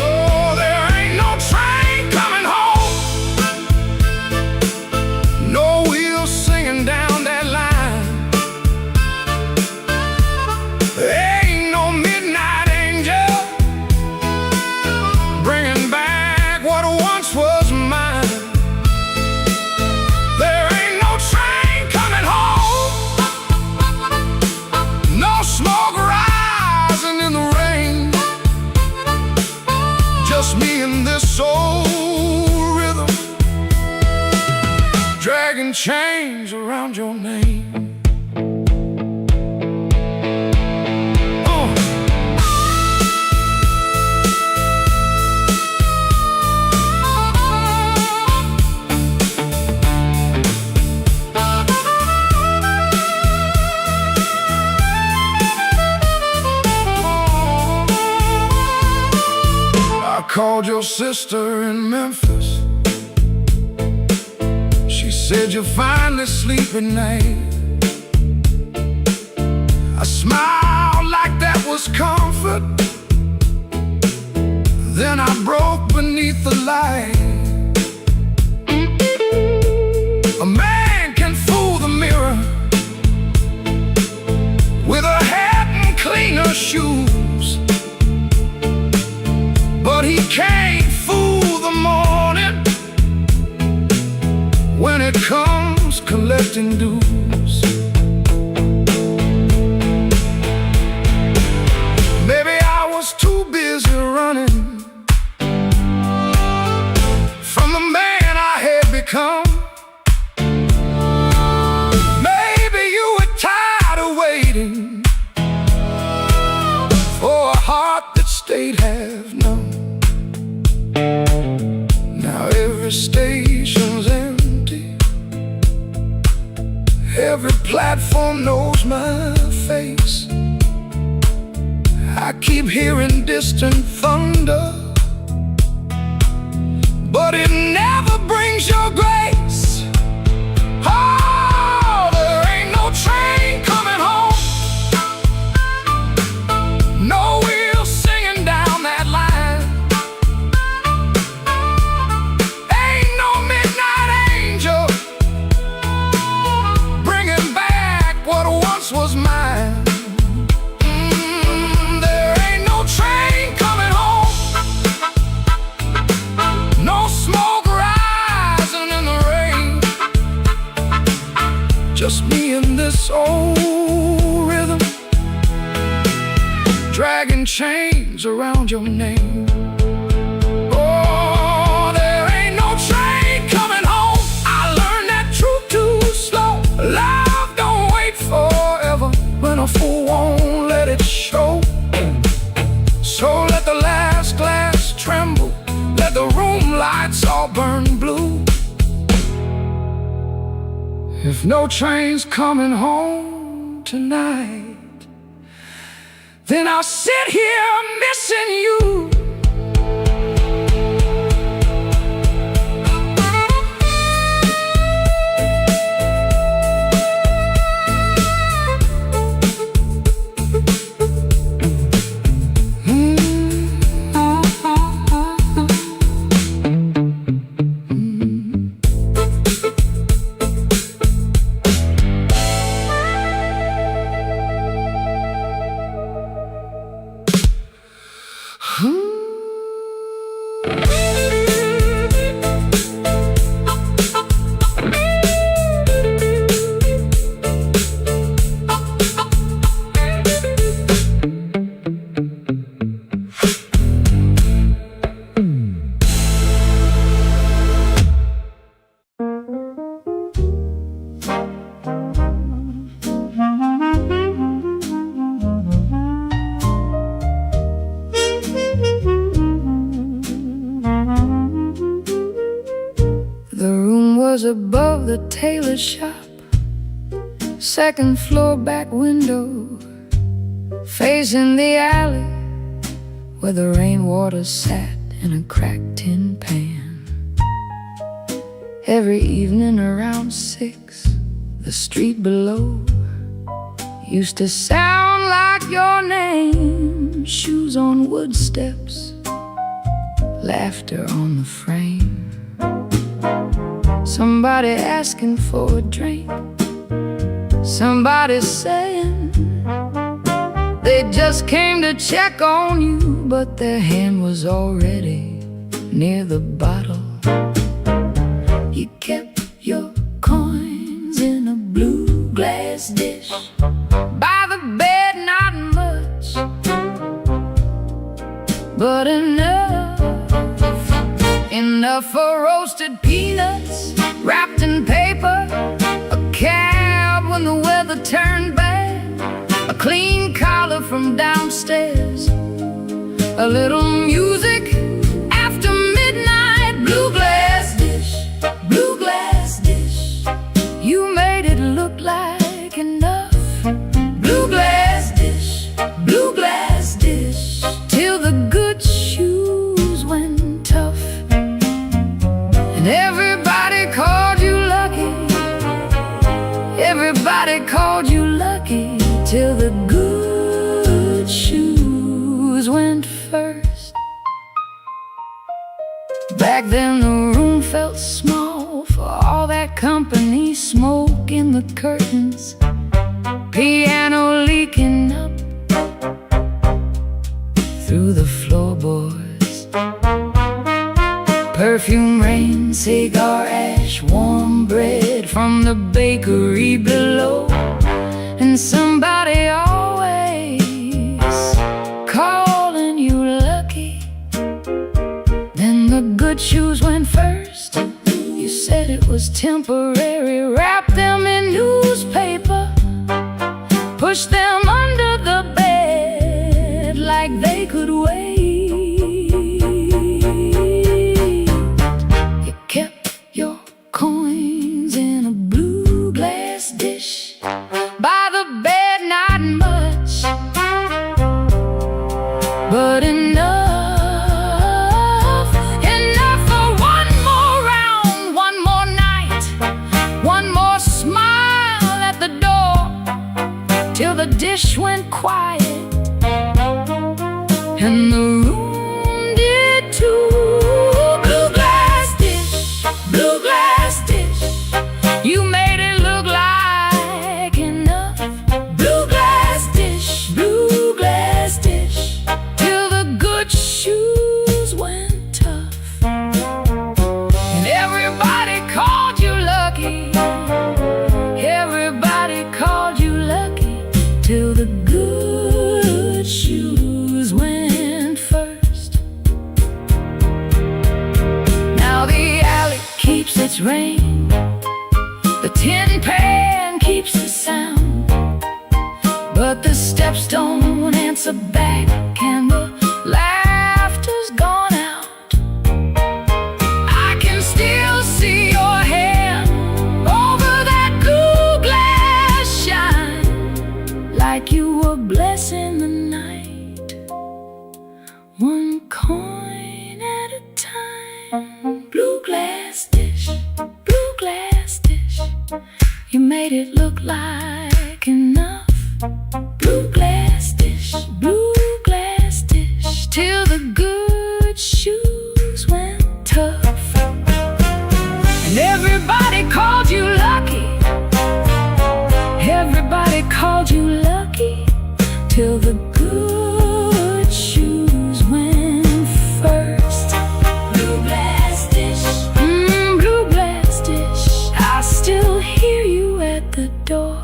Oh, there ain't no train coming home, no wheels singing down that line. There ain't no midnight angel bringing back what once was mine. There ain't no train coming home, no smoke rising in the rain, just me and this soul rhythm, dragging chains around your name. I called your sister in Memphis. She said you'll finally sleep at night. I smiled like that was comfort. Then I broke beneath the light. A man can fool the mirror with a hat and cleaner shoes, but he can't fool the morning when it comes collecting dues. Maybe I was too busy running from the man I had become. Maybe you were tired of waiting for a heart that stayed half numb. Now every station's empty, every platform knows my face. I keep hearing distant thunder, but it never brings your grace. Oh, there ain't no train coming home, no wheels singing down that line. Ain't no midnight angel bringing back what once was mine. There ain't no train coming home, no smoke rising in the rain, just me and this old rhythm, dragging chains around your name. Oh, there ain't no train coming home. I learned that truth too slow. Love don't wait forever when a fool won't let it show. So let the last glass tremble, let the room lights all burn blue. If no train's coming home tonight, then I'll sit here missing you. the tailor shop, second floor back window, facing the alley where the rainwater sat in a cracked tin pan. Every evening around 6, the street below used to sound like your name. Shoes on wood steps, laughter on the frame, somebody asking for a drink, somebody saying they just came to check on you, but their hand was already near the bottle. You kept your coins in a blue glass dish by the bed, not much, but enough for roasted peanuts wrapped in paper, a cab when the weather turned bad, a clean collar from downstairs, a little music after midnight. Blue glass dish, blue glass dish, you made it look like enough. Blue glass dish, blue glass dish, till the good shoes went tough, and everybody called you lucky. Everybody called you lucky, till the good shoes went first. Back then the room felt small for all that company, smoke in the curtains, piano leaking up through the floorboards, perfume rain, cigar ash, warm bread from the bakery below, and somebody always calling you lucky. Then the good shoes went first. You said it was temporary, wrap them in newspaper, push them under the bed like they could wait. You kept your coins in a blue glass dish by the bed, not much, but enough for one more round, one more night, one more smile at the door, till the dish went quiet and the room did too. Blue glass dish, blue glass dish, you made it look like enough. Blue glass dish, blue glass dish, till the good shoes went tough, and everybody called you lucky. Everybody called you lucky, till the good shoes went first. Now the alley keeps its rain, the tin pan keeps the sound, but the steps don't answer back, and the laughter's gone out. I can still see your hand over that blue glass shine, like you were blessing the night, one coin at a time. Blue glass dish, blue glass dish, you made it look like enough. Blue glass dish, blue glass dish, till the good shoes went tough, and everybody called you lucky. Everybody called you lucky, till the good shoes went first. Blue glass dish, blue glass dish, I still hear you at the door.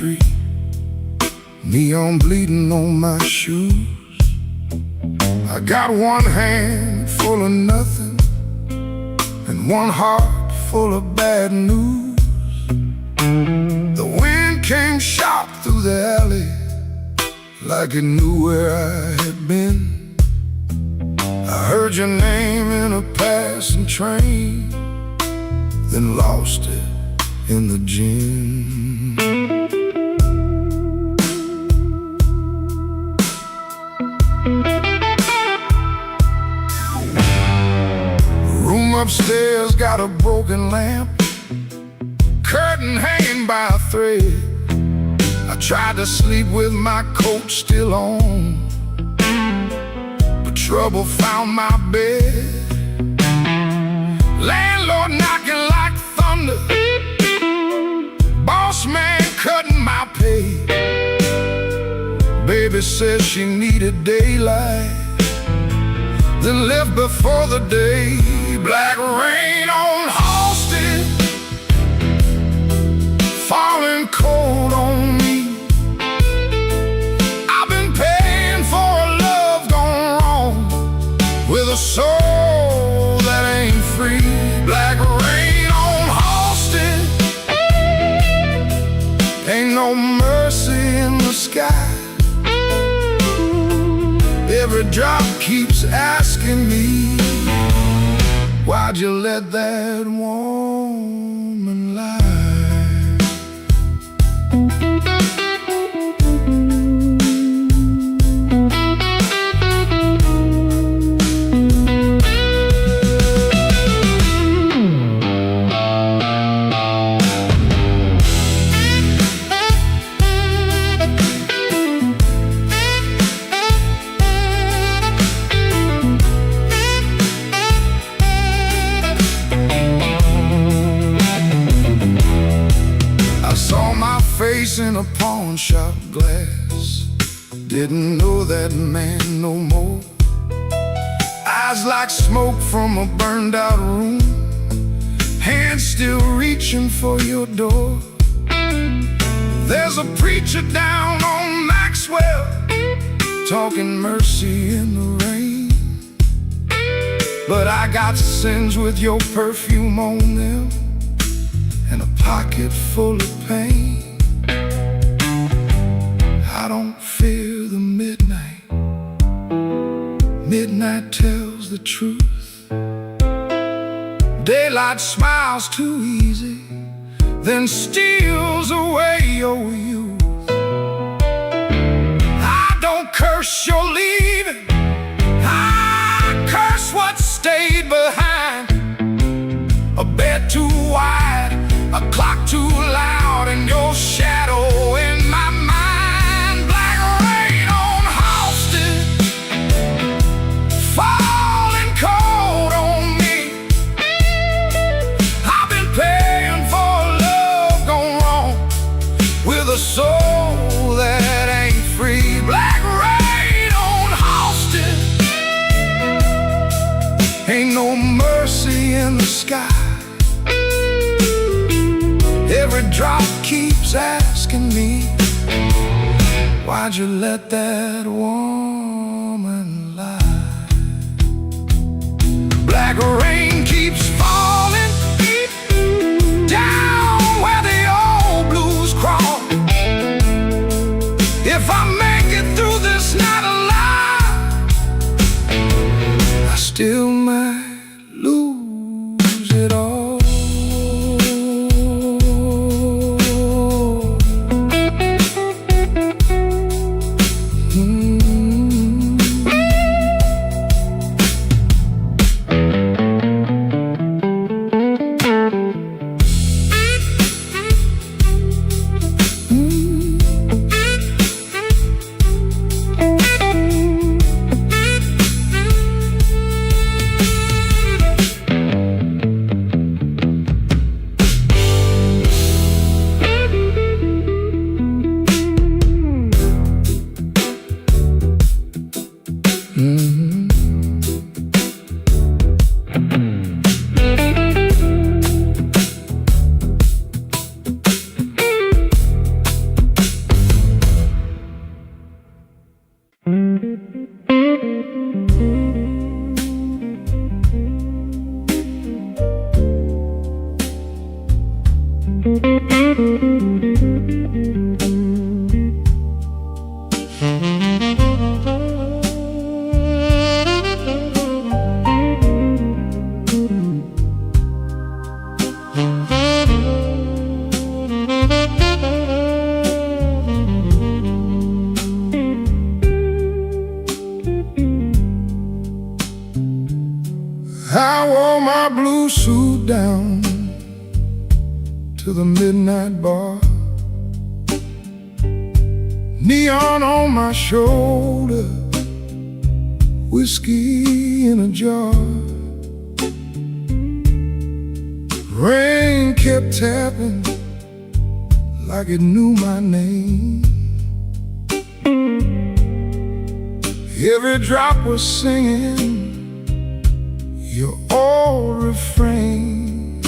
street, neon bleeding on my shoes. I got one hand full of nothing and one heart full of bad news. The wind came sharp through the alley like it knew where I had been. I heard your name in a passing train, then lost it in the gym. The room upstairs got a broken lamp, curtain hanging by a thread. I tried to sleep with my coat still on, but trouble found my bed. Landlord knocking like thunder, boss man cutting my pay. Baby says she needed daylight, then left before the day. Black rain on Halsted, falling cold on me. I've been paying for a love gone wrong, with a soul that ain't free. Black rain on Halsted, ain't no mercy in the sky. Every drop keeps asking me, why'd you let that woman lie? Face in a pawn shop glass, didn't know that man no more. Eyes like smoke from a burned out room, hands still reaching for your door. There's a preacher down on Maxwell, talking mercy in the rain. But I got sins with your perfume on them, and a pocket full of pain. I don't fear the midnight. Midnight tells the truth. Daylight smiles too easy, then steals away your youth. I don't curse your leaving, I curse what stayed behind. A bed too wide, a clock too loud, and your shadow in my mind. Falling cold on me. I've been paying for love gone wrong, with a soul that ain't free. Black rain on Halsted, ain't no mercy in the sky. Every drop keeps asking me, why'd you let that woman lie? Black rain keeps falling down where the old blues crawl. If I make it through this night alive, I still might lose it all. suit down to the midnight bar, neon on my shoulder, whiskey in a jar. Rain kept tapping like it knew my name. Every drop was singing your old refrain.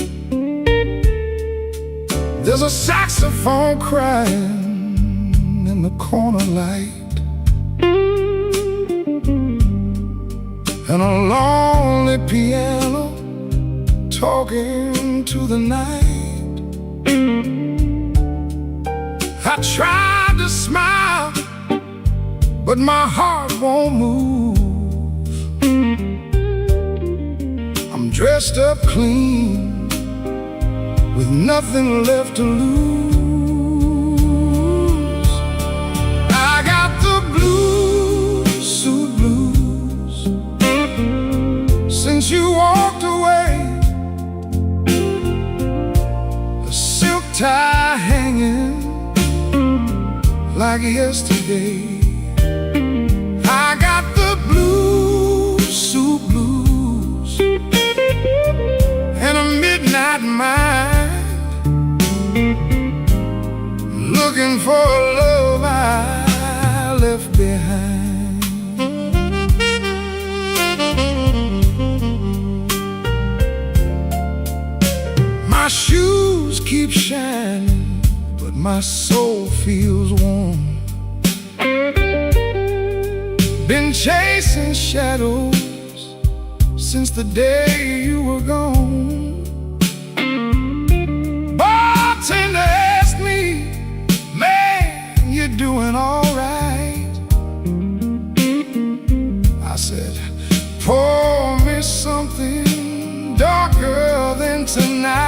There's a saxophone crying in the corner light, and a lonely piano talking to the night. I tried to smile, but my heart won't move. I'm dressed up clean, with nothing left to lose. I got the blues, suit blues, since you walked away. A silk tie hanging like yesterday. I got the blues, suit blues, and a midnight mind, looking for a love I left behind. My shoes keep shining, but my soul feels warm. Been chasing shadows since the day you were gone. Bartender asked me, man, you're doing all right. I said, pour me something darker than tonight.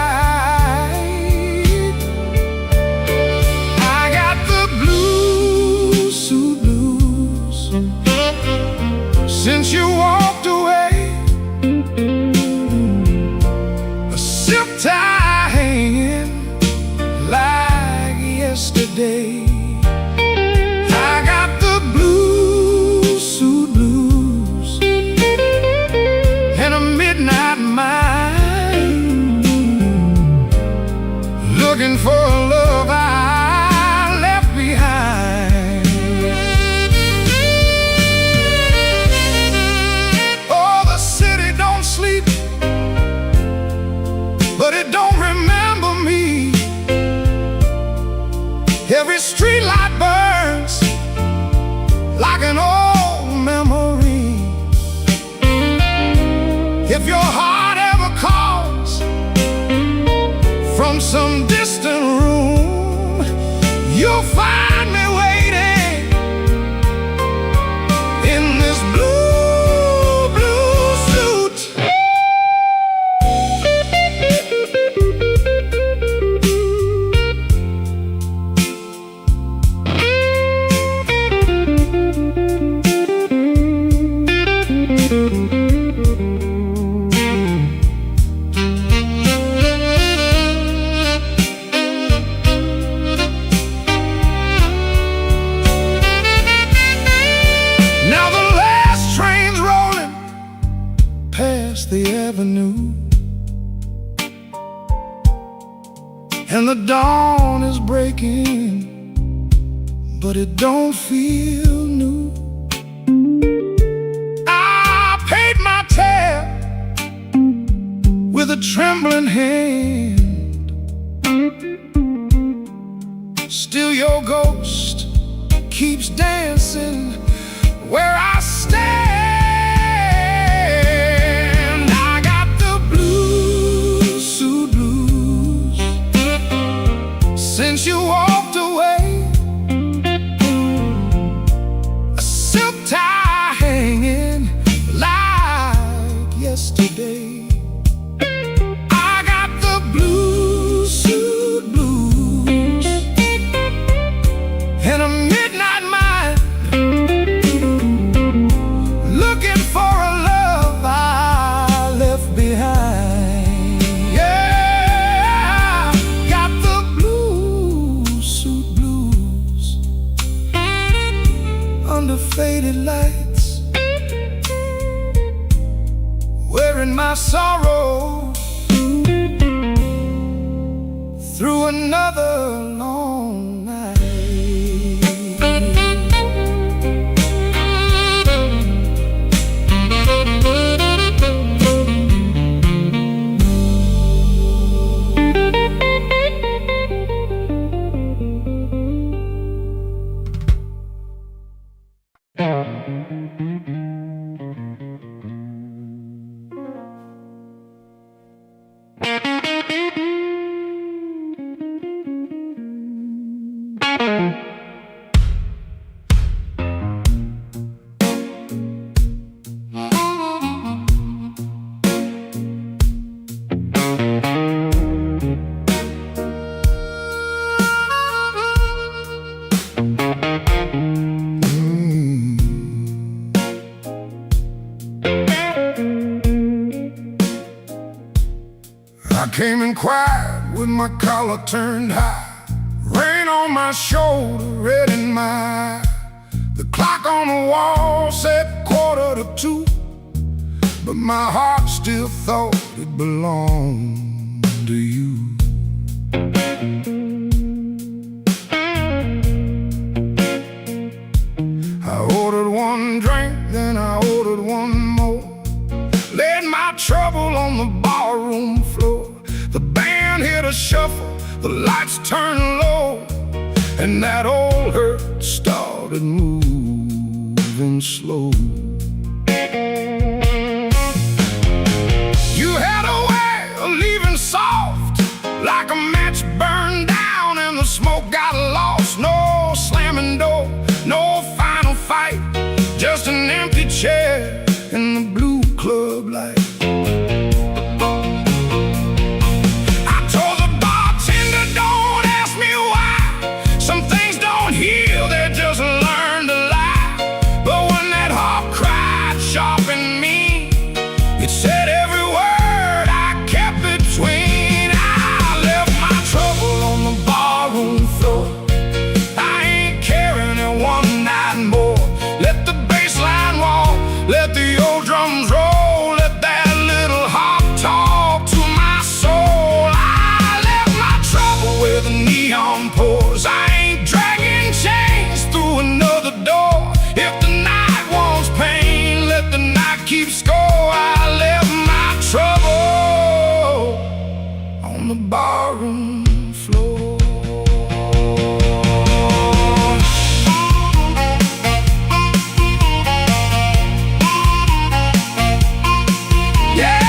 I got the blues, suit blues, since you walked away. A silk tie hanging like yesterday. I got the blues, suit blues, and a midnight mind, looking for a love I left behind. Oh, the city don't sleep, but it don't remember me. Every street light burns like an old memory. If your heart ever calls from some distant room, you'll find me waiting in this blue, blue suit. Now the last train's rolling past the avenue, and the dawn is breaking, but it don't feel new. I paid my tab with a trembling hand. Still your ghost keeps dancing where I stand. I got the blues, suit blues, since you walked away. A silk tie hanging like yesterday. I got the blues, suit blues, and a midnight mind, faded lights, wearing my sorrow through another long night. I came in quiet with my collar turned high, rain on my shoulder, red in my eye. The clock on the wall said 1:45, but my heart still thought it belonged to you. I ordered one drink, then I ordered one more, laid my trouble on the barroom floor. The band hit a shuffle, the lights turned low, and that old hurt started moving slow. You had a way of leaving soft, like a match burned down and the smoke got lost. No slamming door, no final fight, just an empty chair in the blue club light. It said every word I kept between. I left my trouble on the barroom floor. I ain't carrying it one night more. Let the bass line walk, let the old drums roll, let that little harp talk to my soul. I left my trouble where the neon pours. I ain't dragging chains through another door. If the night wants pain, let the night keep score. Trouble on the barroom floor. Yeah!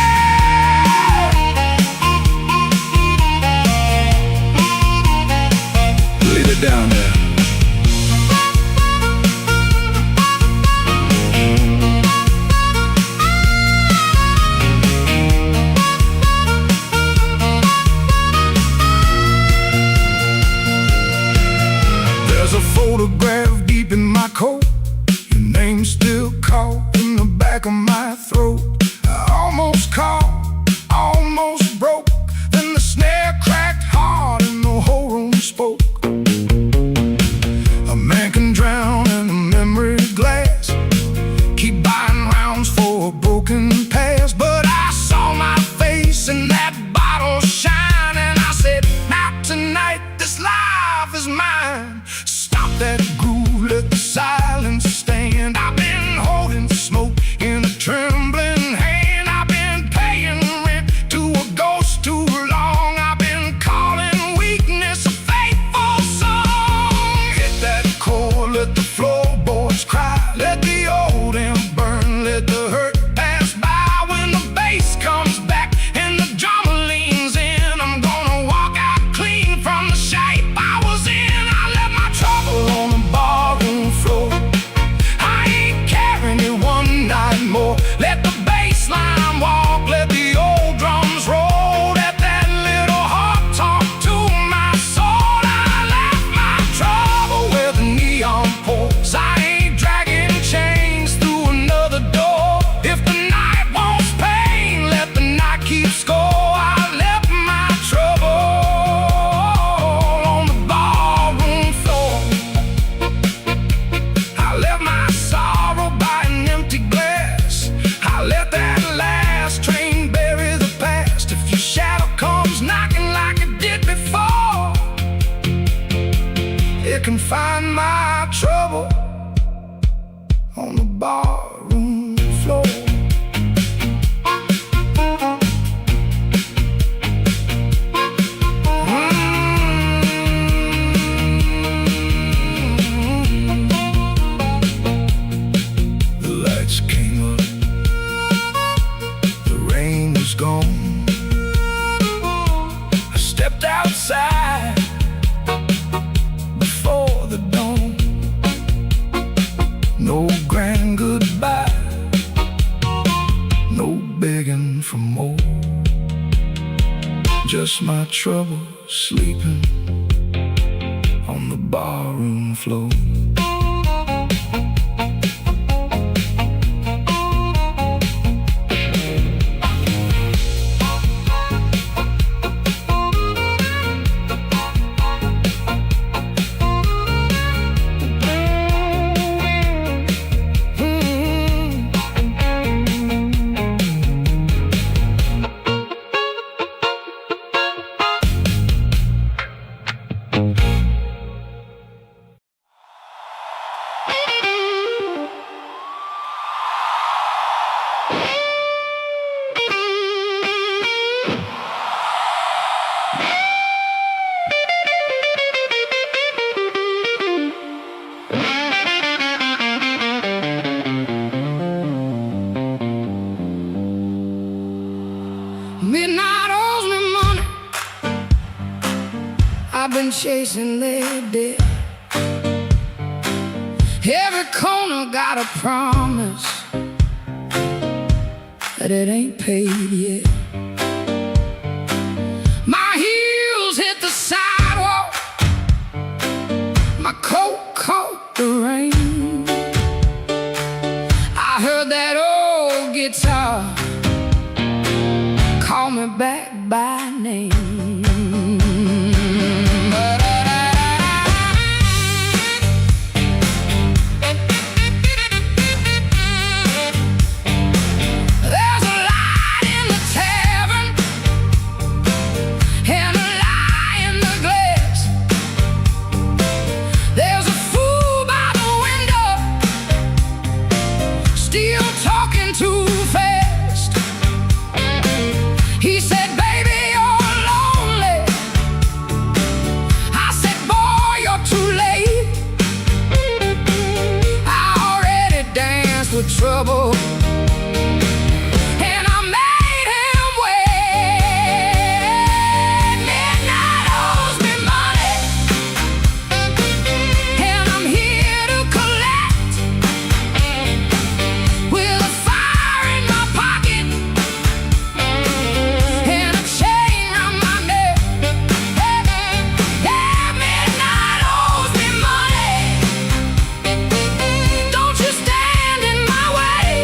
Leave it down there. There's a photograph deep in my coat, your name still caught in the back of my throat. I almost caught, almost broke, then the snare cracked hard and the whole room spoke. A man can drown in a memory glass, keep buying rounds for a broken past. But I saw my face in that bottle shine, and I said, not tonight, this life is mine. Stop that groove, let the silence stand. I've been holding smoke in a trembling hand. I've been paying rent to a ghost too long. I've been calling weakness a faithful song. Hit that chord, let the floorboards cry, let the old amp burn, let the hurt pass by. When the bass comes back and the drummer leans in, I'm gonna walk out clean from the shape I was in. I left my trouble on the barroom floor. I ain't carrying it one night more. Let the bass line walk, let the old drums roll, let that little harp talk to my soul. I left my trouble where the neon pours. I ain't dragging chains find my trouble on the barroom floor. The lights came up, the rain was gone. I stepped outside before the dawn. No grand goodbye, no begging for more. Just my trouble sleeping on the barroom floor. Midnight owes me money. I've been chasing their debt. Every corner got a promise that it ain't paid yet. My heels hit the sidewalk, my coat caught the rain. I heard that old guitar call me back by name. There's a light in the tavern and a lie in the glass. There's a fool by the window, still talking too fast. He said, baby, you're lonely. I said, boy, you're too late. I already danced with trouble, and I made him wait. Midnight owes me money, and I'm here to collect. With a fire in my pocket and a chain round my neck. Yeah, midnight owes me money. Don't you stand in my way.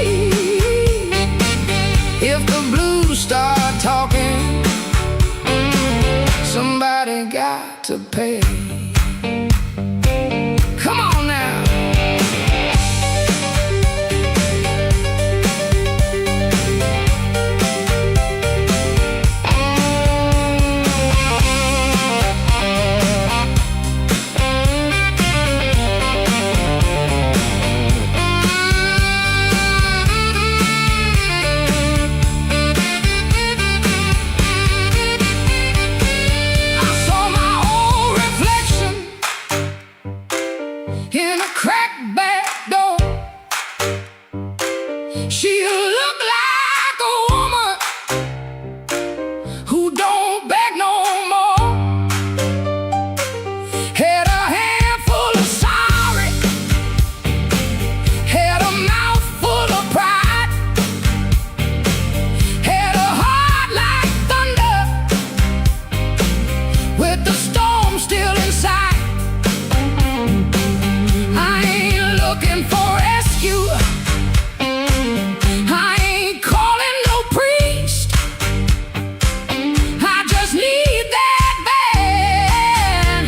If the blues start talking, somebody got to pay. Come on now. I saw my old reflection in a cracked back door. She looked like a woman who don't beg no more. Had a handful of sorry, had a mouth full of pride, had a heart like thunder with the storm still inside. I ain't looking for rescue. I ain't calling no priest. I just need that band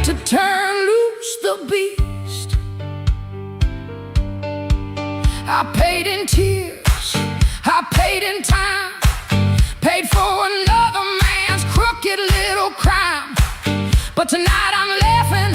to turn loose the beast. I paid in tears, I paid in time, paid for another man's crooked little crime. But tonight I'm laughing,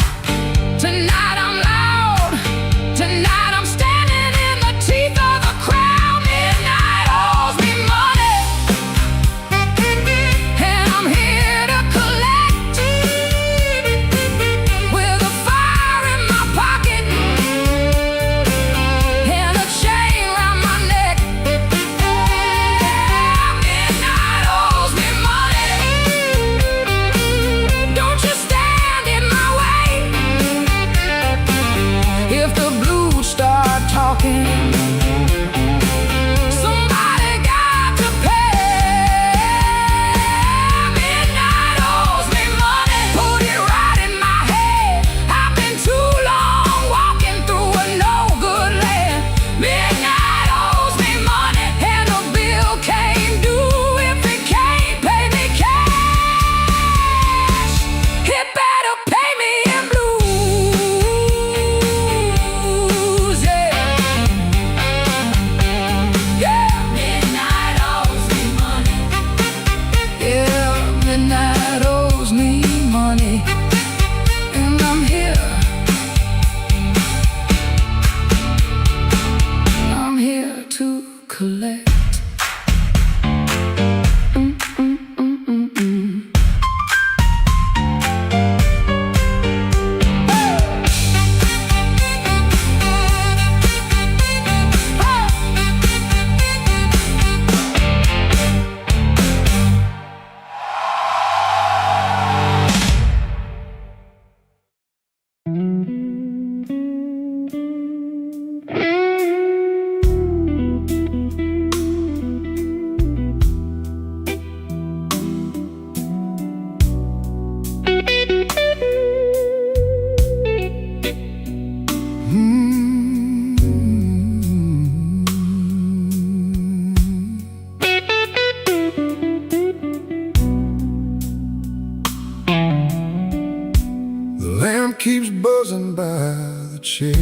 the chair.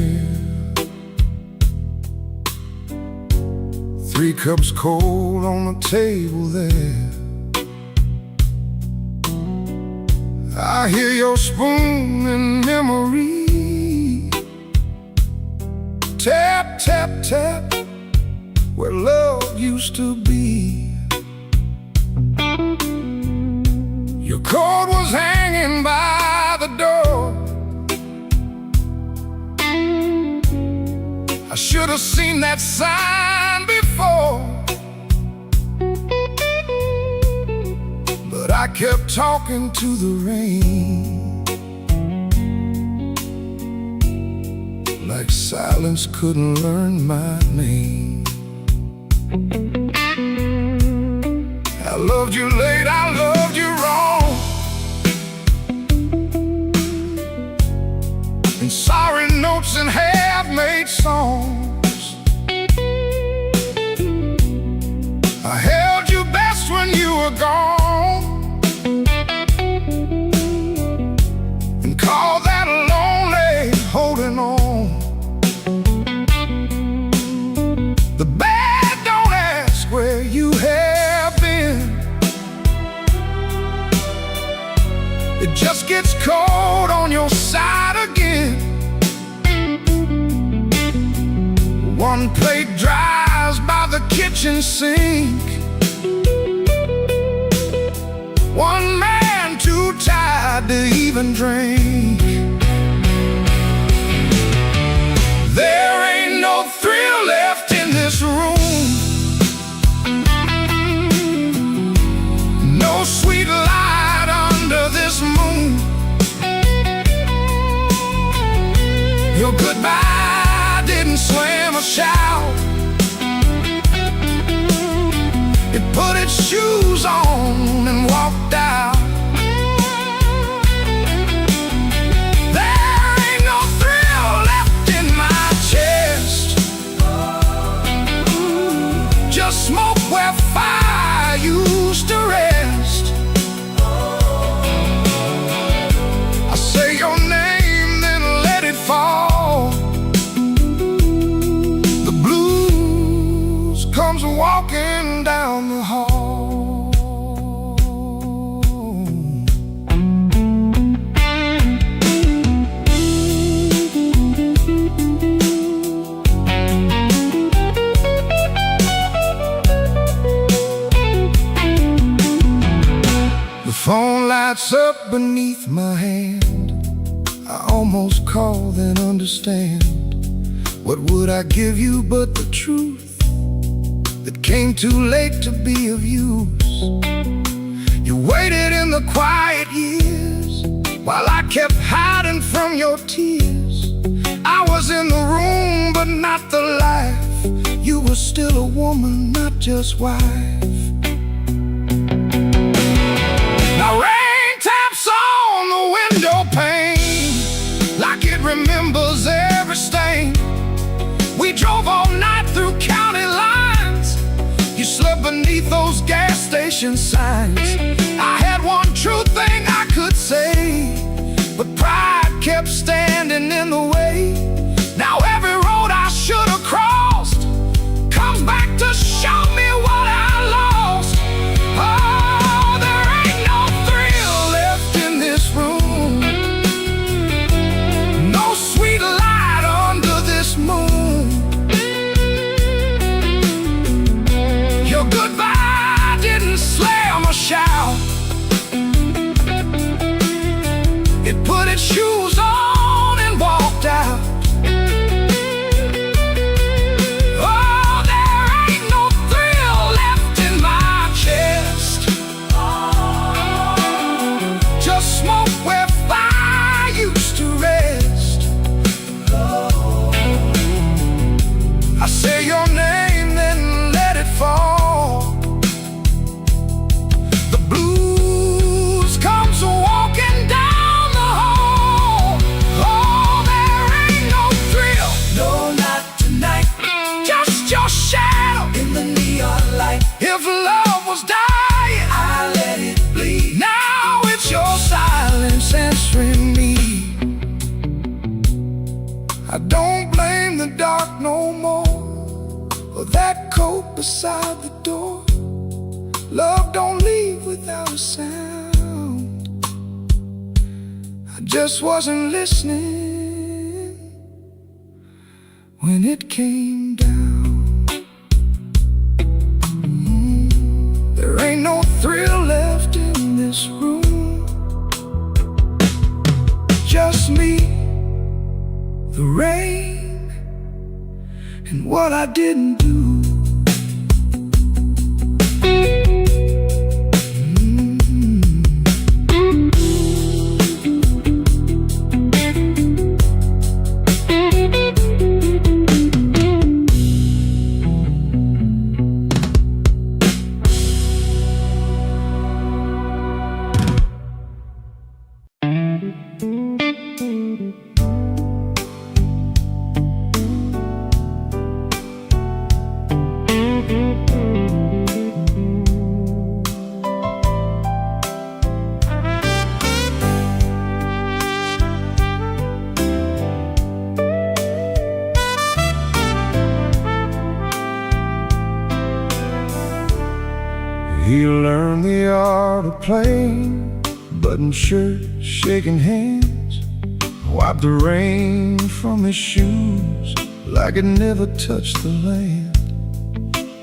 3 cups cold on the table there. I hear your spoon in memory. Tap, tap, tap, where love used to be. Your coat was hanging by the door. I should have seen that sign before, but I kept talking to the rain, like silence couldn't learn my name. I loved you late, I loved you wrong, and sorry notes and half-made songs. I held you best when you were gone, and called that lonely holding on. The bad don't ask where you have been. It just gets cold on your side again. One plate dries by the kitchen sink. One man too tired to even drink. There ain't no thrill left in this room. No sweet light under this moon. Your goodbye didn't slam a shout. It put its shoes on and walked out. There ain't no thrill left in my chest. Just smoke where fire used to rest. I say your name, then let it fall. The blues comes walking down the hall. The phone lights up beneath my hand. I almost call, then understand. What would I give you but the truth that came too late to be of use? You waited in the quiet years while I kept hiding from your tears. I was in the room but not the life. You were still a woman, not just wife. Now rain taps on the window pane like it remembers every stain. We drove all night through county lines. You slept beneath those gas station signs. I had one true thing I could say, but pride kept standing in the way. Now every road I should have crossed comes back to show me what I lost. Oh, there ain't no thrill left in this room. No sweet light under this moon. Your goodbye didn't slam a shout. It put its shoes on and walked I don't blame the dark no more, or that coat beside the door. Love don't leave without a sound. I just wasn't listening when it came down. There ain't no thrill left in this room. Just me, the rain, and what I didn't do. He learned the art of playing, button shirt, shaking hands, wiped the rain from his shoes like it never touched the land.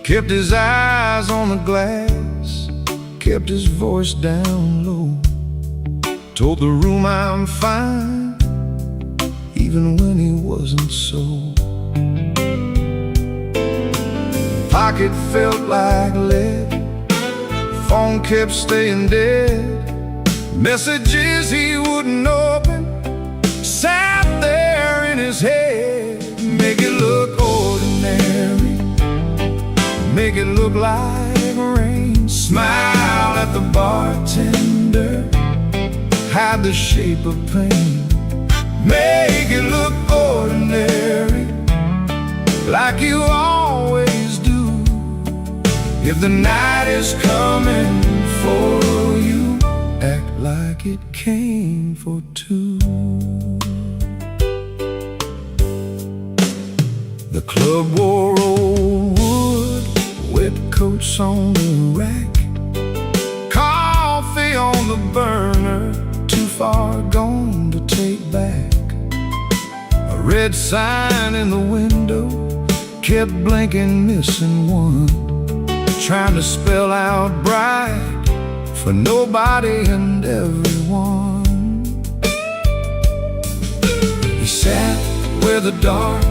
Kept his eyes on the glass, kept his voice down low, told the room I'm fine, even when he wasn't so. Pocket felt like lead, phone kept staying dead, messages he wouldn't open sat there in his head. Make it look ordinary, make it look like rain. Smile at the bartender, hide the shape of pain. Make it look ordinary, like you always do. If the night is coming for you, act like it came for two. The club wore old wood, wet coats on the rack, coffee on the burner, too far gone to take back. A red sign in the window kept blinking, missing one, trying to spell out bright for nobody and everyone. He sat where the dark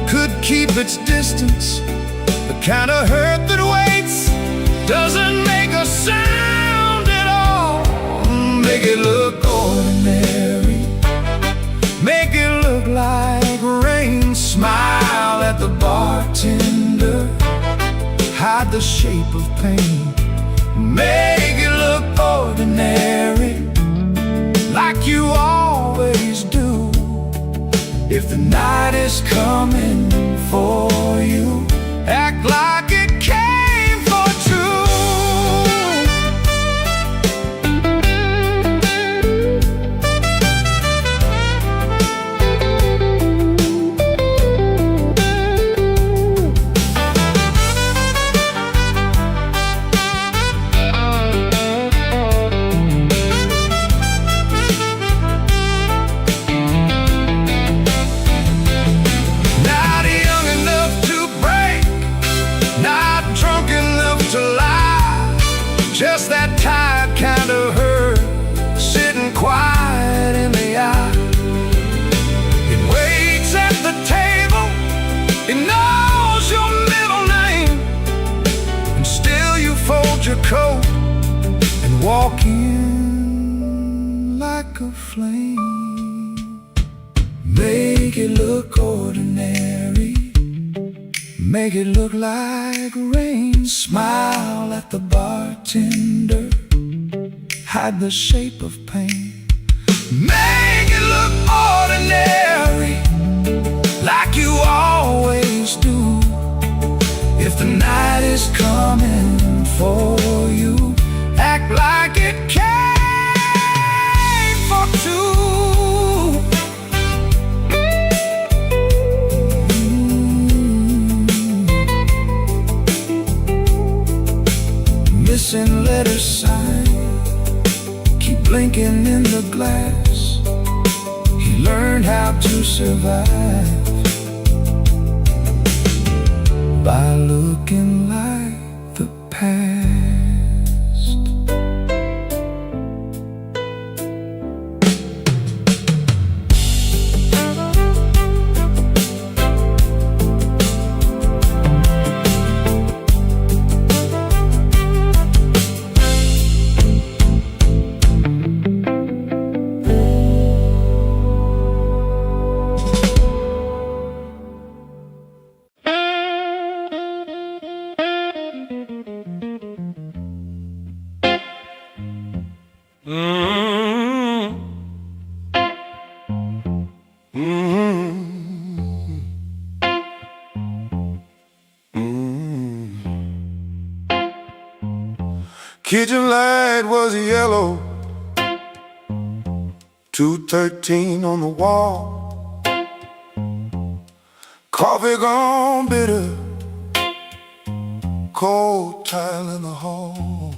could keep its distance, the kind of hurt that waits, doesn't make a sound at all. Make it look ordinary, make it look like rain. Smile at the bartender, hide the shape of pain. Make it look ordinary, like you always do. If the night is coming for you, act like it came for two. Just that tired kind of hurt, sitting quiet in the eye. It waits at the table, it knows your middle name, and still you fold your coat and walk in like a flame. Make it look ordinary, make it look like rain. Smile at the bartender, hide the shape of pain. Make it look ordinary, like you always do. If the night is coming for you, act like it came for two. glass. He learned how to survive by looking like the past. Kitchen light was yellow, 213 on the wall. Coffee gone bitter, cold tile in the hall.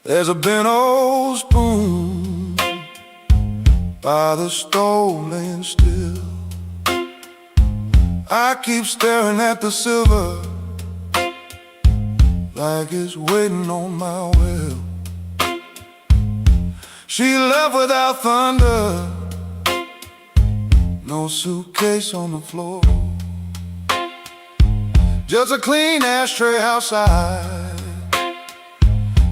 There's a bent old spoon by the stove laying still. I keep staring at the silver like it's waiting on my will. She left without thunder, no suitcase on the floor, just a clean ashtray outside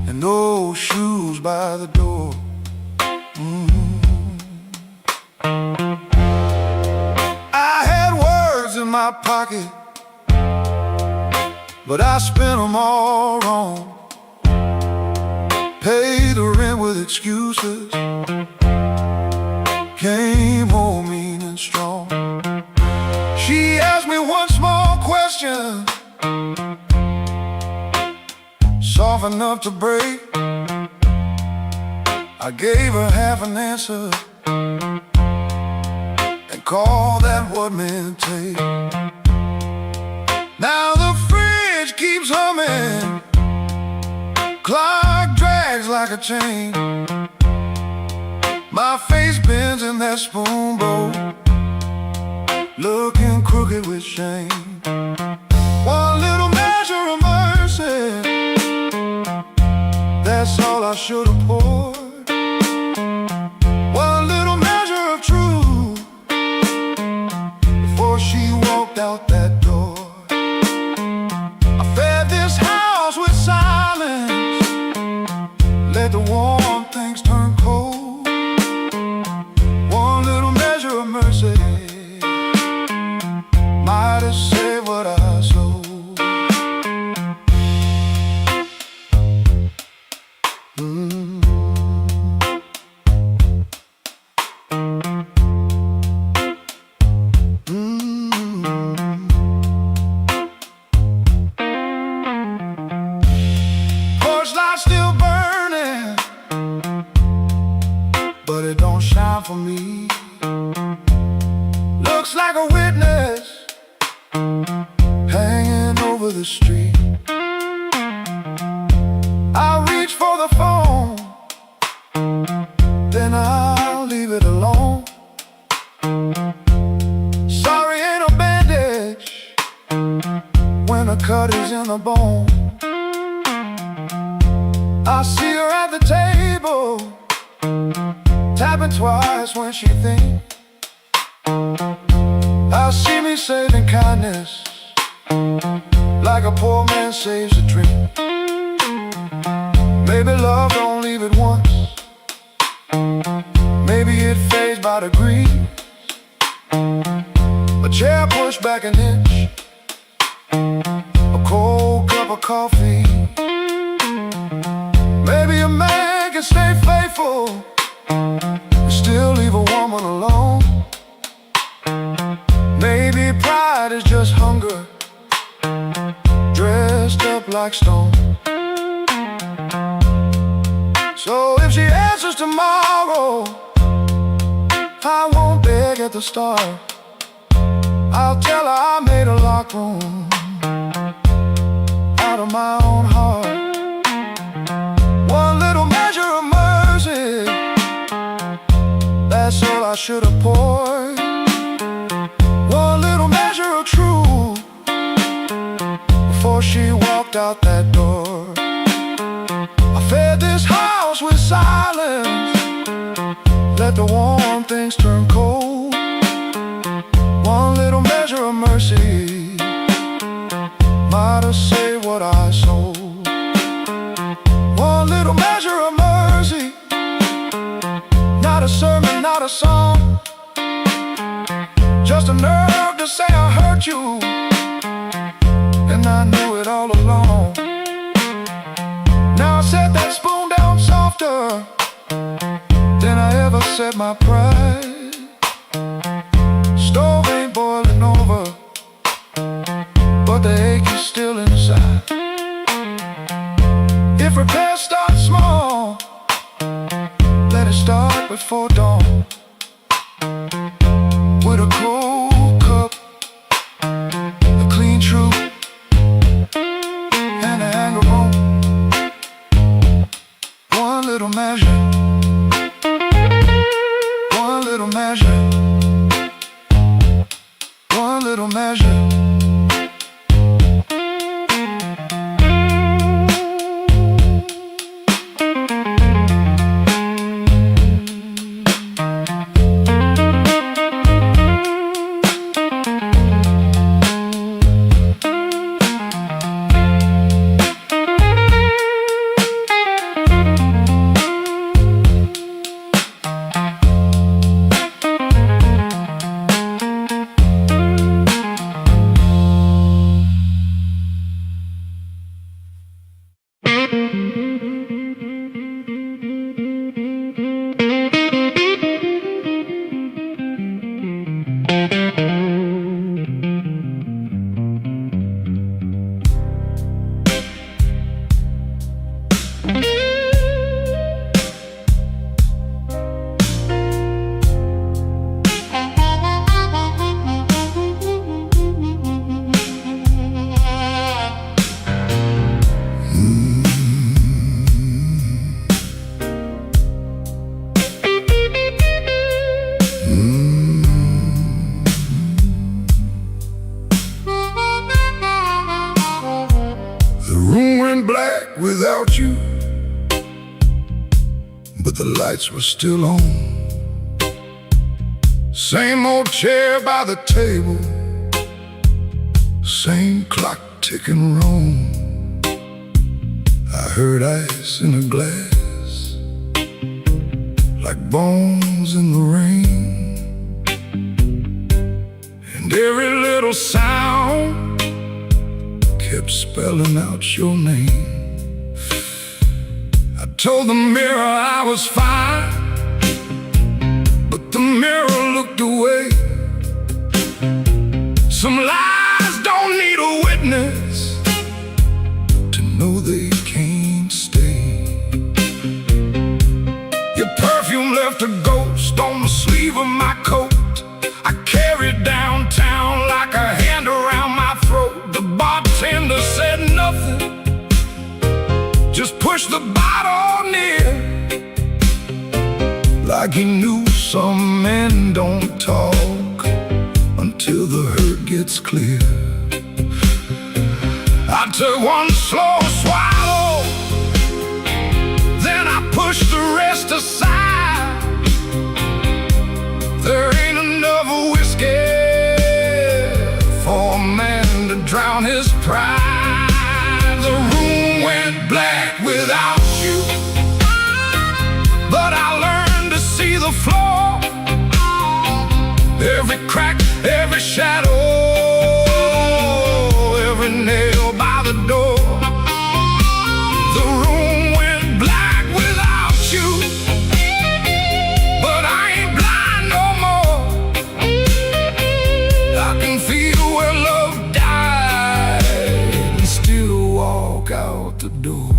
and no shoes by the door. I had words in my pocket, but I spent them all wrong. Paid the rent with excuses, came home mean and strong. She asked me one small question, soft enough to break. I gave her half an answer and called that what men take. Now the fridge keeps humming, clock drags like a chain. My face bends in that spoon bowl, looking crooked with shame. One little measure of mercy, that's all I should have poured. One little measure of truth before she walked out that door. Let the warm things turn cold. One little measure of mercy might have saved what I sold. Porch light still burning, but it don't shine for me. Looks like a witness hanging over the street. I reach for the phone, then I'll leave it alone. Sorry, ain't a bandage when a cut is in the bone. I see her at the table, tapping twice when she thinks. I see me saving kindness like a poor man saves a drink. Maybe love don't leave it once, maybe it fades by degrees. A chair pushed back an inch, a cold cup of coffee. Maybe a man can stay faithful and still leave a woman alone. Maybe pride is just hunger dressed up like stone. So if she answers tomorrow, I won't beg at the start. I'll tell her I made a locked room out of my own heart. One little measure of mercy that's all I should have poured. One little measure of truth before she walked out that door. I fed this house with silence, let the warm things turn cold. One little measure of mercy might have saved what I sold. One little measure of mercy, not a sermon, not a song, just a nerve to say I hurt you, and I knew it all along. Now I set that spoon down softer than I ever set my pride. Stove ain't boiling over, but the ache is still inside. If repair starts small, let it start before dawn. With a cold cup, a clean truth, and an anger bone. One little measure, one little measure, one little measure. Black without you, but the lights were still on. Same old chair by the table, same clock ticking wrong. I heard ice in a glass, like bones in the rain, and every little sound kept spelling out your name. I told the mirror I was fine, but the mirror looked away. Some lies don't need a witness to know they can't stay. Your perfume left a ghost on the sleeve of my coat. I carried downtown like a hand around my throat. The bartender said nothing, just pushed the bottle near, like he knew some men don't talk until the hurt gets clear. I took one slow swallow, then I pushed the rest aside. There ain't enough whiskey for a man to drown his pride. The room went black without you, but I learned to see the floor, every crack, every shadow, every nail by the door. The room went black without you, but I ain't blind no more. I can feel where love died and still walk out the door.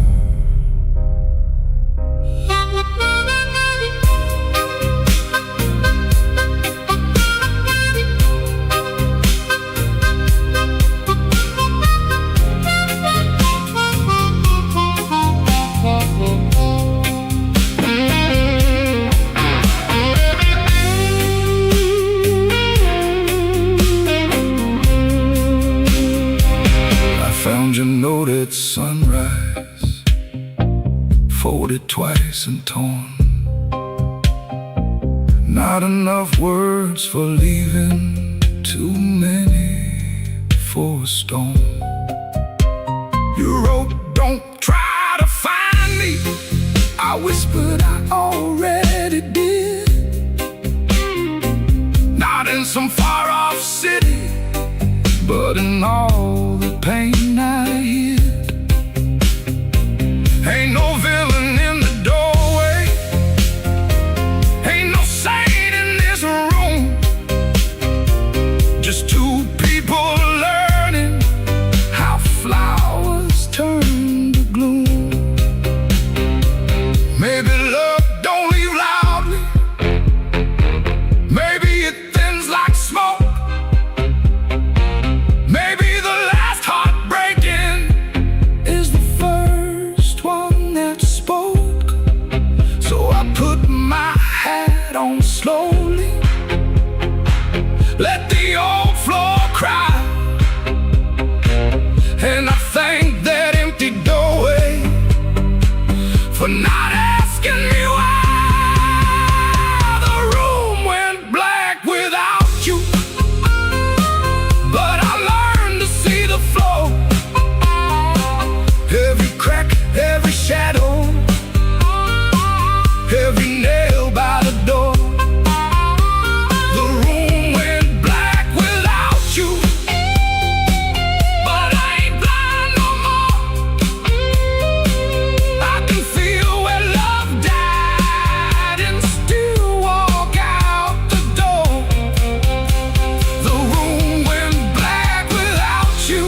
folded twice and torn. Not enough words for leaving, too many for a storm. You wrote, don't try to find me. I whispered, I already did. Not in some far-off city, but in all the pain I hid. Ain't no villain in the doorway, ain't no saint in this room. Just two people learning how flowers turn to gloom. Maybe love don't leave loudly, maybe it thins like smoke. Maybe the last heartbreaking is the first one that spoke. So I put my hat on slowly, let the old floor cry, and I thank that empty doorway for not asking me why. The room went black without you, but I learned to see the flow. Every crack, every shadow, every nail by the door. The room went black without you, but I ain't blind no more. I can feel where love died and still walk out the door. The room went black without you,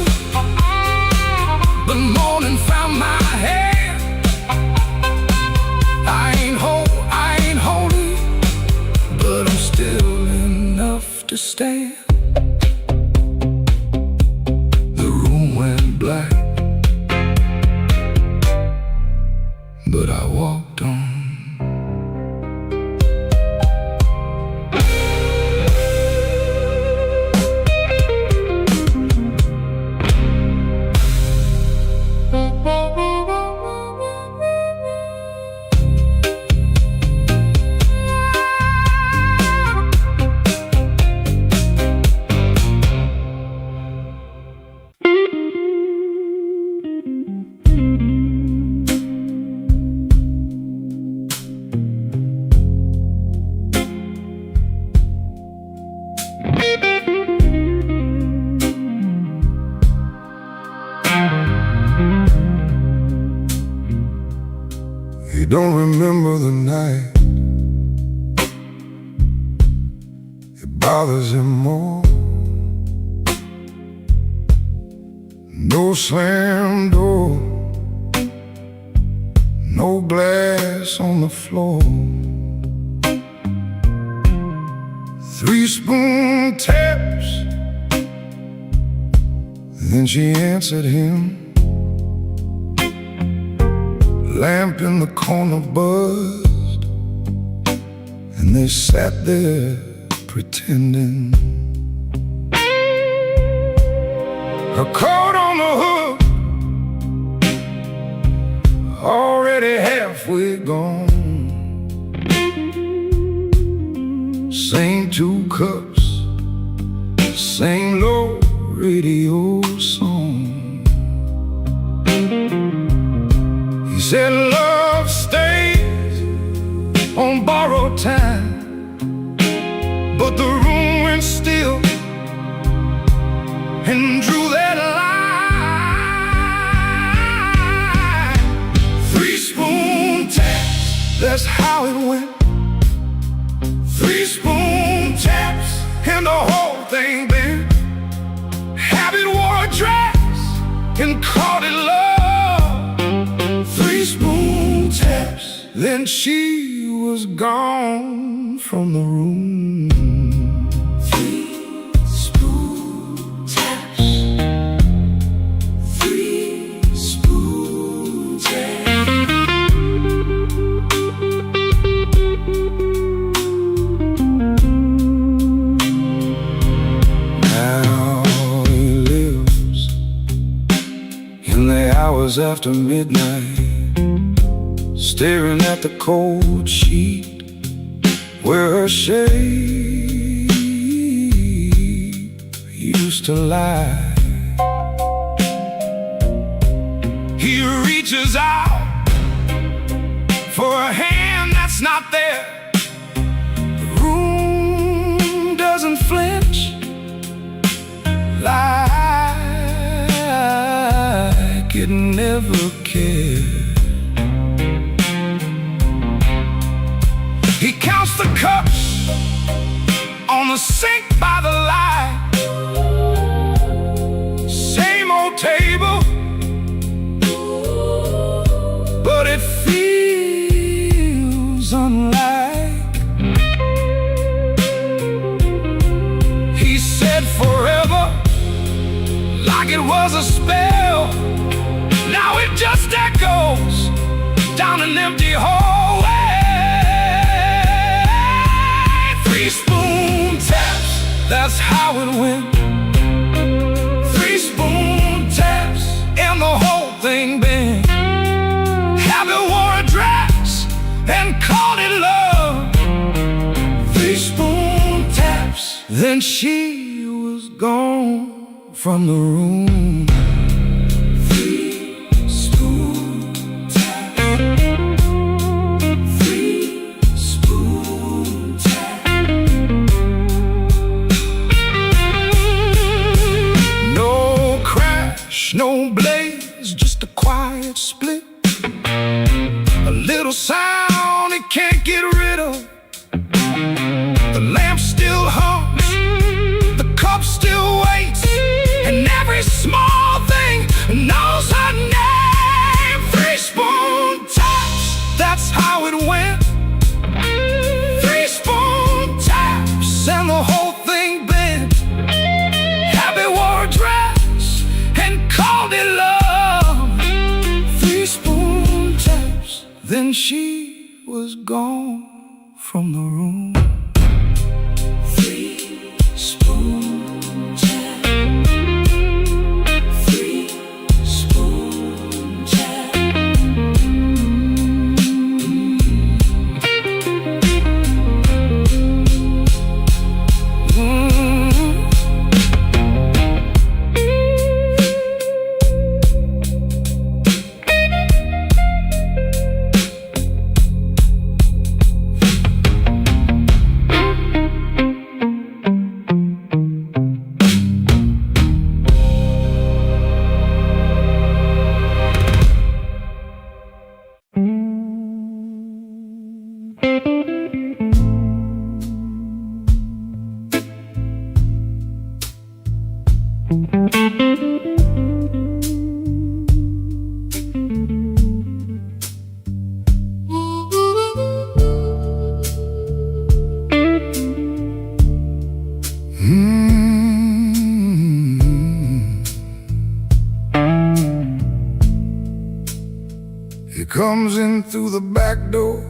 but morning found my hand. I ain't holy, but I'm still enough to stand. The room went black, but I walked on. He don't remember the night, it bothers him more. No slam door, no glass on the floor. 3-spoon taps, then she answered him. Lamp in the corner buzzed, and they sat there pretending. Her coat on the hook, already halfway gone. Same 2 cups, same low radio song. He said love stays on borrowed time, but the room went still and drew that line. 3-spoon taps, that's how it went. 3-spoon taps, and the whole thing bent. Habit wore a dress and called it love. 3-spoon taps, then she was gone from the room. 3-spoon taps, 3-spoon taps. Now he lives in the hours after midnight, staring at the cold sheet where her shape used to lie. He reaches out for a hand that's not there. The room doesn't flinch like it never cared. He counts the cups on the sink by the light. Same old table, but it feels unlike. He said forever, like it was a spell. Now it just echoes down an empty hallway. 3 spoon taps, that's how it went. 3 spoon taps, and the whole thing bent. Habit wore a dress and called it love. 3 spoon taps, then she was gone from the room. 3 spoon taps. 3 spoon taps. No crash, no blaze, just a quiet split. A little sound it can't get rid of. The lamp still hums, the cup still waits, and every small thing knows her name. 3 spoon taps, that's how it went. 3 spoon taps, and the whole thing bent. Habit wore a dress and called it love. 3 spoon taps, then she was gone from the room. 3 spoon taps. 3 spoon taps. He comes in through the back door,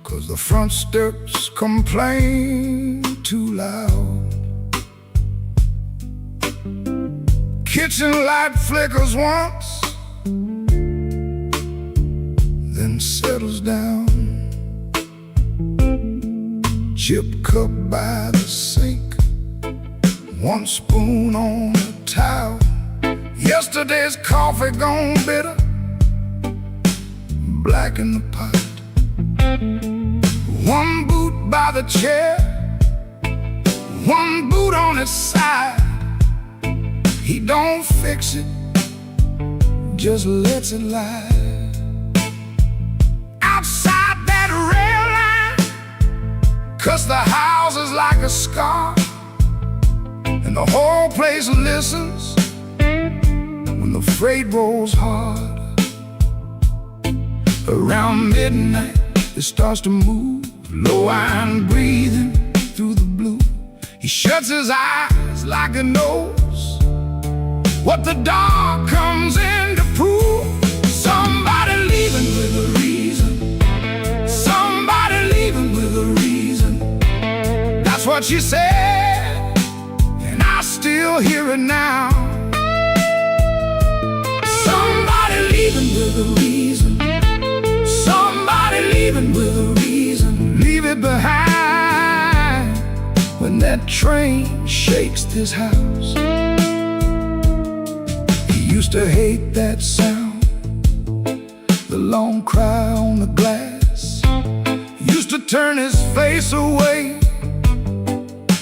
'cause the front steps complain too loud. Kitchen light flickers once, then settles down. Chip cup by the sink, 1 spoon on the towel. Yesterday's coffee gone bitter, black in the pot. 1 boot by the chair, 1 boot on its side. He don't fix it, just lets it lie. Outside that rail line, 'cause the house is like a scar, and the whole place listens when the freight rolls hard. Around midnight it starts to move, low iron breathing through the blue. He shuts his eyes like he knows what the dark comes in to prove. Somebody leaving with a reason, somebody leaving with a reason. That's what she said, and I still hear it now. Somebody leaving with a reason. leaving with a reason. Leave it behind when that train shakes this house. He used to hate that sound, the long cry on the glass. Used to turn his face away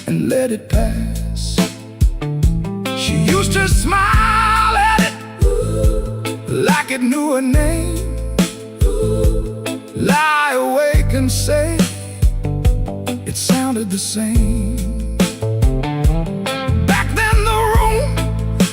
and let it pass. She used to smile at it like it knew her name. Lie awake and say it sounded the same. Back then the room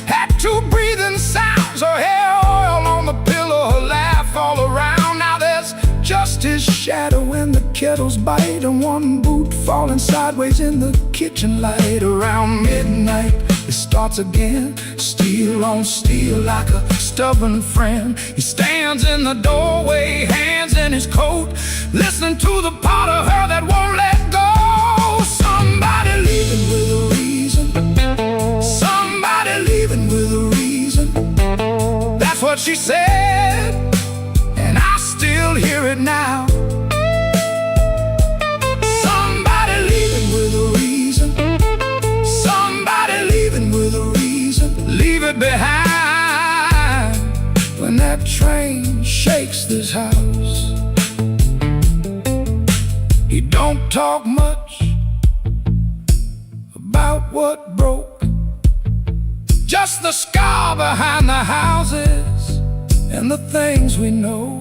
had two breathing sounds, her hair oil on the pillow, her laugh all around. Now there's just his shadow in the kettle's bite, and one boot falling sideways in the kitchen light. Around midnight it starts again, steel on steel like a stubborn friend. He stands in the doorway, hands in his coat, listening to the part of her that won't let go. Somebody leaving with a reason. Somebody leaving with a reason. That's what she said, and I still hear it now. Somebody leaving with a reason. Somebody leaving with a reason. Leave it behind when that train shakes this house. He don't talk much about what broke, just the scar behind the houses and the things we know.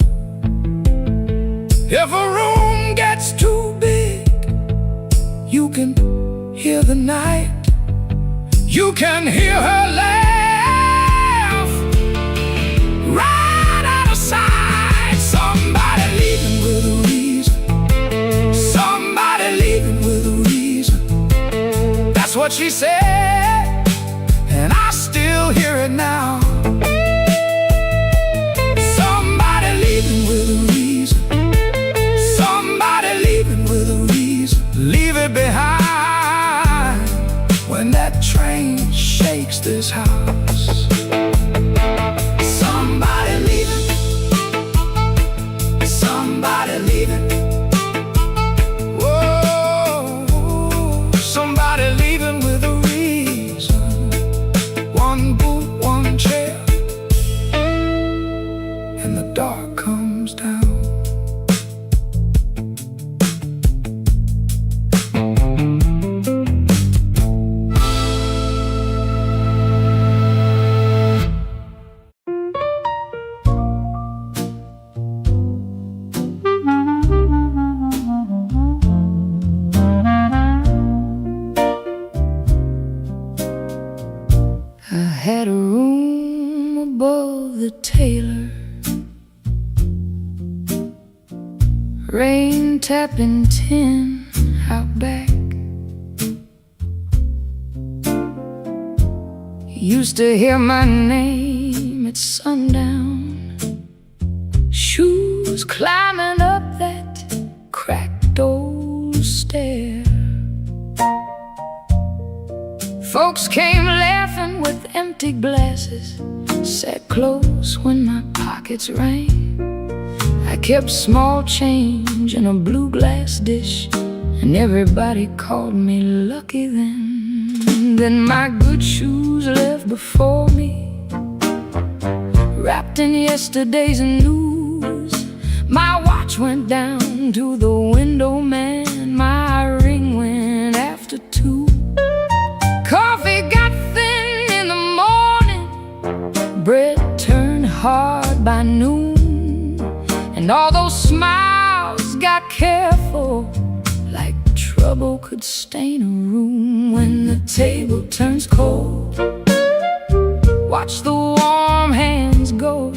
If a room gets too big, you can hear the night. You can hear her laugh right out of sight. Somebody leaving with a reason. Somebody leaving with a reason. That's what she said, and I still hear it now. Somebody leaving with a reason. Somebody leaving with a reason. Leave it behind when that train shakes this house. Somebody leaving. Somebody leaving. Whoa, somebody leaving with a reason. One boot, one chair, and the dark comes down. I had a room above the tailor, rain tapping tin out back. Used to hear my name at sundown, shoes climbing up that cracked old stair. Folks came laughing with empty glasses, sat close when my pockets rang. I kept small change in a blue glass dish, and everybody called me lucky then. Then my good shoes left before me, wrapped in yesterday's news. My watch went down to the window man, my ring went after 2. Coffee got thin in the morning, bread turned hard by noon, and all those smiles got careful, like trouble could stain a room. When the table turns cold, watch the warm hands go.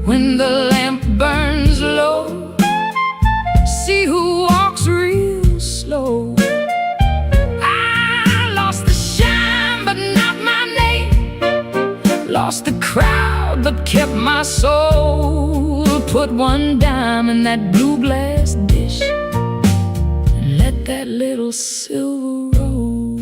When the lamp burns low, see who walks real slow. Lost the crowd but kept my soul. Put one dime in that blue glass dish and let that little silver roll.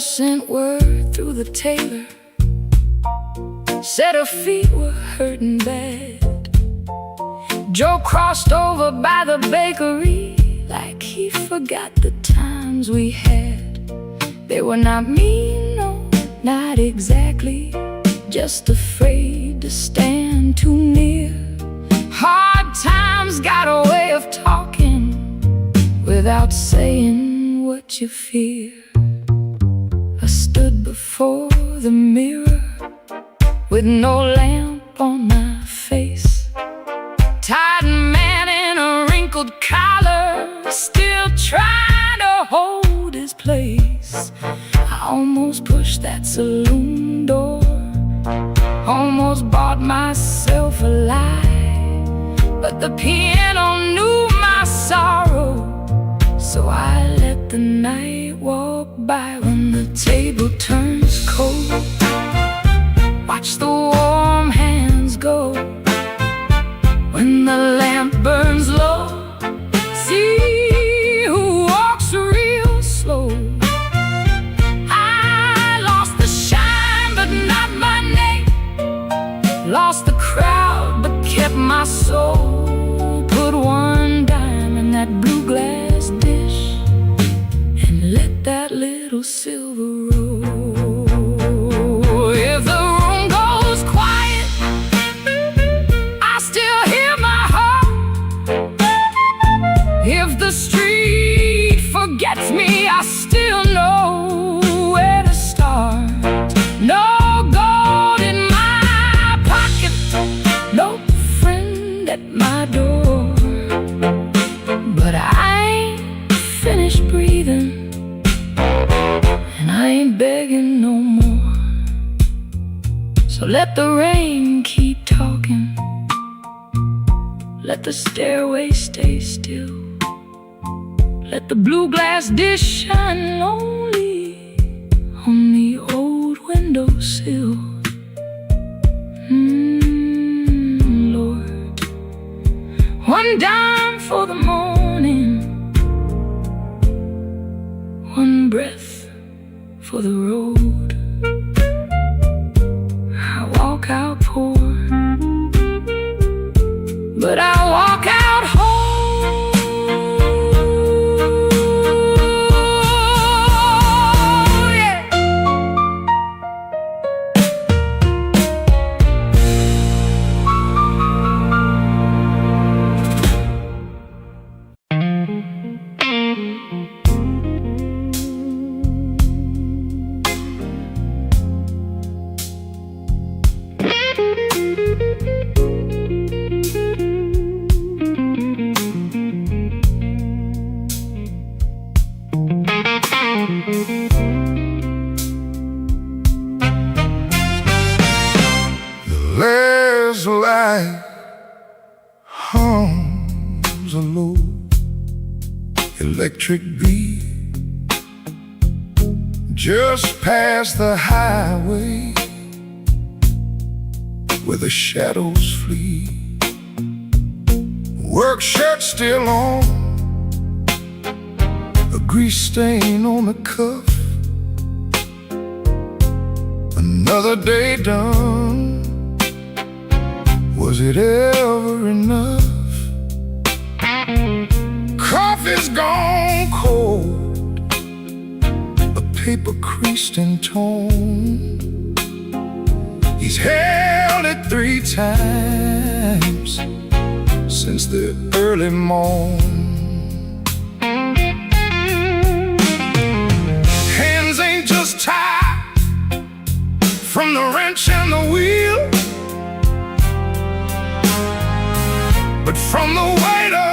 sent word through the tailor, said her feet were hurting bad. Joe crossed over by the bakery like he forgot the times we had. They were not mean, no, not exactly, just afraid to stand too near. Hard times got a way of talking without saying what you fear. I stood before the mirror with no lamp on my face, tired man in a wrinkled collar, still trying to hold his place. I almost pushed that saloon door, almost bought myself a lie, but the piano knew my sorrow, so I let the night walk by. When the table turns cold, watch the warm hands go. When the lamp burns low, see who walks real slow. I lost the shine but not my name, lost the crowd but kept my soul. Put one dime in that blue glass dish and let that little silver roll. If the room goes quiet, I still hear my heart. If the street forgets me, I still know where to start. No gold in my pocket, no friend at my door, but I ain't finished breathing, and I ain't begging no more. So let the rain keep talking, let the stairway stay still, let the blue glass dish shine lonely on the old windowsill. Lord, one dime for the morning, one breath for the road. I walk out poor, but I walk out whole. Yeah. Last light hums a low electric beat just past the highway where the shadows flee. Work shirt still on, a grease stain on the cuff. Another day done. Was it ever enough? Coffee's gone cold, a paper creased and torn. He's held it 3 times since the early morn. Hands ain't just tied from the wrench and the wheel, but from the weight of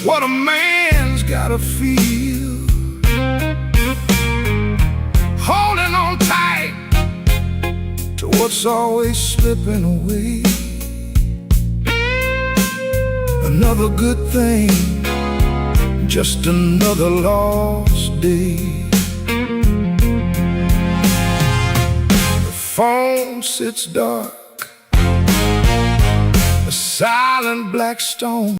what a man's gotta feel. Holding on tight to what's always slipping away. Another good thing, just another lost day. The phone sits dark, a silent black stone.